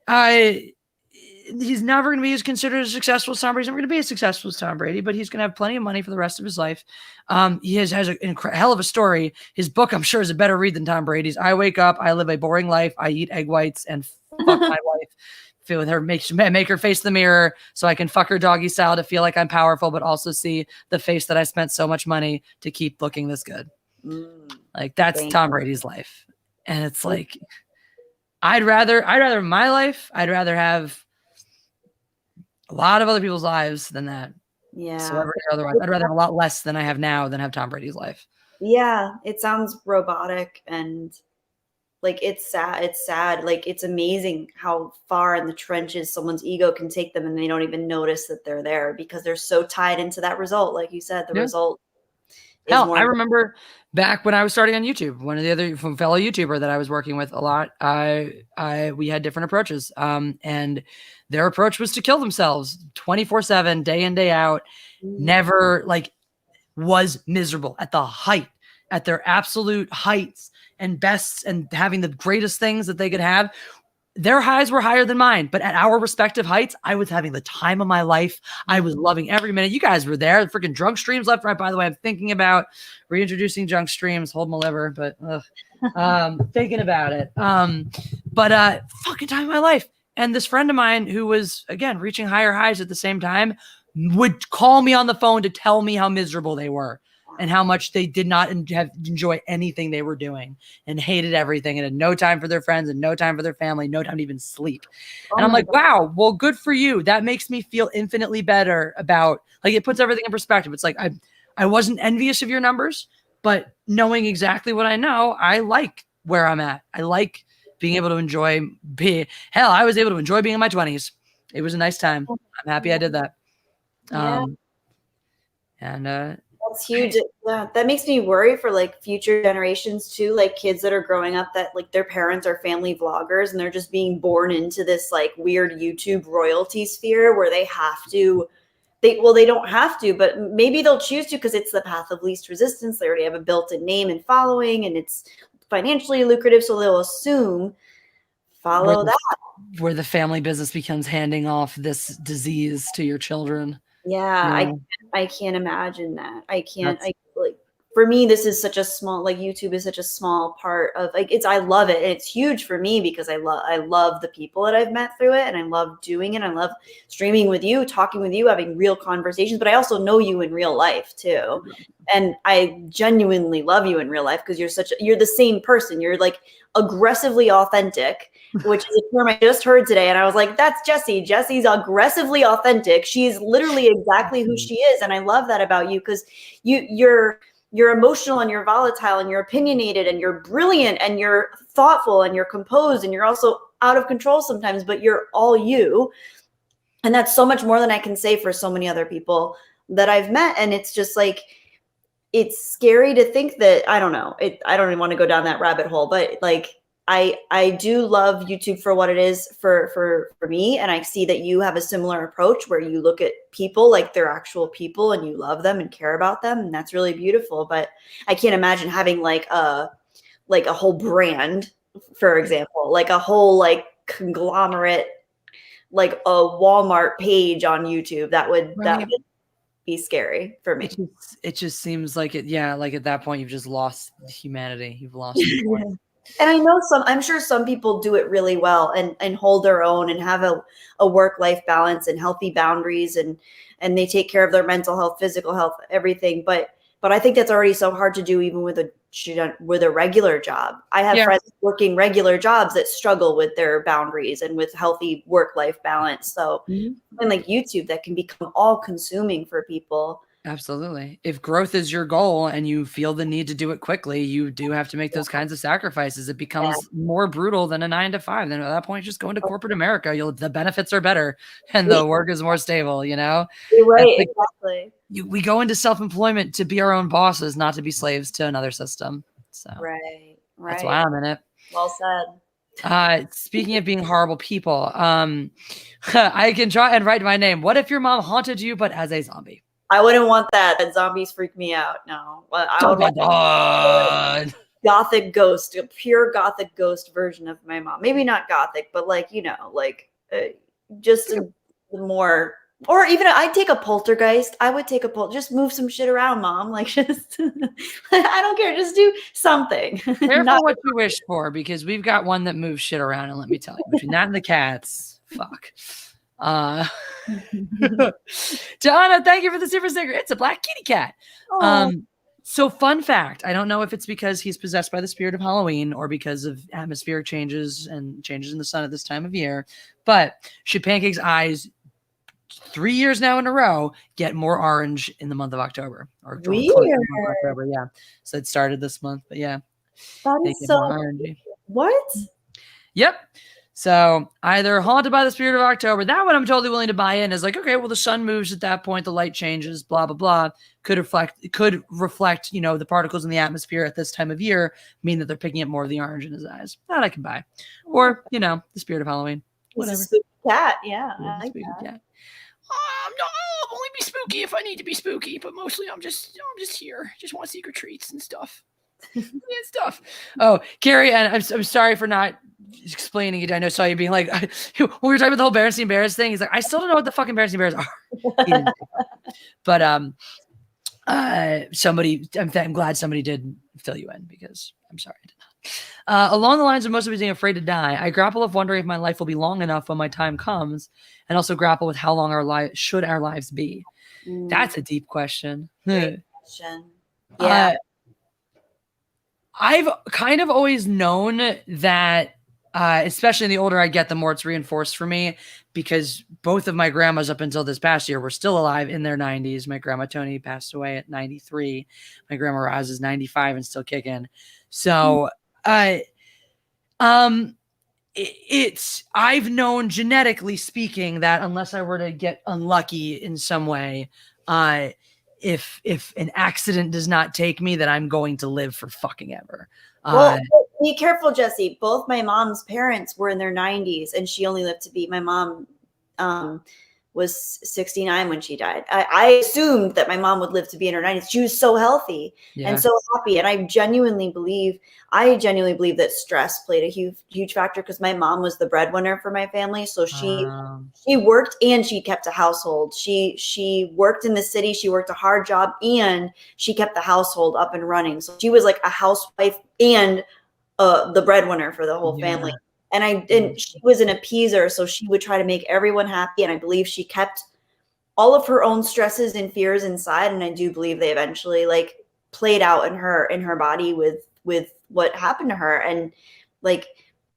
He's never going to be as considered as successful as Tom Brady. He's never going to be as successful as Tom Brady, but he's going to have plenty of money for the rest of his life. He has a hell of a story. His book, I'm sure, is a better read than Tom Brady's. I wake up, I live a boring life, I eat egg whites and fuck my wife. Feel with her, make her face the mirror so I can fuck her doggy style to feel like I'm powerful, but also see the face that I spent so much money to keep looking this good. Like that's Tom Brady's life. And it's like, I'd rather my life, I'd rather have a lot of other people's lives than that. Yeah. Celebrity or otherwise. I'd rather have a lot less than I have now than have Tom Brady's life. Yeah, it sounds robotic and like it's sad. It's sad. Like it's amazing how far in the trenches someone's ego can take them and they don't even notice that they're there because they're so tied into that result. Like you said, the result is Hell, more. I remember back when I was starting on YouTube, one of the other fellow YouTuber that I was working with a lot, we had different approaches. And their approach was to kill themselves 24/7, day in, day out, never like was miserable at the height, at their absolute heights and bests and having the greatest things that they could have. Their highs were higher than mine, but at our respective heights, I was having the time of my life. I was loving every minute. You guys were there. Freaking drunk streams left, right. By the way, I'm thinking about reintroducing junk streams. Hold my liver, but thinking about it. But fucking time of my life. And this friend of mine who was, again, reaching higher highs at the same time would call me on the phone to tell me how miserable they were and how much they did not enjoy anything they were doing and hated everything and had no time for their friends and no time for their family, no time to even sleep. And I'm like, wow, well, good for you. That makes me feel infinitely better about, like, it puts everything in perspective. It's like, I wasn't envious of your numbers, but knowing exactly what I know, I like where I'm at. I like being able to enjoy hell, I was able to enjoy being in my 20s. It was a nice time. I'm happy I did that. Yeah. And that's huge. Yeah, that makes me worry for like future generations too, like kids that are growing up that like their parents are family vloggers and they're just being born into this like weird YouTube royalty sphere where they have to, they don't have to, but maybe they'll choose to because it's the path of least resistance. They already have a built-in name and following and it's financially lucrative, so they'll assume follow that. Where the family business becomes handing off this disease to your children. Yeah, I can't imagine that. I like, for me, this is such a small, like YouTube is such a small part of like, I love it. And it's huge for me because I love the people that I've met through it and I love doing it. I love streaming with you, talking with you, having real conversations, but I also know you in real life too. And I genuinely love you in real life because you're the same person. You're like aggressively authentic, which is a term I just heard today. And I was like, that's Jessie. Jessie's aggressively authentic. She's literally exactly who she is. And I love that about you because you're emotional and you're volatile and you're opinionated and you're brilliant and you're thoughtful and you're composed and you're also out of control sometimes, but you're all you. And that's so much more than I can say for so many other people that I've met. And it's just like, it's scary to think that, I don't know, I don't even want to go down that rabbit hole, but like, I do love YouTube for what it is for me. And I see that you have a similar approach where you look at people like they're actual people and you love them and care about them. And that's really beautiful. But I can't imagine having like a whole brand, for example, like a whole like conglomerate, like a Walmart page on YouTube. That would be scary for me. It just seems like it. Yeah. Like at that point, you've just lost humanity. You've lost the point. And I know I'm sure some people do it really well and hold their own and have a work-life balance and healthy boundaries and they take care of their mental health, physical health, everything. But I think that's already so hard to do even with a regular job. I have friends working regular jobs that struggle with their boundaries and with healthy work-life balance. So something like YouTube that can become all-consuming for people. Absolutely. If growth is your goal and you feel the need to do it quickly, you do have to make those kinds of sacrifices. It becomes more brutal than a 9 to 5. Then at that point, just go into corporate America. The benefits are better and the work is more stable, you know? You're right. Exactly. We go into self-employment to be our own bosses, not to be slaves to another system. So that's why I'm in it. Well said. Speaking of being horrible people, I can try and write my name. What if your mom haunted you, but as a zombie? I wouldn't want that. Zombies freak me out. No, I would want a gothic ghost, a pure gothic ghost version of my mom. Maybe not gothic, but like, you know, like just more, or even I'd take a poltergeist. I would take just move some shit around, mom. Like just, I don't care. Just do something. Careful what you wish for, because we've got one that moves shit around. And let me tell you, between that and the cats, fuck. Joanna, thank you for the super sticker. It's a black kitty cat. So fun fact, I don't know if it's because he's possessed by the spirit of Halloween or because of atmospheric changes and changes in the sun at this time of year, but Pancakes' eyes 3 years now in a row, get more orange in the month of October. Or close Weird. to the month of October, yeah. So it started this month, but yeah. That They is get so. more orangey. What? Yep. So either Haunted by the Spirit of October, that one I'm totally willing to buy in, is like, okay, well, the sun moves at that point, the light changes, blah, blah, blah. Could reflect, you know, the particles in the atmosphere at this time of year, mean that they're picking up more of the orange in his eyes. That I can buy. Or, you know, the spirit of Halloween. He's Whatever. a spooky cat. Yeah. Yeah, I like spooky that. cat. I'll only be spooky if I need to be spooky, but mostly I'm just here. Just want secret treats and stuff. Stuff. Oh, Carrie, and I'm sorry for not explaining it. I know, saw you being like, when we were talking about the whole Berenstain Bears thing, he's like, I still don't know what the fucking Berenstain Bears are. But I'm glad somebody did fill you in, because I'm sorry I did not. Along the lines of mostly being afraid to die, I grapple with wondering if my life will be long enough when my time comes, and also grapple with how long our lives be. That's a deep question. Great question. Yeah. I've kind of always known that, especially the older I get, the more it's reinforced for me, because both of my grandmas up until this past year were still alive in their 90s. My grandma Tony passed away at 93. My grandma Roz is 95 and still kicking. So, I've known, genetically speaking, that unless I were to get unlucky in some way, if an accident does not take me, that I'm going to live for fucking ever. Well, be careful, Jesse. Both my mom's parents were in their 90s, and she only lived to be, my mom was 69 when she died. I assumed that my mom would live to be in her 90s. She was so healthy and so happy. And I genuinely believe that stress played a huge factor, because my mom was the breadwinner for my family. So she worked, and she kept a household. She worked in the city. She worked a hard job, and she kept the household up and running. So she was like a housewife and the breadwinner for the whole family. And she was an appeaser, so she would try to make everyone happy. And I believe she kept all of her own stresses and fears inside. And I do believe they eventually like played out in her body with what happened to her. And like,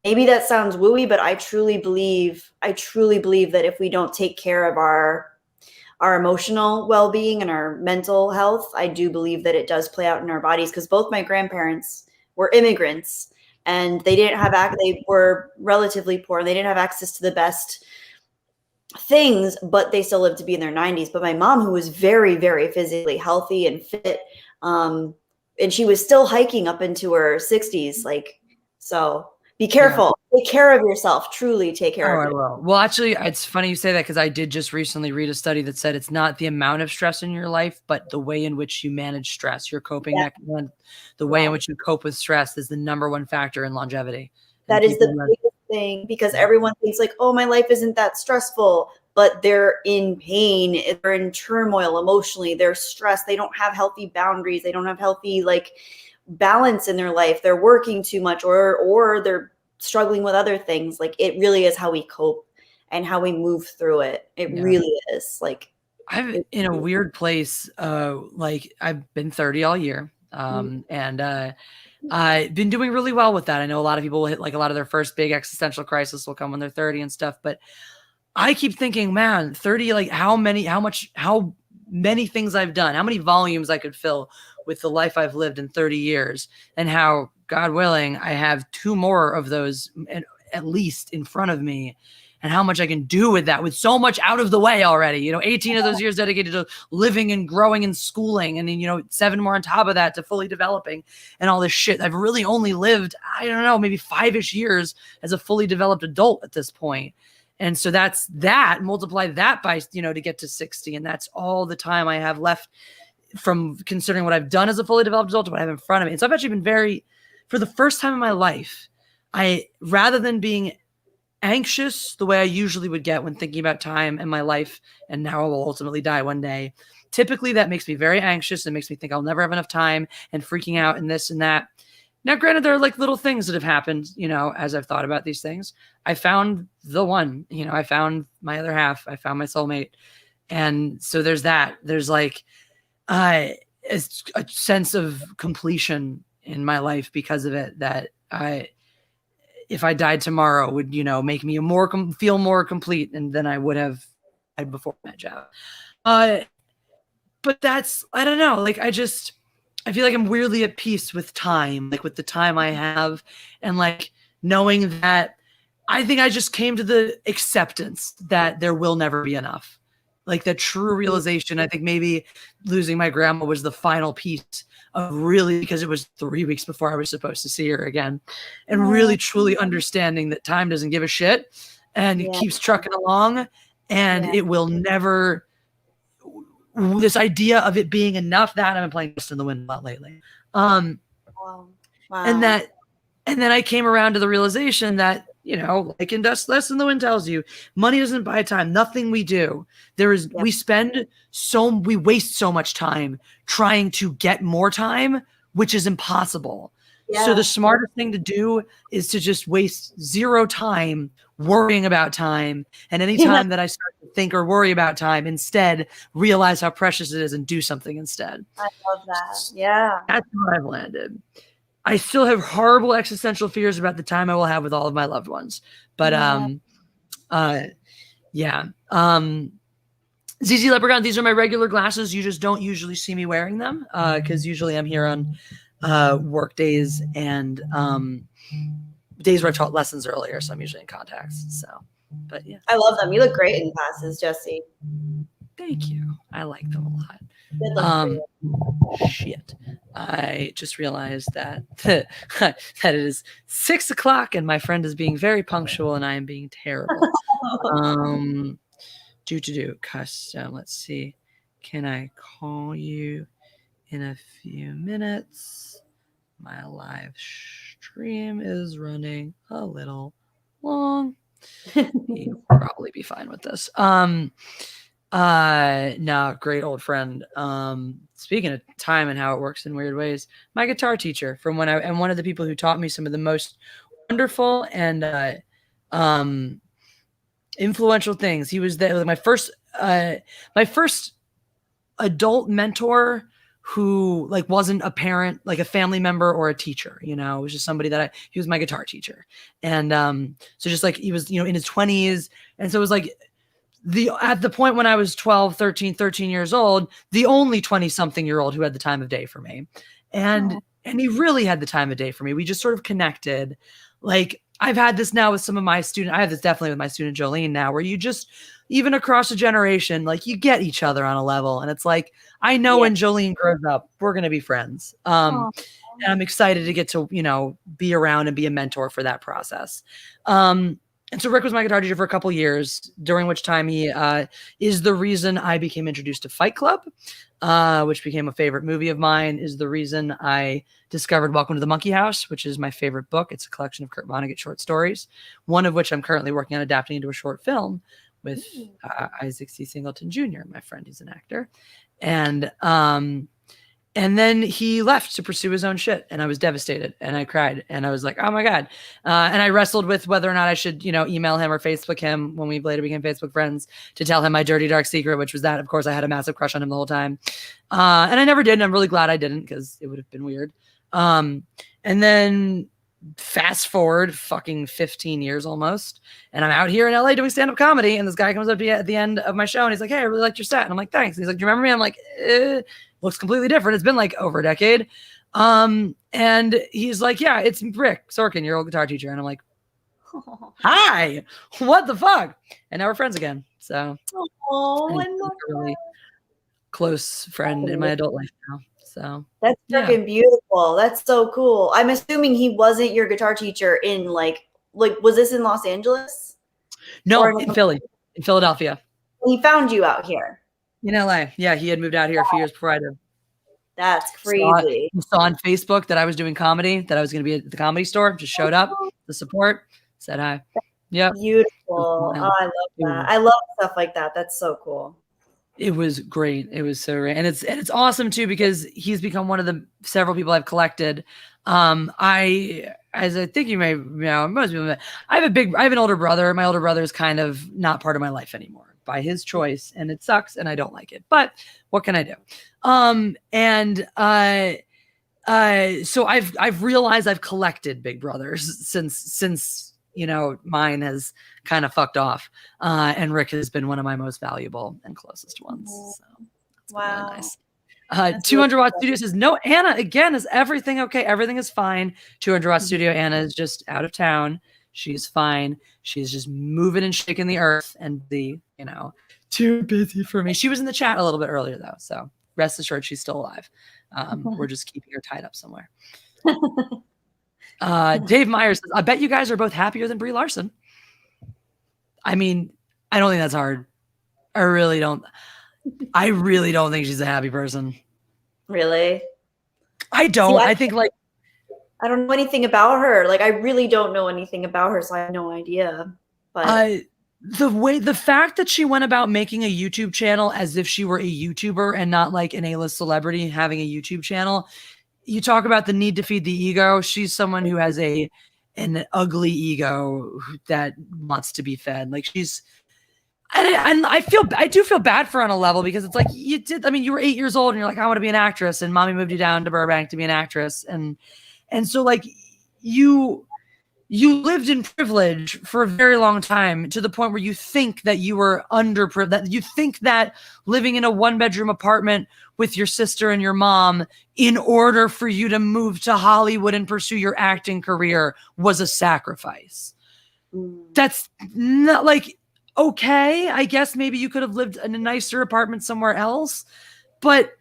maybe that sounds wooey, but I truly believe that if we don't take care of our emotional well-being and our mental health, I do believe that it does play out in our bodies. Because both my grandparents were immigrants, and they were relatively poor, and they didn't have access to the best things, but they still lived to be in their 90s. But my mom, who was very, very physically healthy and fit, and she was still hiking up into her 60s. Like, so be careful. Take care of yourself. Truly take care of yourself. I will. Well, actually, it's funny you say that, because I did just recently read a study that said it's not the amount of stress in your life, but the way in which you manage stress, your coping mechanism, the way in which you cope with stress is the number one factor in longevity. That is the biggest thing, because everyone thinks like, oh, my life isn't that stressful, but they're in pain. They're in turmoil emotionally. They're stressed. They don't have healthy boundaries. They don't have healthy like balance in their life. They're working too much, or they're struggling with other things. Like, it really is how we cope and how we move through it. It really is. Like, I'm in a weird place. Like, I've been 30 all year. And I've been doing really well with that. I know a lot of people will hit like a lot of their first big existential crisis will come when they're 30 and stuff. But I keep thinking, man, 30, like how many things I've done, how many volumes I could fill with the life I've lived in 30 years, and how, God willing, I have 2 more of those at least in front of me, and how much I can do with that, with so much out of the way already. 18 of those years dedicated to living and growing and schooling, and then 7 more on top of that to fully developing and all this shit. I've really only lived, I don't know, maybe 5-ish years as a fully developed adult at this point. And so that's that, multiply that by, to get to 60. And that's all the time I have left from considering what I've done as a fully developed adult to what I have in front of me. And so I've actually been for the first time in my life, rather than being anxious the way I usually would get when thinking about time and my life and how I will ultimately die one day, typically that makes me very anxious and makes me think I'll never have enough time and freaking out and this and that. Now, granted, there are like little things that have happened, as I've thought about these things. I found the one, I found my other half. I found my soulmate. And so there's that. There's like a sense of completion in my life because of it, that if I died tomorrow would, make me feel more complete than I would have before I met Jeff. But that's, I don't know. Like, I feel like I'm weirdly at peace with time, like with the time I have, and like knowing that I think I just came to the acceptance that there will never be enough. Like the true realization, I think maybe losing my grandma was the final piece of really, because it was 3 weeks before I was supposed to see her again, and really truly understanding that time doesn't give a shit and it keeps trucking along, and it will never, this idea of it being enough, that I've been playing Dust in the Wind a lot lately. Wow. And then I came around to the realization that, you know, like in Dust in the Wind tells you, money doesn't buy time. Nothing we do. We waste so much time trying to get more time, which is impossible. Yeah. So the smartest thing to do is to just waste zero time worrying about time. And any time that I start to think or worry about time, instead realize how precious it is and do something instead. I love that. Yeah. That's where I've landed. I still have horrible existential fears about the time I will have with all of my loved ones. But ZZ Leprechaun, these are my regular glasses. You just don't usually see me wearing them because usually I'm here on work days and days where I've taught lessons earlier. So I'm usually in contacts. So, but yeah. I love them. You look great in glasses, Jesse. Thank you. I like them a lot. Shit. I just realized that that it is 6 o'clock and my friend is being very punctual and I am being terrible. Custom. Let's see. Can I call you in a few minutes? My live stream is running a little long. You'll probably be fine with this. No, great old friend. Speaking of time and how it works in weird ways, my guitar teacher from when and one of the people who taught me some of the most wonderful and influential things. He was there, my first adult mentor who like wasn't a parent, like a family member or a teacher, you know, it was just somebody that he was my guitar teacher. And so just like he was, you know, in his 20s. And so it was like at the point when I was 13 years old, the only 20-something-year-old who had the time of day for me. And he really had the time of day for me. We just sort of connected. Like I've had this now with some of my students. I have this definitely with my student Jolene now, where you just, even across a generation, like you get each other on a level. And it's like, I know when Jolene grows up, we're going to be friends. And I'm excited to get to, you know, be around and be a mentor for that process. And so Rick was my guitar teacher for a couple years, during which time he is the reason I became introduced to Fight Club, which became a favorite movie of mine, is the reason I discovered Welcome to the Monkey House, which is my favorite book. It's a collection of Kurt Vonnegut short stories, one of which I'm currently working on adapting into a short film with Isaac C. Singleton Jr., my friend. He's an actor. And then he left to pursue his own shit. And I was devastated and I cried and I was like, oh my God. And I wrestled with whether or not I should, you know, email him or Facebook him when we later became Facebook friends to tell him my dirty, dark secret, which was that, of course, I had a massive crush on him the whole time. And I never did. And I'm really glad I didn't, because it would have been weird. And then fast forward fucking 15 years almost. And I'm out here in LA doing stand-up comedy. And this guy comes up to me at the end of my show and he's like, hey, I really liked your set. And I'm like, thanks. And he's like, do you remember me? I'm like, looks completely different. It's been like over a decade. And he's like, yeah, it's Rick Sorkin, your old guitar teacher. And I'm like, hi, what the fuck? And now we're friends again. So I he's a really close friend in my adult life now. So that's freaking beautiful. That's so cool. I'm assuming he wasn't your guitar teacher in like was this in Los Angeles? No, in Philadelphia. He found you out here. In LA. Yeah, he had moved out here a few years before I did. That's crazy. He saw on Facebook that I was doing comedy, that I was going to be at the Comedy Store, just showed up to support, said hi. Yeah. Beautiful. Oh, I love that. I love stuff like that. That's so cool. It was great. It was so great. And it's awesome too, because he's become one of the several people I've collected. As I think you may know, most people, I have an older brother. My older brother is kind of not part of my life anymore by his choice, and it sucks and I don't like it, but what can I do? So I've realized I've collected big brothers since you know, mine has kind of fucked off. And Rick has been one of my most valuable and closest ones. So it's been really nice. 200 Watt Studio says, no, Anna, again, is everything okay? Everything is fine. 200 Watt Studio, Anna is just out of town. She's fine. She's just moving and shaking the earth and too busy for me. She was in the chat a little bit earlier though. So rest assured she's still alive. We're just keeping her tied up somewhere. Dave Myers says, I bet you guys are both happier than Brie Larson. I mean, I don't think that's hard. I really don't think she's a happy person. Really? I don't. See, I think like I don't know anything about her. Like I really don't know anything about her, so I have no idea. But the fact that she went about making a YouTube channel as if she were a YouTuber and not like an A-list celebrity having a YouTube channel, you talk about the need to feed the ego. She's someone who has an ugly ego that wants to be fed. Like she's, and I do feel bad for her on a level because it's like you were 8 years old and you're like, I want to be an actress, and mommy moved you down to Burbank to be an actress. And so like you lived in privilege for a very long time to the point where you think that you were underprivileged, that you think that living in a 1-bedroom apartment with your sister and your mom in order for you to move to Hollywood and pursue your acting career was a sacrifice. That's not like, okay, I guess maybe you could have lived in a nicer apartment somewhere else, but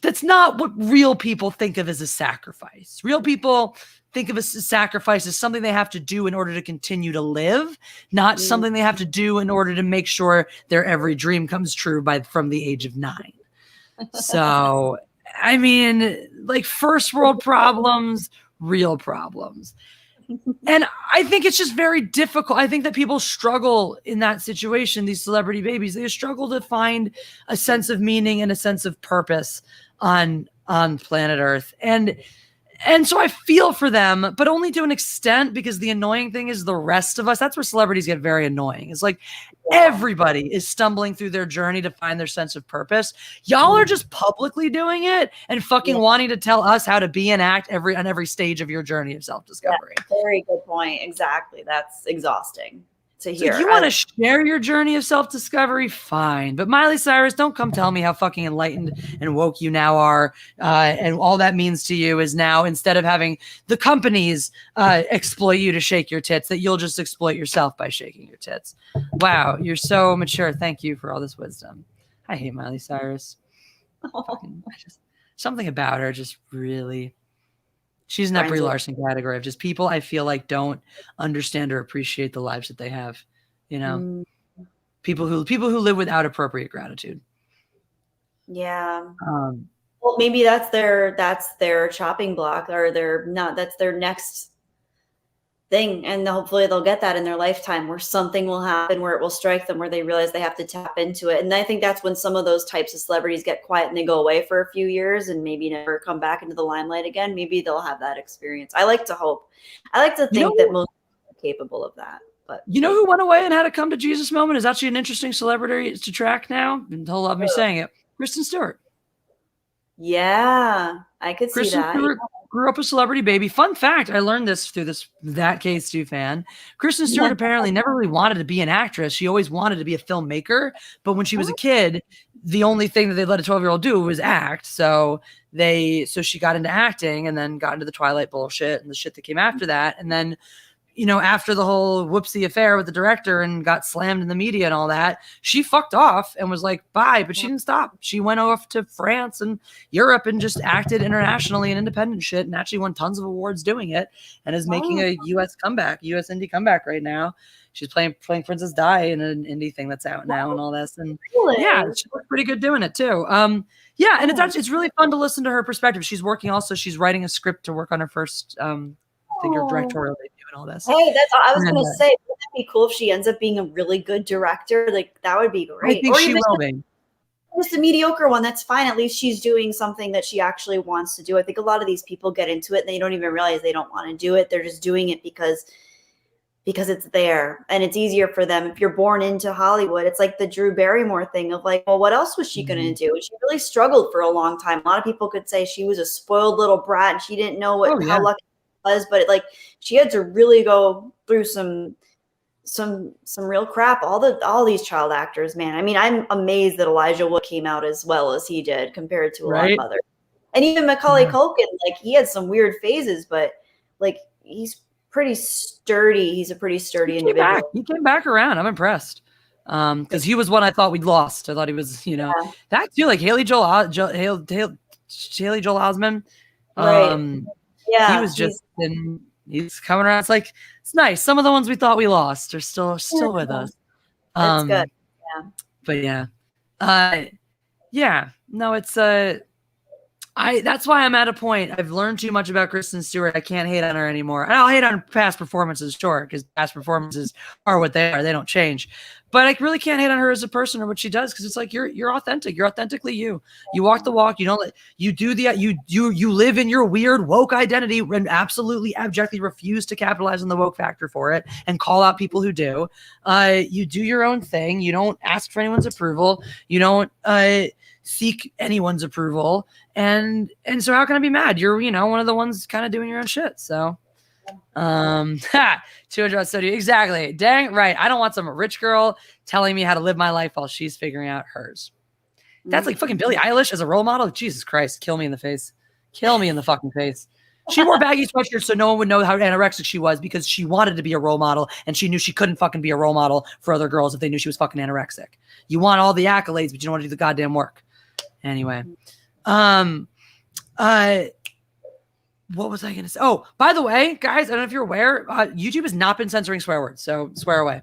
that's not what real people think of as a sacrifice. Real people think of a sacrifice as something they have to do in order to continue to live, not something they have to do in order to make sure their every dream comes true from the age of 9. So, I mean, like first world problems, real problems. And I think it's just very difficult. I think that people struggle in that situation, these celebrity babies, they struggle to find a sense of meaning and a sense of purpose on planet Earth. And so I feel for them, but only to an extent, because the annoying thing is the rest of us. That's where celebrities get very annoying. It's like everybody is stumbling through their journey to find their sense of purpose. Y'all are just publicly doing it and fucking wanting to tell us how to be and act on every stage of your journey of self-discovery. Yeah, very good point. Exactly. That's exhausting to hear. So if you want to share your journey of self-discovery, fine. But Miley Cyrus, don't come tell me how fucking enlightened and woke you now are. And all that means to you is now, instead of having the companies exploit you to shake your tits, that you'll just exploit yourself by shaking your tits. Wow, you're so mature. Thank you for all this wisdom. I hate Miley Cyrus. Something about her just really... She's in that Brie Larson category of just people I feel like don't understand or appreciate the lives that they have. You know, people who live without appropriate gratitude. Yeah. Well, maybe that's their chopping block, or that's their next thing, and hopefully they'll get that in their lifetime, where something will happen, where it will strike them, where they realize they have to tap into it. And I think that's when some of those types of celebrities get quiet and they go away for a few years and maybe never come back into the limelight again. Maybe they'll have that experience. I like to hope. I like to think that most people are capable of that. But you know who went away and had a come to Jesus moment is actually an interesting celebrity to track now, and he'll love me saying it. Kristen Stewart. Yeah, I could see that. Stewart grew up a celebrity baby. Fun fact, I learned this through That K2 fan. Kristen Stewart apparently never really wanted to be an actress. She always wanted to be a filmmaker. But when she was a kid, the only thing that they let a 12-year-old do was act. So she got into acting and then got into the Twilight bullshit and the shit that came after that. And then, you know, after the whole whoopsie affair with the director and got slammed in the media and all that, she fucked off and was like, bye, but she didn't stop. She went off to France and Europe and just acted internationally and independent shit and actually won tons of awards doing it and is making a US indie comeback right now. She's playing Princess Di in an indie thing that's out now and all this. And yeah, she looks pretty good doing it too. And it's really fun to listen to her perspective. She's writing a script to work on her first directorial debut and all this. Hey, I was gonna say, wouldn't it be cool if she ends up being a really good director? Like that would be great. I think she will be. Just a mediocre one, that's fine. At least she's doing something that she actually wants to do. I think a lot of these people get into it and they don't even realize they don't want to do it. They're just doing it because it's there and it's easier for them. If you're born into Hollywood, it's like the Drew Barrymore thing of like, well, what else was she going to do? And she really struggled for a long time. A lot of people could say she was a spoiled little brat and she didn't know how lucky was, but like she had to really go through some real crap. All these child actors, man. I mean, I'm amazed that Elijah Wood came out as well as he did compared to a lot of others. And even Macaulay Culkin, like he had some weird phases, but like he's pretty sturdy. He's a pretty sturdy individual. He came back around. I'm impressed. Because he was one I thought we'd lost. I thought he was, that too, like Haley Joel Osment. Right. Yeah. He was he's coming around. It's like, it's nice. Some of the ones we thought we lost are still with us. That's good. Yeah. But no, it's that's why I'm at a point. I've learned too much about Kristen Stewart. I can't hate on her anymore. And I'll hate on past performances, sure, because past performances are what they are. They don't change. But I really can't hate on her as a person or what she does, because it's like you're authentic. You're authentically you. You walk the walk. You don't you live in your weird woke identity and absolutely abjectly refuse to capitalize on the woke factor for it and call out people who do. You do your own thing. You don't ask for anyone's approval. You don't seek anyone's approval. And so how can I be mad? You're, one of the ones kind of doing your own shit. So, 200 studio. Exactly. Dang right. I don't want some rich girl telling me how to live my life while she's figuring out hers. That's like fucking Billie Eilish as a role model. Jesus Christ. Kill me in the face. Kill me in the fucking face. She wore baggy sweatshirts so no one would know how anorexic she was because she wanted to be a role model and she knew she couldn't fucking be a role model for other girls if they knew she was fucking anorexic. You want all the accolades, but you don't want to do the goddamn work. Anyway. What was I going to say? Oh, by the way, guys, I don't know if you're aware, YouTube has not been censoring swear words, so swear away.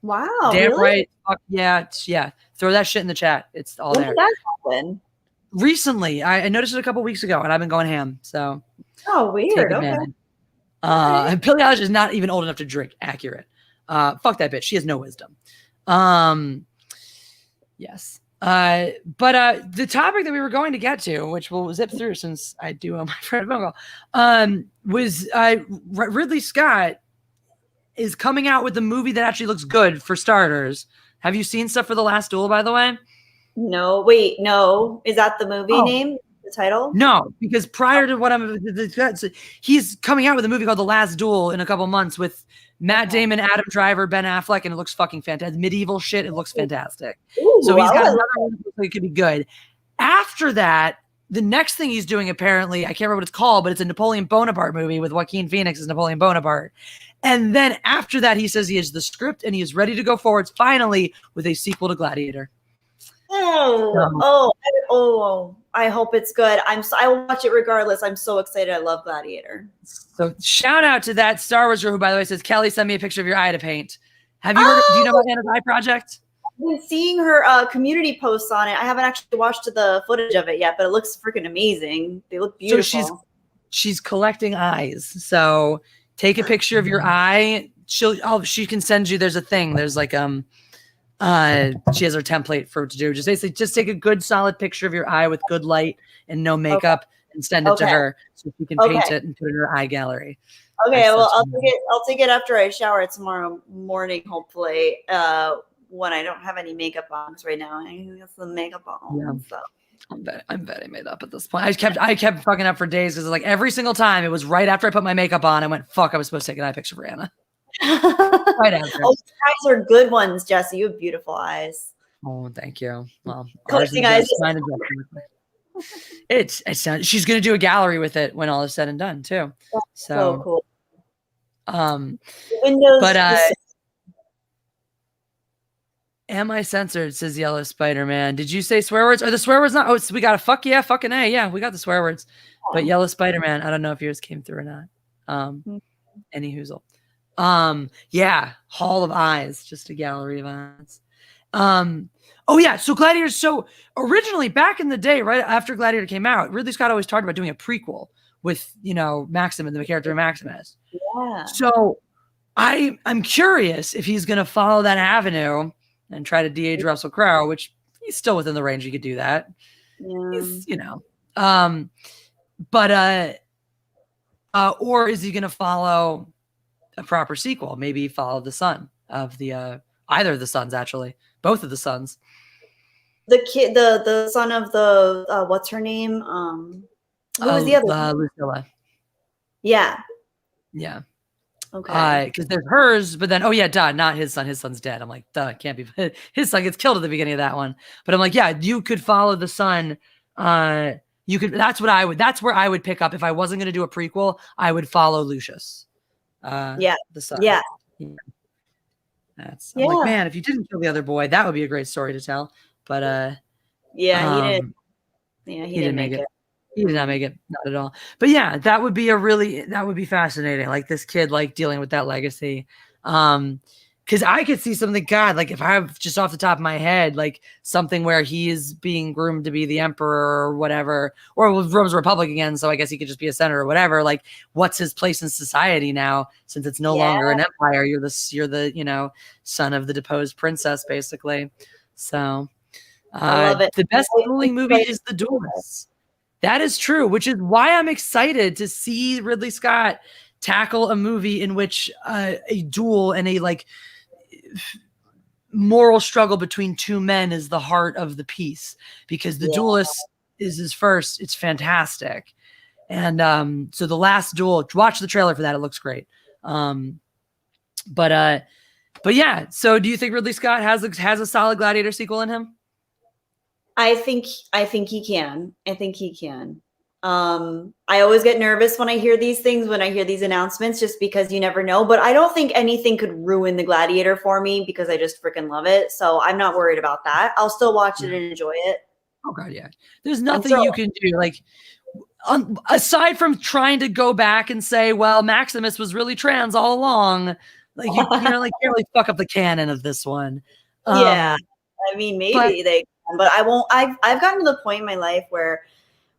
Wow. Damn really? right. Fuck, yeah. Throw that shit in the chat. It's all there. When did that happen? Recently, I noticed it a couple weeks ago, and I've been going ham. So, weird. Okay. And Billie Eilish is not even old enough to drink. Accurate. Fuck that bitch. She has no wisdom. Yes. But the topic that we were going to get to, which we'll zip through since I do owe my friend a phone call, was Ridley Scott is coming out with a movie that actually looks good for starters. Have you seen stuff for The Last Duel, by the way? No, wait, no. Is that the movie name? The title? No, because prior to he's coming out with a movie called The Last Duel in a couple months with Matt Damon, Adam Driver, Ben Affleck, and it looks fucking fantastic. Medieval shit, it looks fantastic. Ooh, so he's got another one that could be good. After that, the next thing he's doing, apparently, I can't remember what it's called, but it's a Napoleon Bonaparte movie with Joaquin Phoenix as Napoleon Bonaparte. And then after that, he says he has the script and he is ready to go forwards finally with a sequel to Gladiator. I hope it's good. I will watch it regardless. I'm so excited. I love Gladiator. So shout out to that Star Wars girl who, by the way, says, Kelly, send me a picture of your eye to paint. Have you heard, do you know about Anna's Eye Project? I've been seeing her community posts on it. I haven't actually watched the footage of it yet, but it looks freaking amazing. They look beautiful. So she's collecting eyes. So take a picture of your eye. She can send you, there's a thing. There's like, she has her template for to do. Just basically just take a good solid picture of your eye with good light and no makeup and send it to her so she can paint it and put it in her eye gallery. Okay, well I'll take it after I shower tomorrow morning, hopefully. When I don't have any makeup on, because right now I got some makeup on. Yeah. So. I'm very made up at this point. I kept fucking up for days because like every single time it was right after I put my makeup on, I went, fuck, I was supposed to take an eye picture for Anna. Right after. Oh, eyes are good ones, Jesse. You have beautiful eyes. Oh, thank you. Well, collecting eyes. It's she's gonna do a gallery with it when all is said and done too. That's so cool. Windows, but am I censored? Says Yellow Spider-Man. Did you say swear words? Are the swear words not? Oh, we got a fuck yeah, fucking A. Yeah, we got the swear words. But Yellow Spider-Man, I don't know if yours came through or not. Any hoozle. Yeah, Hall of Eyes, just a gallery of eyes. Oh yeah, so Gladiator. So originally, back in the day, right after Gladiator came out, Ridley Scott always talked about doing a prequel with Maximus, the character Maximus. Yeah. So I'm curious if he's gonna follow that avenue and try to de-age Russell Crowe, which he's still within the range he could do that. Yeah. He's, or is he gonna follow a proper sequel? Maybe follow the son of the either of the sons, actually, both of the sons. The kid, the son of the what's her name? Who was the other? Lucilla. Yeah. Yeah. Okay. Because there's hers, but then, oh yeah, duh, not his son. His son's dead. I'm like, duh, can't be. His son gets killed at the beginning of that one. But I'm like, yeah, you could follow the son. You could. That's what I would. That's where I would pick up if I wasn't going to do a prequel. I would follow Lucius. Yeah. The son. Yeah. I'm like, man, if you didn't kill the other boy, that would be a great story to tell. But yeah, he didn't. Yeah, he didn't make it. He did not make it, not at all. But yeah, that would be fascinating. Like this kid, like dealing with that legacy. Because I could see something, God, like if I have just off the top of my head, like something where he is being groomed to be the emperor or whatever, or Rome's a republic again, so I guess he could just be a senator or whatever. Like, what's his place in society now, since it's no longer an empire? You're the son of the deposed princess, basically. So, I love it. The best dueling movie is The Duelist. That is true, which is why I'm excited to see Ridley Scott tackle a movie in which a duel and a like moral struggle between two men is the heart of the piece, because The Duelist is his first. It's fantastic. And so The Last Duel, watch the trailer for that. It looks great. But yeah, so do you think Ridley Scott has a solid Gladiator sequel in him? I think he can. I think he can. I always get nervous when I hear these things, when I hear these announcements, just because you never know. But I don't think anything could ruin The Gladiator for me, because I just freaking love it. So I'm not worried about that. I'll still watch it and enjoy it. Oh God, yeah. There's nothing you can do, like, aside from trying to go back and say, well, Maximus was really trans all along. Like you can't really fuck up the canon of this one. Yeah, I mean, maybe they can, but I won't. I've gotten to the point in my life where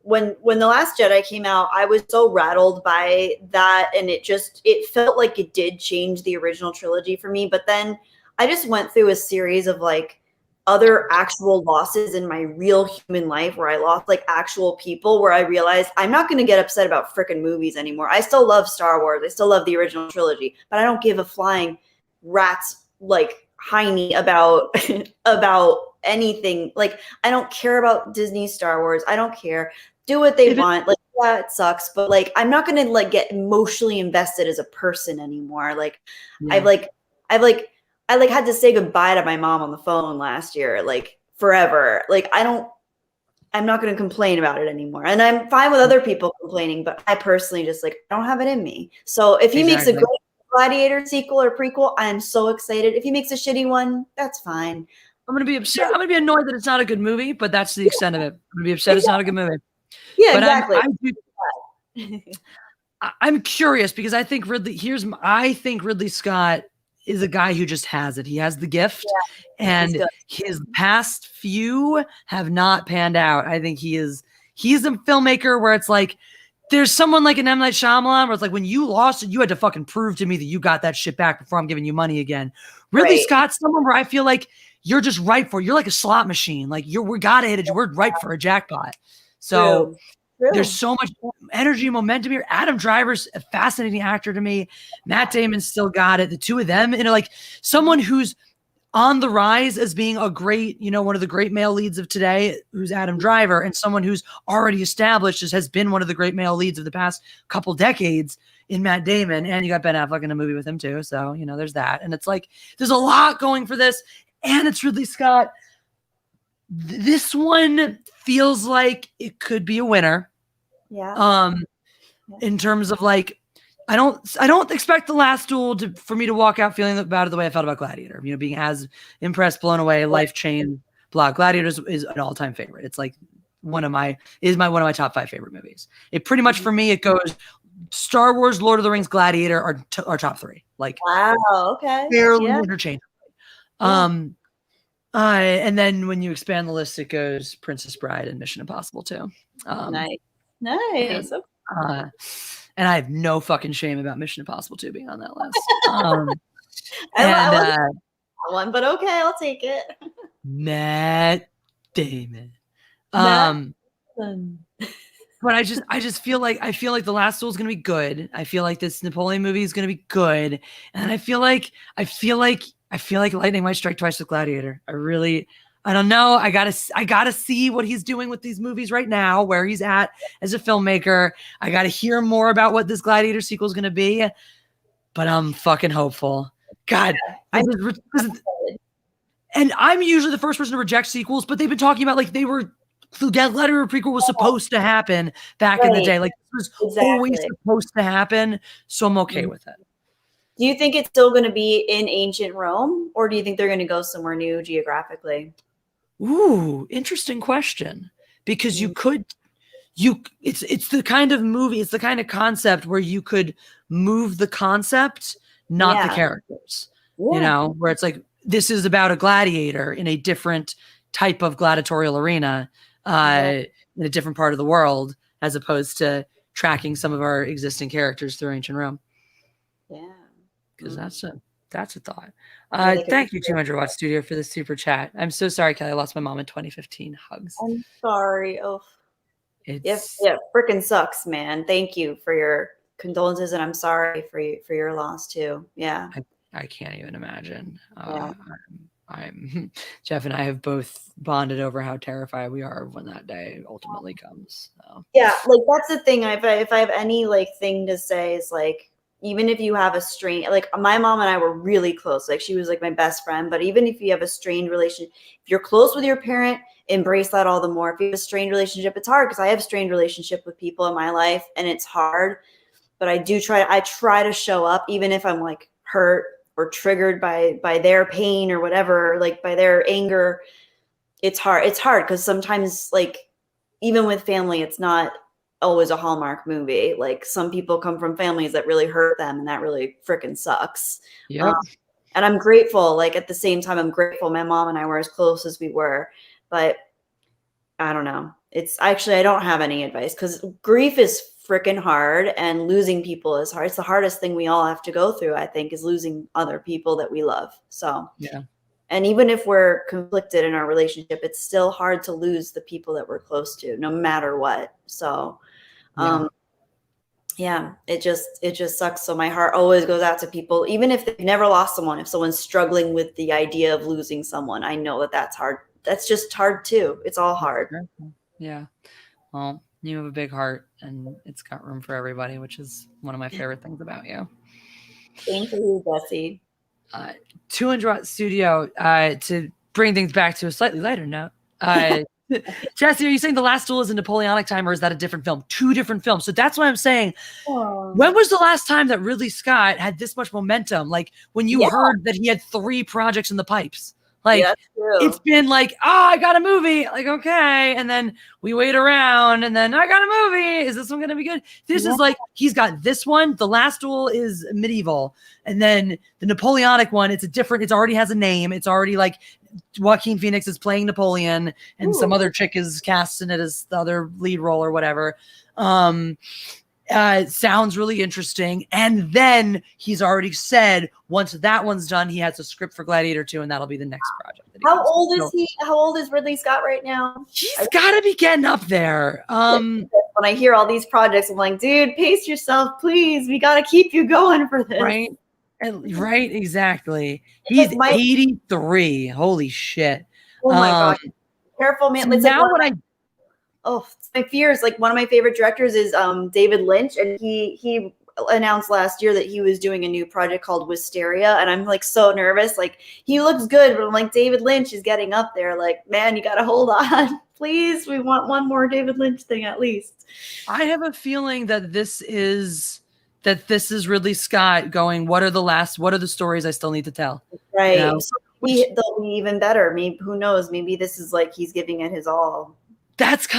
when The Last Jedi came out, I was so rattled by that, and it felt like it did change the original trilogy for me. But then I just went through a series of like other actual losses in my real human life, where I lost like actual people, where I realized I'm not going to get upset about freaking movies anymore. I still love Star Wars. I still love the original trilogy, but I don't give a flying rat's like hiney about about anything. Like, I don't care about Disney Star Wars. I don't care. Do what they want. Like, yeah, it sucks, but like, I'm not going to like get emotionally invested as a person anymore. Like, I've had to say goodbye to my mom on the phone last year, like forever. Like, I'm not going to complain about it anymore. And I'm fine with other people complaining, but I personally just like, I don't have it in me. So if he makes a great Gladiator sequel or prequel, I'm so excited. If he makes a shitty one, that's fine. I'm going to be upset. I'm going to be annoyed that it's not a good movie, but that's the extent of it. I'm going to be upset it's not a good movie. Yeah, but exactly. I'm curious, because I think Ridley Scott is a guy who just has it. He has the gift, and his past few have not panned out. I think he's a filmmaker where it's like, there's someone like an M. Night Shyamalan where it's like, when you lost it, you had to fucking prove to me that you got that shit back before I'm giving you money again. Ridley Scott's someone where I feel like you're just ripe for it. You're like a slot machine. Like, we gotta hit it. We're ripe for a jackpot. So there's so much energy and momentum here. Adam Driver's a fascinating actor to me. Matt Damon's still got it. The two of them, like someone who's on the rise as being a great, one of the great male leads of today, who's Adam Driver, and someone who's already established has been one of the great male leads of the past couple decades in Matt Damon. And you got Ben Affleck in a movie with him too. So, there's that. And it's like, there's a lot going for this. And it's Ridley Scott. This one feels like it could be a winner. Yeah. In terms of like, I don't expect The Last Duel for me to walk out feeling about it the way I felt about Gladiator. Being as impressed, blown away, life changed. Blah. Gladiator is an all-time favorite. It's like one of my top 5 favorite movies. It pretty much, for me, it goes Star Wars, Lord of the Rings, Gladiator are top 3. Like, wow, okay, fairly interchangeable. And then when you expand the list, it goes Princess Bride and Mission Impossible 2. Nice. And I have no fucking shame about Mission Impossible 2 being on that list. I wasn't that one, but okay, I'll take it. Matt Damon. But I just feel like The Last Duel is gonna be good. I feel like this Napoleon movie is gonna be good, and I feel like lightning might strike twice with Gladiator. I I don't know. I gotta see what he's doing with these movies right now, where he's at as a filmmaker. I gotta hear more about what this Gladiator sequel is gonna be. But I'm fucking hopeful. God, and I'm usually the first person to reject sequels, but they've been talking about like the Gladiator prequel was supposed to happen back in the day. Like this was always supposed to happen. So I'm okay with it. Do you think it's still going to be in ancient Rome, or do you think they're going to go somewhere new geographically? Ooh, interesting question. Because it's the kind of movie, it's the kind of concept where you could move the concept, not the characters. You know, where it's like this is about a gladiator in a different type of gladiatorial arena, in a different part of the world, as opposed to tracking some of our existing characters through ancient Rome. Yeah. Because that's a thought. Thank you, 200 Watt Studio, for the super chat. I'm so sorry, Kelly. I lost my mom in 2015. Hugs. I'm sorry. Oh, yeah, freaking sucks, man. Thank you for your condolences, and I'm sorry for your loss too. Yeah, I can't even imagine. I'm Jeff and I have both bonded over how terrified we are when that day ultimately comes. So. Yeah, like that's the thing. If I have any like thing to say is like, even if you have a strain, like my mom and I were really close. Like she was like my best friend. But even if you have a strained relationship, if you're close with your parent, embrace that all the more. If you have a strained relationship, it's hard because I have a strained relationship with people in my life and it's hard. But I try to show up even if I'm like hurt or triggered by their pain or whatever, like by their anger. It's hard. It's hard because sometimes like even with family, it's not always a Hallmark movie. Like some people come from families that really hurt them and that really freaking sucks. Yeah. And I'm grateful. Like at the same time, I'm grateful my mom and I were as close as we were, but I don't know. It's actually, I don't have any advice because grief is freaking hard and losing people is hard. It's the hardest thing we all have to go through, I think, is losing other people that we love. So, yeah. And even if we're conflicted in our relationship, it's still hard to lose the people that we're close to, no matter what. So, it just sucks. So my heart always goes out to people, even if they've never lost someone. If someone's struggling with the idea of losing someone, I know that that's hard. That's just hard too. It's all hard. Yeah. Well, you have a big heart and it's got room for everybody, which is one of my favorite things about you. Thank you, Jesse. 200 Watt Studio, to bring things back to a slightly lighter note. Jesse, are you saying The Last Duel is a Napoleonic time, or is that a different film? Two different films. So that's why I'm saying, when was the last time that Ridley Scott had this much momentum? Like when you heard that he had 3 projects in the pipes. Like it's been like, I got a movie. Like, okay. And then we wait around and then I got a movie. Is this one going to be good? This is like, he's got this one. The Last Duel is medieval. And then the Napoleonic one, it's already has a name. It's already like Joaquin Phoenix is playing Napoleon and some other chick is cast in it as the other lead role or whatever. It sounds really interesting. And then he's already said once that one's done, he has a script for Gladiator 2, and that'll be the next project. How old is he? How old is Ridley Scott right now? He's got to be getting up there. When I hear all these projects, I'm like, dude, pace yourself, please. We got to keep you going for this. Right. Right. Exactly. He's 83. Holy shit. Oh my God. Careful, man. So now my fear is like one of my favorite directors is David Lynch, and he announced last year that he was doing a new project called Wisteria, and I'm like so nervous. Like he looks good, but I'm like, David Lynch is getting up there. Like, man, you got to hold on, please. We want one more David Lynch thing at least. I have a feeling that this is Ridley Scott going, what are the stories I still need to tell? Right. You know? So they'll be even better. Maybe, who knows? Maybe this is like he's giving it his all. That's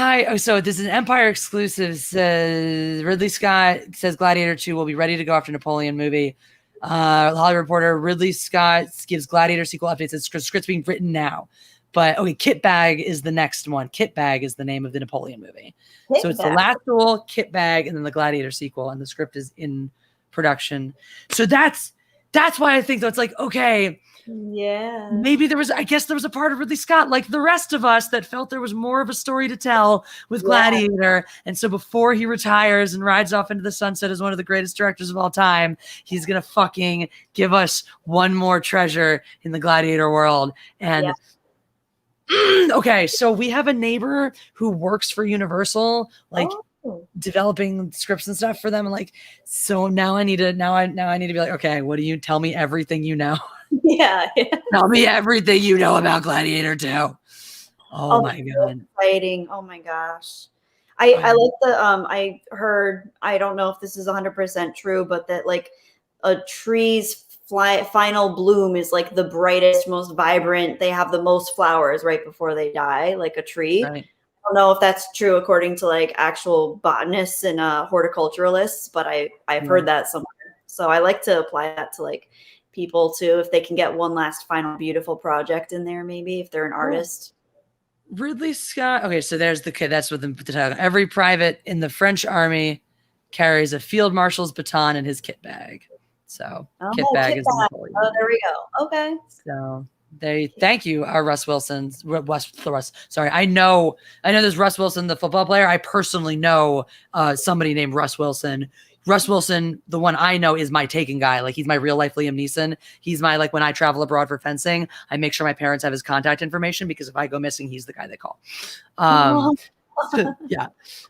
so this is an Empire exclusive. Ridley Scott says Gladiator 2 will be ready to go after Napoleon movie. Hollywood Reporter, Ridley Scott gives Gladiator sequel updates. The script's being written now. But okay, Kit Bag is the next one. Kit Bag is the name of the Napoleon movie. So it's The Last Duel, Kit Bag, and then the Gladiator sequel, and the script is in production. So that's why I think, though, it's like, okay, yeah, maybe there was a part of Ridley Scott, like the rest of us, that felt there was more of a story to tell with Gladiator. And so before he retires and rides off into the sunset as one of the greatest directors of all time, he's going to fucking give us one more treasure in the Gladiator world. And Okay, so we have a neighbor who works for Universal, like developing scripts and stuff for them. And like, so now I need to be like, okay, what do you tell me everything you know? Yeah. Tell me everything you know about Gladiator 2. Oh my God. Exciting. Oh my gosh. I like I heard, I don't know if this is 100% true, but that like a tree's final bloom is like the brightest, most vibrant. They have the most flowers right before they die, like a tree. Right. I don't know if that's true according to like actual botanists and horticulturalists, but I've heard that somewhere. So I like to apply that to like people too, if they can get one last final beautiful project in there, maybe if they're an artist. Ridley Scott. Okay, so there's the kid. That's what the title. Every private in the French army carries a field marshal's baton in his kit bag. So kit bag is Napoleon. Oh, there we go. Okay. So thank you, Russ Wilson. Sorry, I know there's Russ Wilson, the football player. I personally know somebody named Russ Wilson. Russ Wilson, the one I know, is my taken guy. Like, he's my real life Liam Neeson. He's my, like, when I travel abroad for fencing, I make sure my parents have his contact information, because if I go missing, he's the guy they call. Yeah,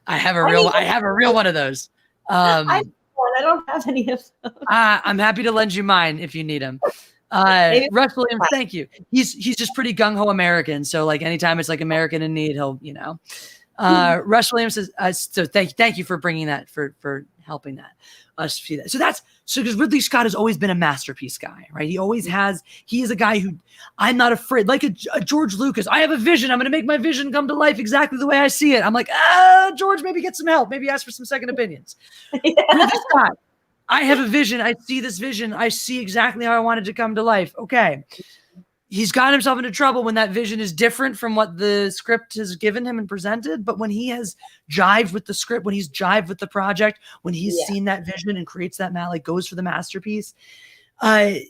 I have a real one of those. I don't have any of those. I'm happy to lend you mine if you need him. Russ Williams, thank you. He's just pretty gung-ho American. So like anytime it's like American in need, he'll, you know. Russ Williams says, so thank you for bringing that, for helping that us see that. So because Ridley Scott has always been a masterpiece guy, right? He is a guy who, I'm not afraid, like a George Lucas. I have a vision. I'm going to make my vision come to life exactly the way I see it. I'm like, George, maybe get some help. Maybe ask for some second opinions. Yeah. Ridley Scott, I have a vision. I see this vision. I see exactly how I want it to come to life. Okay. He's gotten himself into trouble when that vision is different from what the script has given him and presented. But when he has jived with the script, when he's jived with the project, when he's seen that vision and creates that, like, goes for the masterpiece. I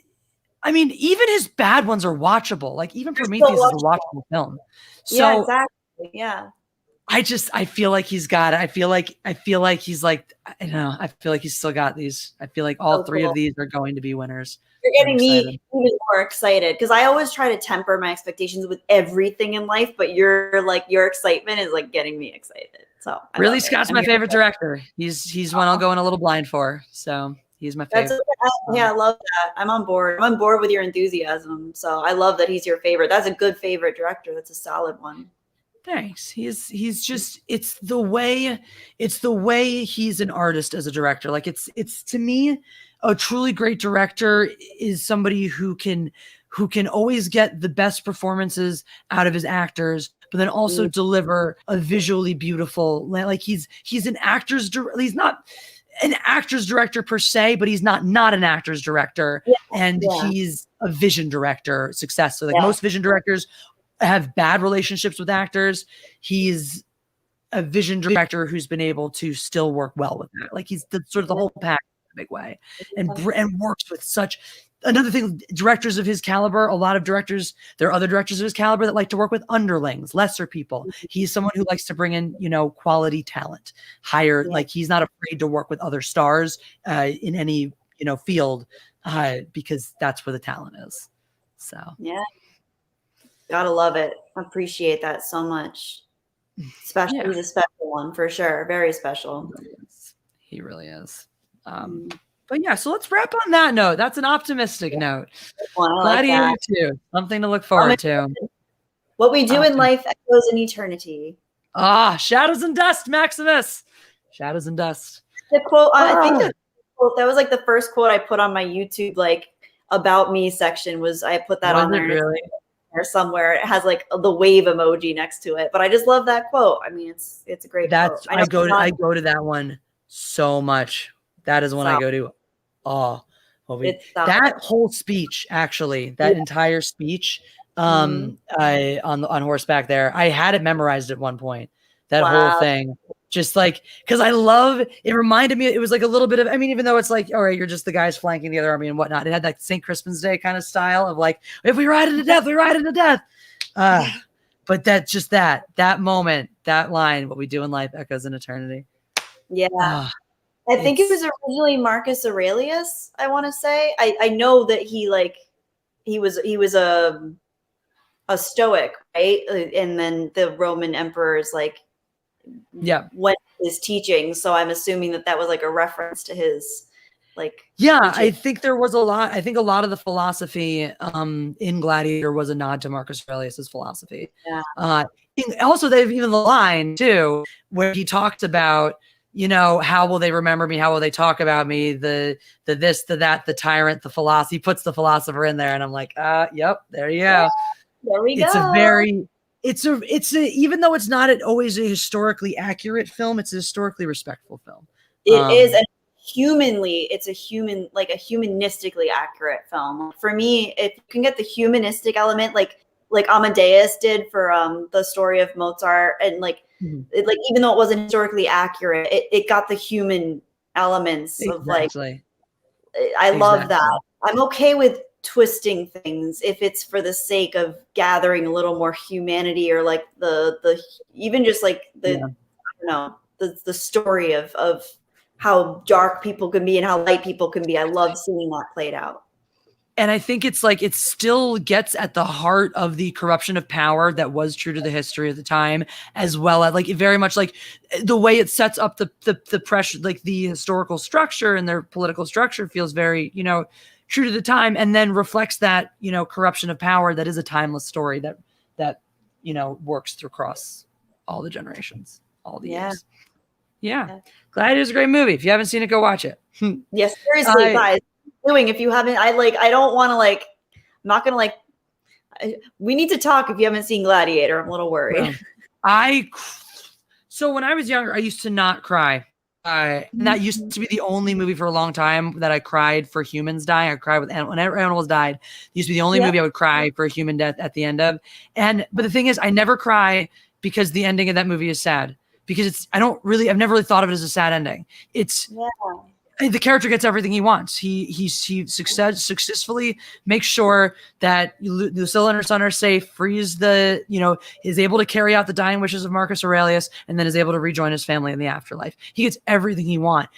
mean, even his bad ones are watchable. Like, even Prometheus is a watchable film. So, yeah, exactly. Yeah. I feel like he's got it. I feel like he's like, I don't know. I feel like he's still got these. I feel like all three of these are going to be winners. You're getting me even more excited, because I always try to temper my expectations with everything in life, but your excitement is like getting me excited. So Ridley Scott's my favorite director. He's one I'll go in a little blind for. So he's my favorite. Yeah, I love that. I'm on board. I'm on board with your enthusiasm. So I love that he's your favorite. That's a good favorite director. That's a solid one. Thanks. He's just, it's the way he's an artist as a director. Like, it's to me, a truly great director is somebody who can always get the best performances out of his actors, but then also deliver a visually beautiful, like he's an actor's, he's not an actor's director per se, but he's not an actor's director. He's a vision director success. So like most vision directors have bad relationships with actors. He's a vision director who's been able to still work well with that. Like, he's the sort of the whole pack in a big way, and works with such. Another thing, directors of his caliber, a lot of directors, there are other directors of his caliber that like to work with underlings, lesser people. He's someone who likes to bring in, quality talent, hire, like, he's not afraid to work with other stars in any, field, because that's where the talent is. So, yeah. Gotta love it. Appreciate that so much. Especially, he's a special one for sure. Very special. He really is. But yeah, so let's wrap on that note. That's an optimistic note. Gladiator 2, something to look forward to. What we do in life echoes in eternity. Shadows and dust, Maximus. Shadows and dust. The quote, I think that was like the first quote I put on my YouTube, like, about me section, was I put that on there. Really? Or somewhere it has like the wave emoji next to it, but I just love that quote. I mean, it's a great quote. I go to that one so much. That is one I go to. That whole speech, actually, that entire speech on horseback there, I had it memorized at one point. That whole thing, just like, because I love it. Reminded me, it was like a little bit of, I mean, even though it's like, all right, you're just the guys flanking the other army and whatnot, it had that St. Crispin's Day kind of style of like, if we ride into death, we ride into death. But that moment, that line, what we do in life echoes in eternity. Yeah. I think it was originally Marcus Aurelius, I want to say. I know that he was a a Stoic, right? And then the Roman emperors like went his teaching. So I'm assuming that was like a reference to his like. Yeah, teaching. I think there was a lot. I think a lot of the philosophy in Gladiator was a nod to Marcus Aurelius's philosophy. Yeah. Also, they've even the line too where he talked about, you know, how will they remember me? How will they talk about me? The this, the that, the tyrant, the philosopher. He puts the philosopher in there, and I'm like, yep, there you go. There we It's go. it's a even though it's not always a historically accurate film, it's a historically respectful film. It is, and it's a humanistically accurate film. For me, if you can get the humanistic element, like Amadeus did for the story of Mozart, and like even though it wasn't historically accurate, it got the human elements of like. I love that. I'm okay with twisting things if it's for the sake of gathering a little more humanity, or like the even just like the I don't know, the story of how dark people can be and how light people can be. I love seeing that played out. And I think it's like it still gets at the heart of the corruption of power that was true to the history of the time, as well as like very much like the way it sets up the pressure, like the historical structure and their political structure feels very, you know, true to the time, and then reflects that, you know, corruption of power that is a timeless story that you know works through across all the generations, all the years. Yeah. Gladiator is a great movie. If you haven't seen it, go watch it. Yes, seriously, guys. If you haven't, I don't want to like, I'm not going to like, we need to talk if you haven't seen Gladiator. I'm a little worried. So when I was younger, I used to not cry. And that used to be the only movie for a long time that I cried for humans dying. I cried whenever animals died. It used to be the only movie I would cry for a human death at the end of. But the thing is, I never cry because the ending of that movie is sad. Because I've never really thought of it as a sad ending. The character gets everything he wants. He successfully makes sure that Lucilla and her son are safe, frees is able to carry out the dying wishes of Marcus Aurelius, and then is able to rejoin his family in the afterlife. He gets everything he wants.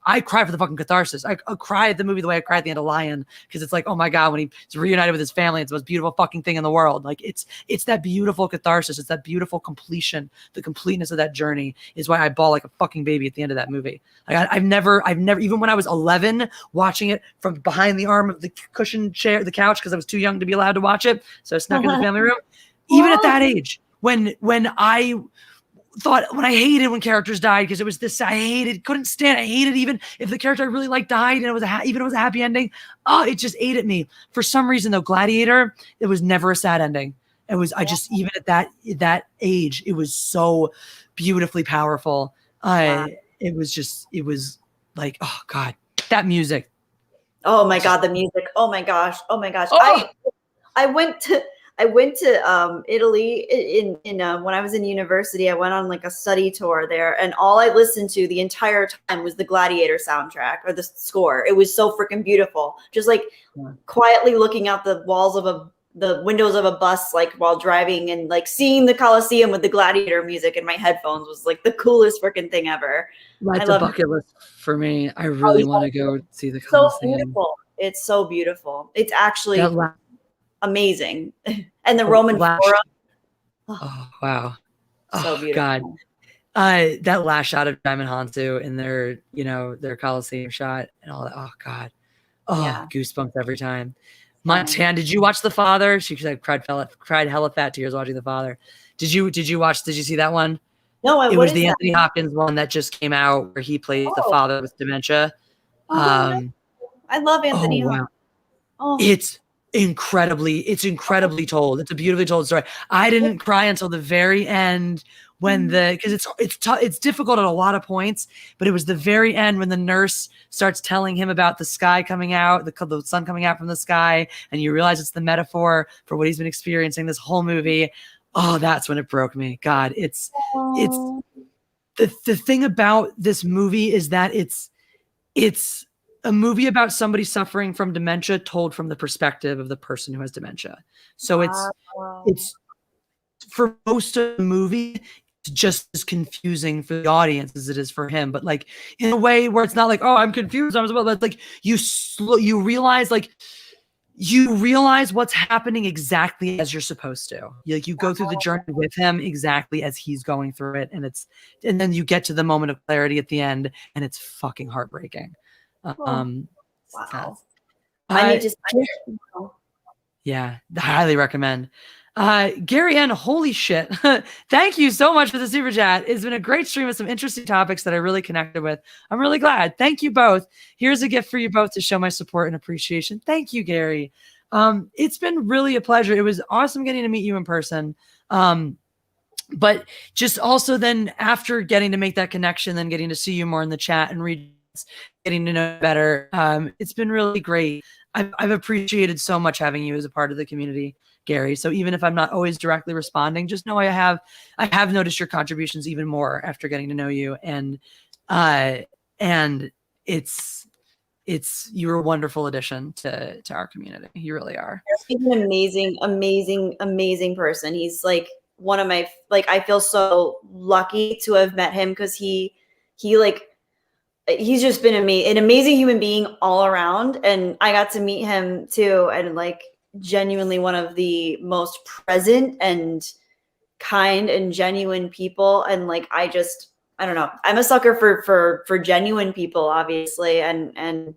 I cry for the fucking catharsis. I cry at the movie the way I cry at the end of Lion, because it's like, oh my God, when he's reunited with his family, it's the most beautiful fucking thing in the world. Like it's that beautiful catharsis. It's that beautiful completion. The completeness of that journey is why I bawl like a fucking baby at the end of that movie. Like I've never, even when I was 11, watching it from behind the arm of the cushion chair, the couch, because I was too young to be allowed to watch it, so I snuck in the family room. Even at that age, when I hated when characters died, because it was this, I hated even if the character I really liked died and it was a happy ending. Oh, it just ate at me. For some reason though, Gladiator, it was never a sad ending. It was, even at that age, it was so beautifully powerful. It was like, oh God, that music. Oh my God, the music. Oh my gosh. Oh my gosh. Oh. I went to Italy in when I was in university. I went on like a study tour there, and all I listened to the entire time was the Gladiator soundtrack or the score. It was so freaking beautiful. Just like quietly looking out the windows of a bus, like while driving, and like seeing the Colosseum with the Gladiator music in my headphones was like the coolest freaking thing ever. That's a bucket list for me. I really want to go see the Colosseum. So beautiful. It's so beautiful. It's actually amazing. And the Roman Forum. Oh wow. So beautiful. God. That last shot of Diamond Hansu in their Colosseum shot and all that. Oh God. Goosebumps every time. Montana, did you watch The Father? She said cried hella fat tears watching The Father. Did you see that one? No, it was the Anthony Hopkins one that just came out where he plays the father with dementia. I love Anthony Hopkins. Oh. It's incredibly told. It's a beautifully told story. I didn't cry until the very end when because it's difficult at a lot of points, but it was the very end when the nurse starts telling him about the sky coming out, the sun coming out from the sky, and you realize it's the metaphor for what he's been experiencing this whole movie. Oh, that's when it broke me. God, it's the thing about this movie is that it's a movie about somebody suffering from dementia told from the perspective of the person who has dementia. So it's for most of the movie, it's just as confusing for the audience as it is for him. But like in a way where it's not like, oh, I'm confused. But like you realize like you realize what's happening exactly as you're supposed to. You go through the journey with him exactly as he's going through it. And then you get to the moment of clarity at the end, and it's fucking heartbreaking. Wow. I I need to. Yeah, highly recommend. Gary N, holy shit. Thank you so much for the super chat. It's been a great stream with some interesting topics that I really connected with. I'm really glad. Thank you both. Here's a gift for you both to show my support and appreciation. Thank you, Gary. It's been really a pleasure. It was awesome getting to meet you in person. But just also then after getting to make that connection, then getting to see you more in the chat and read, getting to know better. It's been really great. I've appreciated so much having you as a part of the community, Gary. So even if I'm not always directly responding, just know I have noticed your contributions even more after getting to know you. And it's you're a wonderful addition to our community. You really are. He's an amazing person. He's like one of my, like, I feel so lucky to have met him because he's just been an amazing human being all around. And I got to meet him too. And like genuinely one of the most present and kind and genuine people. And like, I don't know. I'm a sucker for genuine people, obviously. And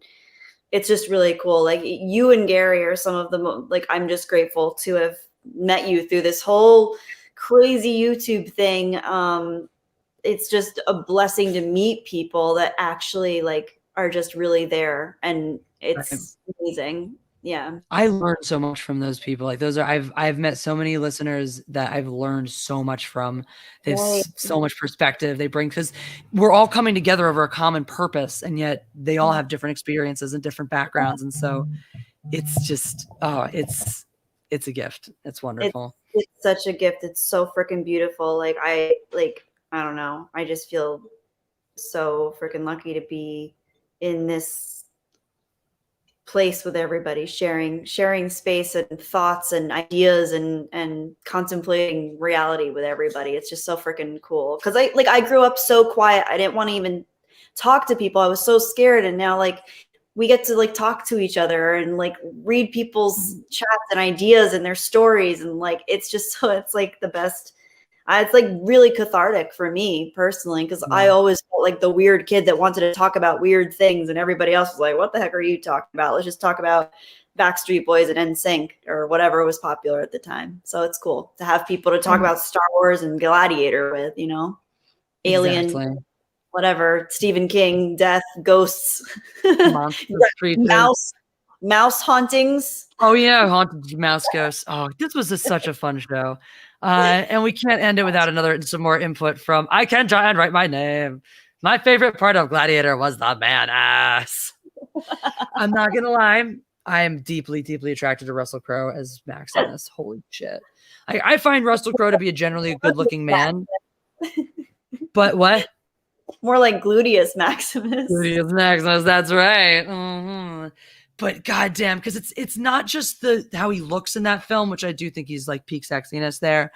it's just really cool. Like you and Gary are some of the like, I'm just grateful to have met you through this whole crazy YouTube thing. It's just a blessing to meet people that actually like are just really there, and it's amazing. Yeah, I learned so much from those people. Like those are I've met so many listeners that I've learned so much from. They have so much perspective they bring, because we're all coming together over a common purpose, and yet they all have different experiences and different backgrounds, and so it's just it's a gift. It's wonderful. It's such a gift. It's so freaking beautiful. I don't know. I just feel so freaking lucky to be in this place with everybody, sharing space and thoughts and ideas and contemplating reality with everybody. It's just so freaking cool. Cause I grew up so quiet. I didn't want to even talk to people. I was so scared. And now like we get to like talk to each other and like read people's chats and ideas and their stories. And like, it's just so, it's like the best. It's like really cathartic for me personally, because I always felt like the weird kid that wanted to talk about weird things, and everybody else was like, what the heck are you talking about? Let's just talk about Backstreet Boys and NSYNC or whatever was popular at the time. So it's cool to have people to talk about Star Wars and Gladiator with, you know, Alien, exactly. Whatever, Stephen King, death, ghosts, mouse hauntings. Oh yeah, haunted mouse ghosts. Oh, this was such a fun show. And we can't end it without some more input from I Can Try and Write My Name. My favorite part of Gladiator was the badass. I'm not gonna lie, I am deeply, deeply attracted to Russell Crowe as Maximus. Holy shit. I find Russell Crowe to be a good-looking man. But what? More like Gluteus Maximus. Gluteus Maximus, that's right. Mm-hmm. But goddamn, because it's not just how he looks in that film, which I do think he's like peak sexiness there,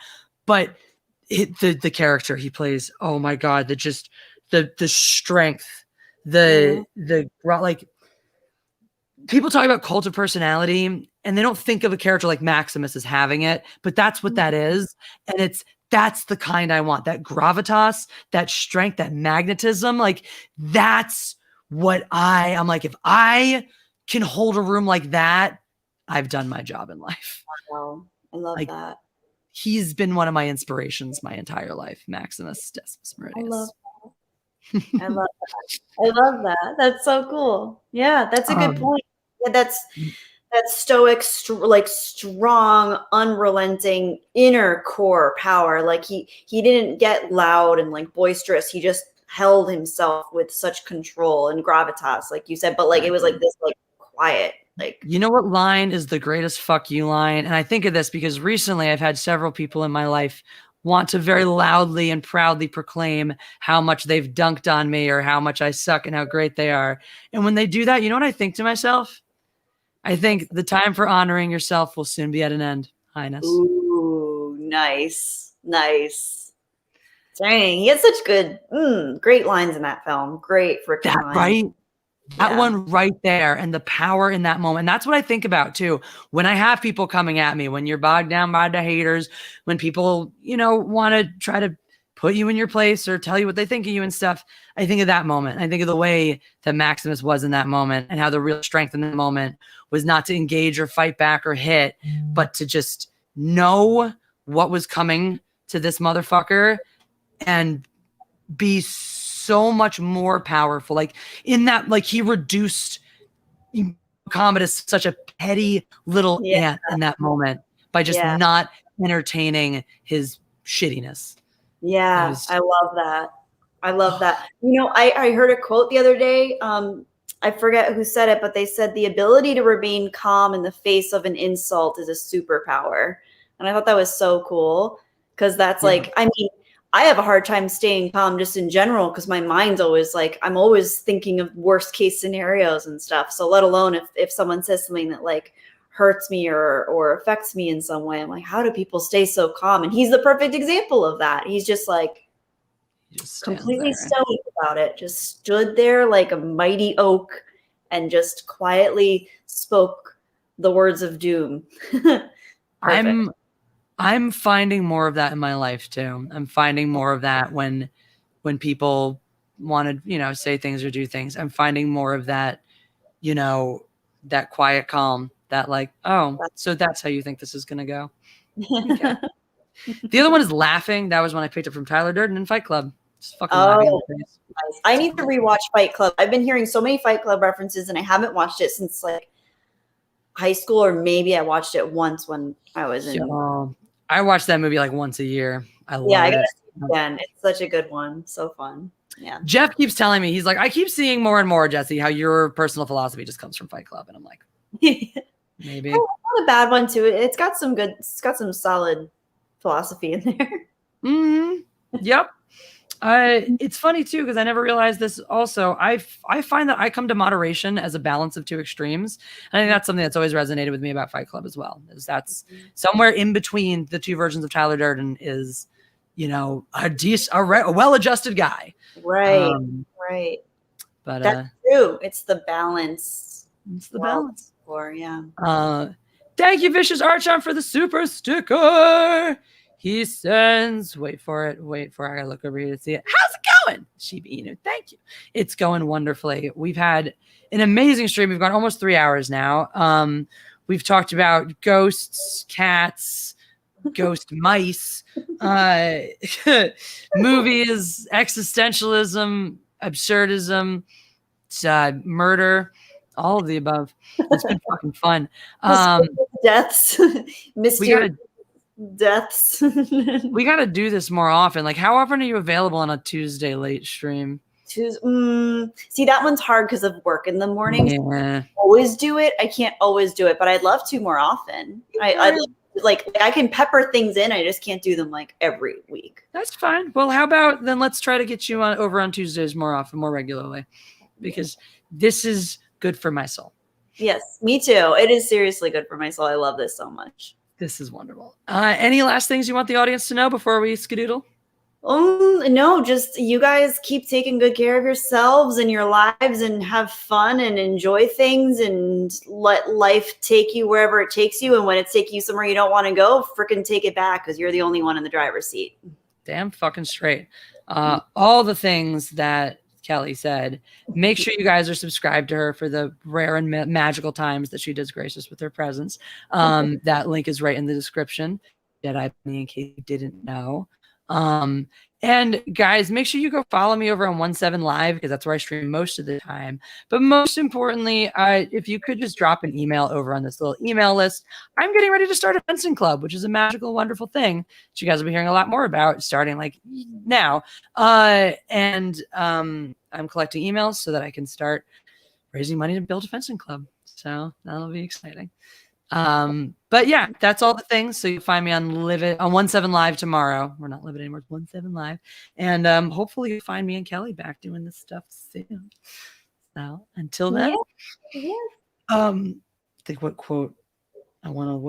but the character he plays. Oh my god, the strength, like people talk about cult of personality, and they don't think of a character like Maximus as having it, but that's what that is, and that's the kind I want. That gravitas, that strength, that magnetism, like that's what I'm like. If I can hold a room like that, I've done my job in life. Wow. I love that. He's been one of my inspirations my entire life, Maximus Decimus Meridius. I love that. That's so cool. Yeah, that's a good point. Yeah, that's stoic, strong, unrelenting inner core power. Like he didn't get loud and like boisterous. He just held himself with such control and gravitas, like you said. But like it was like this like quiet. Like, you know what line is the greatest fuck you line? And I think of this because recently I've had several people in my life want to very loudly and proudly proclaim how much they've dunked on me or how much I suck and how great they are. And when they do that, you know what I think to myself? I think the time for honoring yourself will soon be at an end, Highness. Ooh, nice. Dang, he had such good, great lines in that film. Great freaking lines. Right? That one right there, and the power in that moment. And that's what I think about too. When I have people coming at me, when you're bogged down by the haters, when people, want to try to put you in your place or tell you what they think of you and stuff, I think of that moment. I think of the way that Maximus was in that moment, and how the real strength in the moment was not to engage or fight back or hit, but to just know what was coming to this motherfucker and be so much more powerful. Like in that, like he reduced Commodus such a petty little ant in that moment by just not entertaining his shittiness. Yeah, I love that. I love that. I heard a quote the other day. I forget who said it, but they said the ability to remain calm in the face of an insult is a superpower. And I thought that was so cool, because that's like, I mean, I have a hard time staying calm just in general, because my mind's always like, I'm always thinking of worst case scenarios and stuff. So let alone if someone says something that like hurts me or affects me in some way, I'm like, how do people stay so calm? And he's the perfect example of that. He's just like completely stoic about it. Just stood there like a mighty oak and just quietly spoke the words of doom. I'm finding more of that in my life too. I'm finding more of that when people want to, say things or do things. I'm finding more of that, that quiet calm, that like, oh, so that's how you think this is going to go. Okay. The other one is laughing. That was when I picked up from Tyler Durden in Fight Club. Just fucking laughing in the face. Nice. I need to rewatch Fight Club. I've been hearing so many Fight Club references, and I haven't watched it since like high school, or maybe I watched it once when I was in. I watch that movie like once a year. I love it. I gotta see it again. It's such a good one. So fun. Yeah. Jeff keeps telling me, he's like, I keep seeing more and more, Jesse, how your personal philosophy just comes from Fight Club. And I'm like, maybe. Not a bad one too. It's got some solid philosophy in there. Mm-hmm. Yep. It's funny too, because I never realized this also. I find that I come to moderation as a balance of two extremes. And I think that's something that's always resonated with me about Fight Club as well. Is that's somewhere in between the two versions of Tyler Durden is, a well-adjusted guy. Right. Right. But that's true. It's the balance. It's the balance. Thank you, Vicious Archon, for the super sticker. He sends, wait for it. I gotta look over here to see it. How's it going? Shiba Inu, thank you. It's going wonderfully. We've had an amazing stream. We've gone almost 3 hours now. We've talked about ghosts, cats, ghost mice, movies, existentialism, absurdism, murder, all of the above. It's been fucking fun. Deaths, mysterious deaths. We got to do this more often. Like, how often are you available on a Tuesday late stream? See, that one's hard because of work in the morning. Yeah. Always do it. I can't always do it, but I'd love to more often. I can pepper things in. I just can't do them like every week. That's fine. Well, how about then let's try to get you over on Tuesdays more often, more regularly, because this is good for my soul. Yes, me too. It is seriously good for my soul. I love this so much. This is wonderful. Any last things you want the audience to know before we skedoodle? No, just you guys keep taking good care of yourselves and your lives, and have fun and enjoy things, and let life take you wherever it takes you. And when it's taking you somewhere you don't want to go, freaking take it back, because you're the only one in the driver's seat. Damn fucking straight. All the things that Kelly said, make sure you guys are subscribed to her for the rare and magical times that she does grace us with her presence. That link is right in the description. Jedi Bunny, in case you didn't know. And guys, make sure you go follow me over on 17 Live, because that's where I stream most of the time. But most importantly, if you could just drop an email over on this little email list. I'm getting ready to start a fencing club, which is a magical, wonderful thing that you guys will be hearing a lot more about starting like now. And I'm collecting emails so that I can start raising money to build a fencing club. So that'll be exciting. But yeah, that's all the things. So you find me on 17 Live tomorrow. We're not Live It anymore. It's 17 Live. And hopefully you find me and Kelly back doing this stuff soon. So until then, think what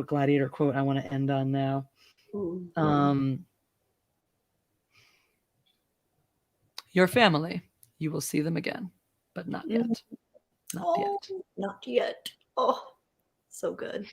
gladiator quote I want to end on now. Your family, you will see them again, but not yet. Not yet. Not yet. Oh, so good.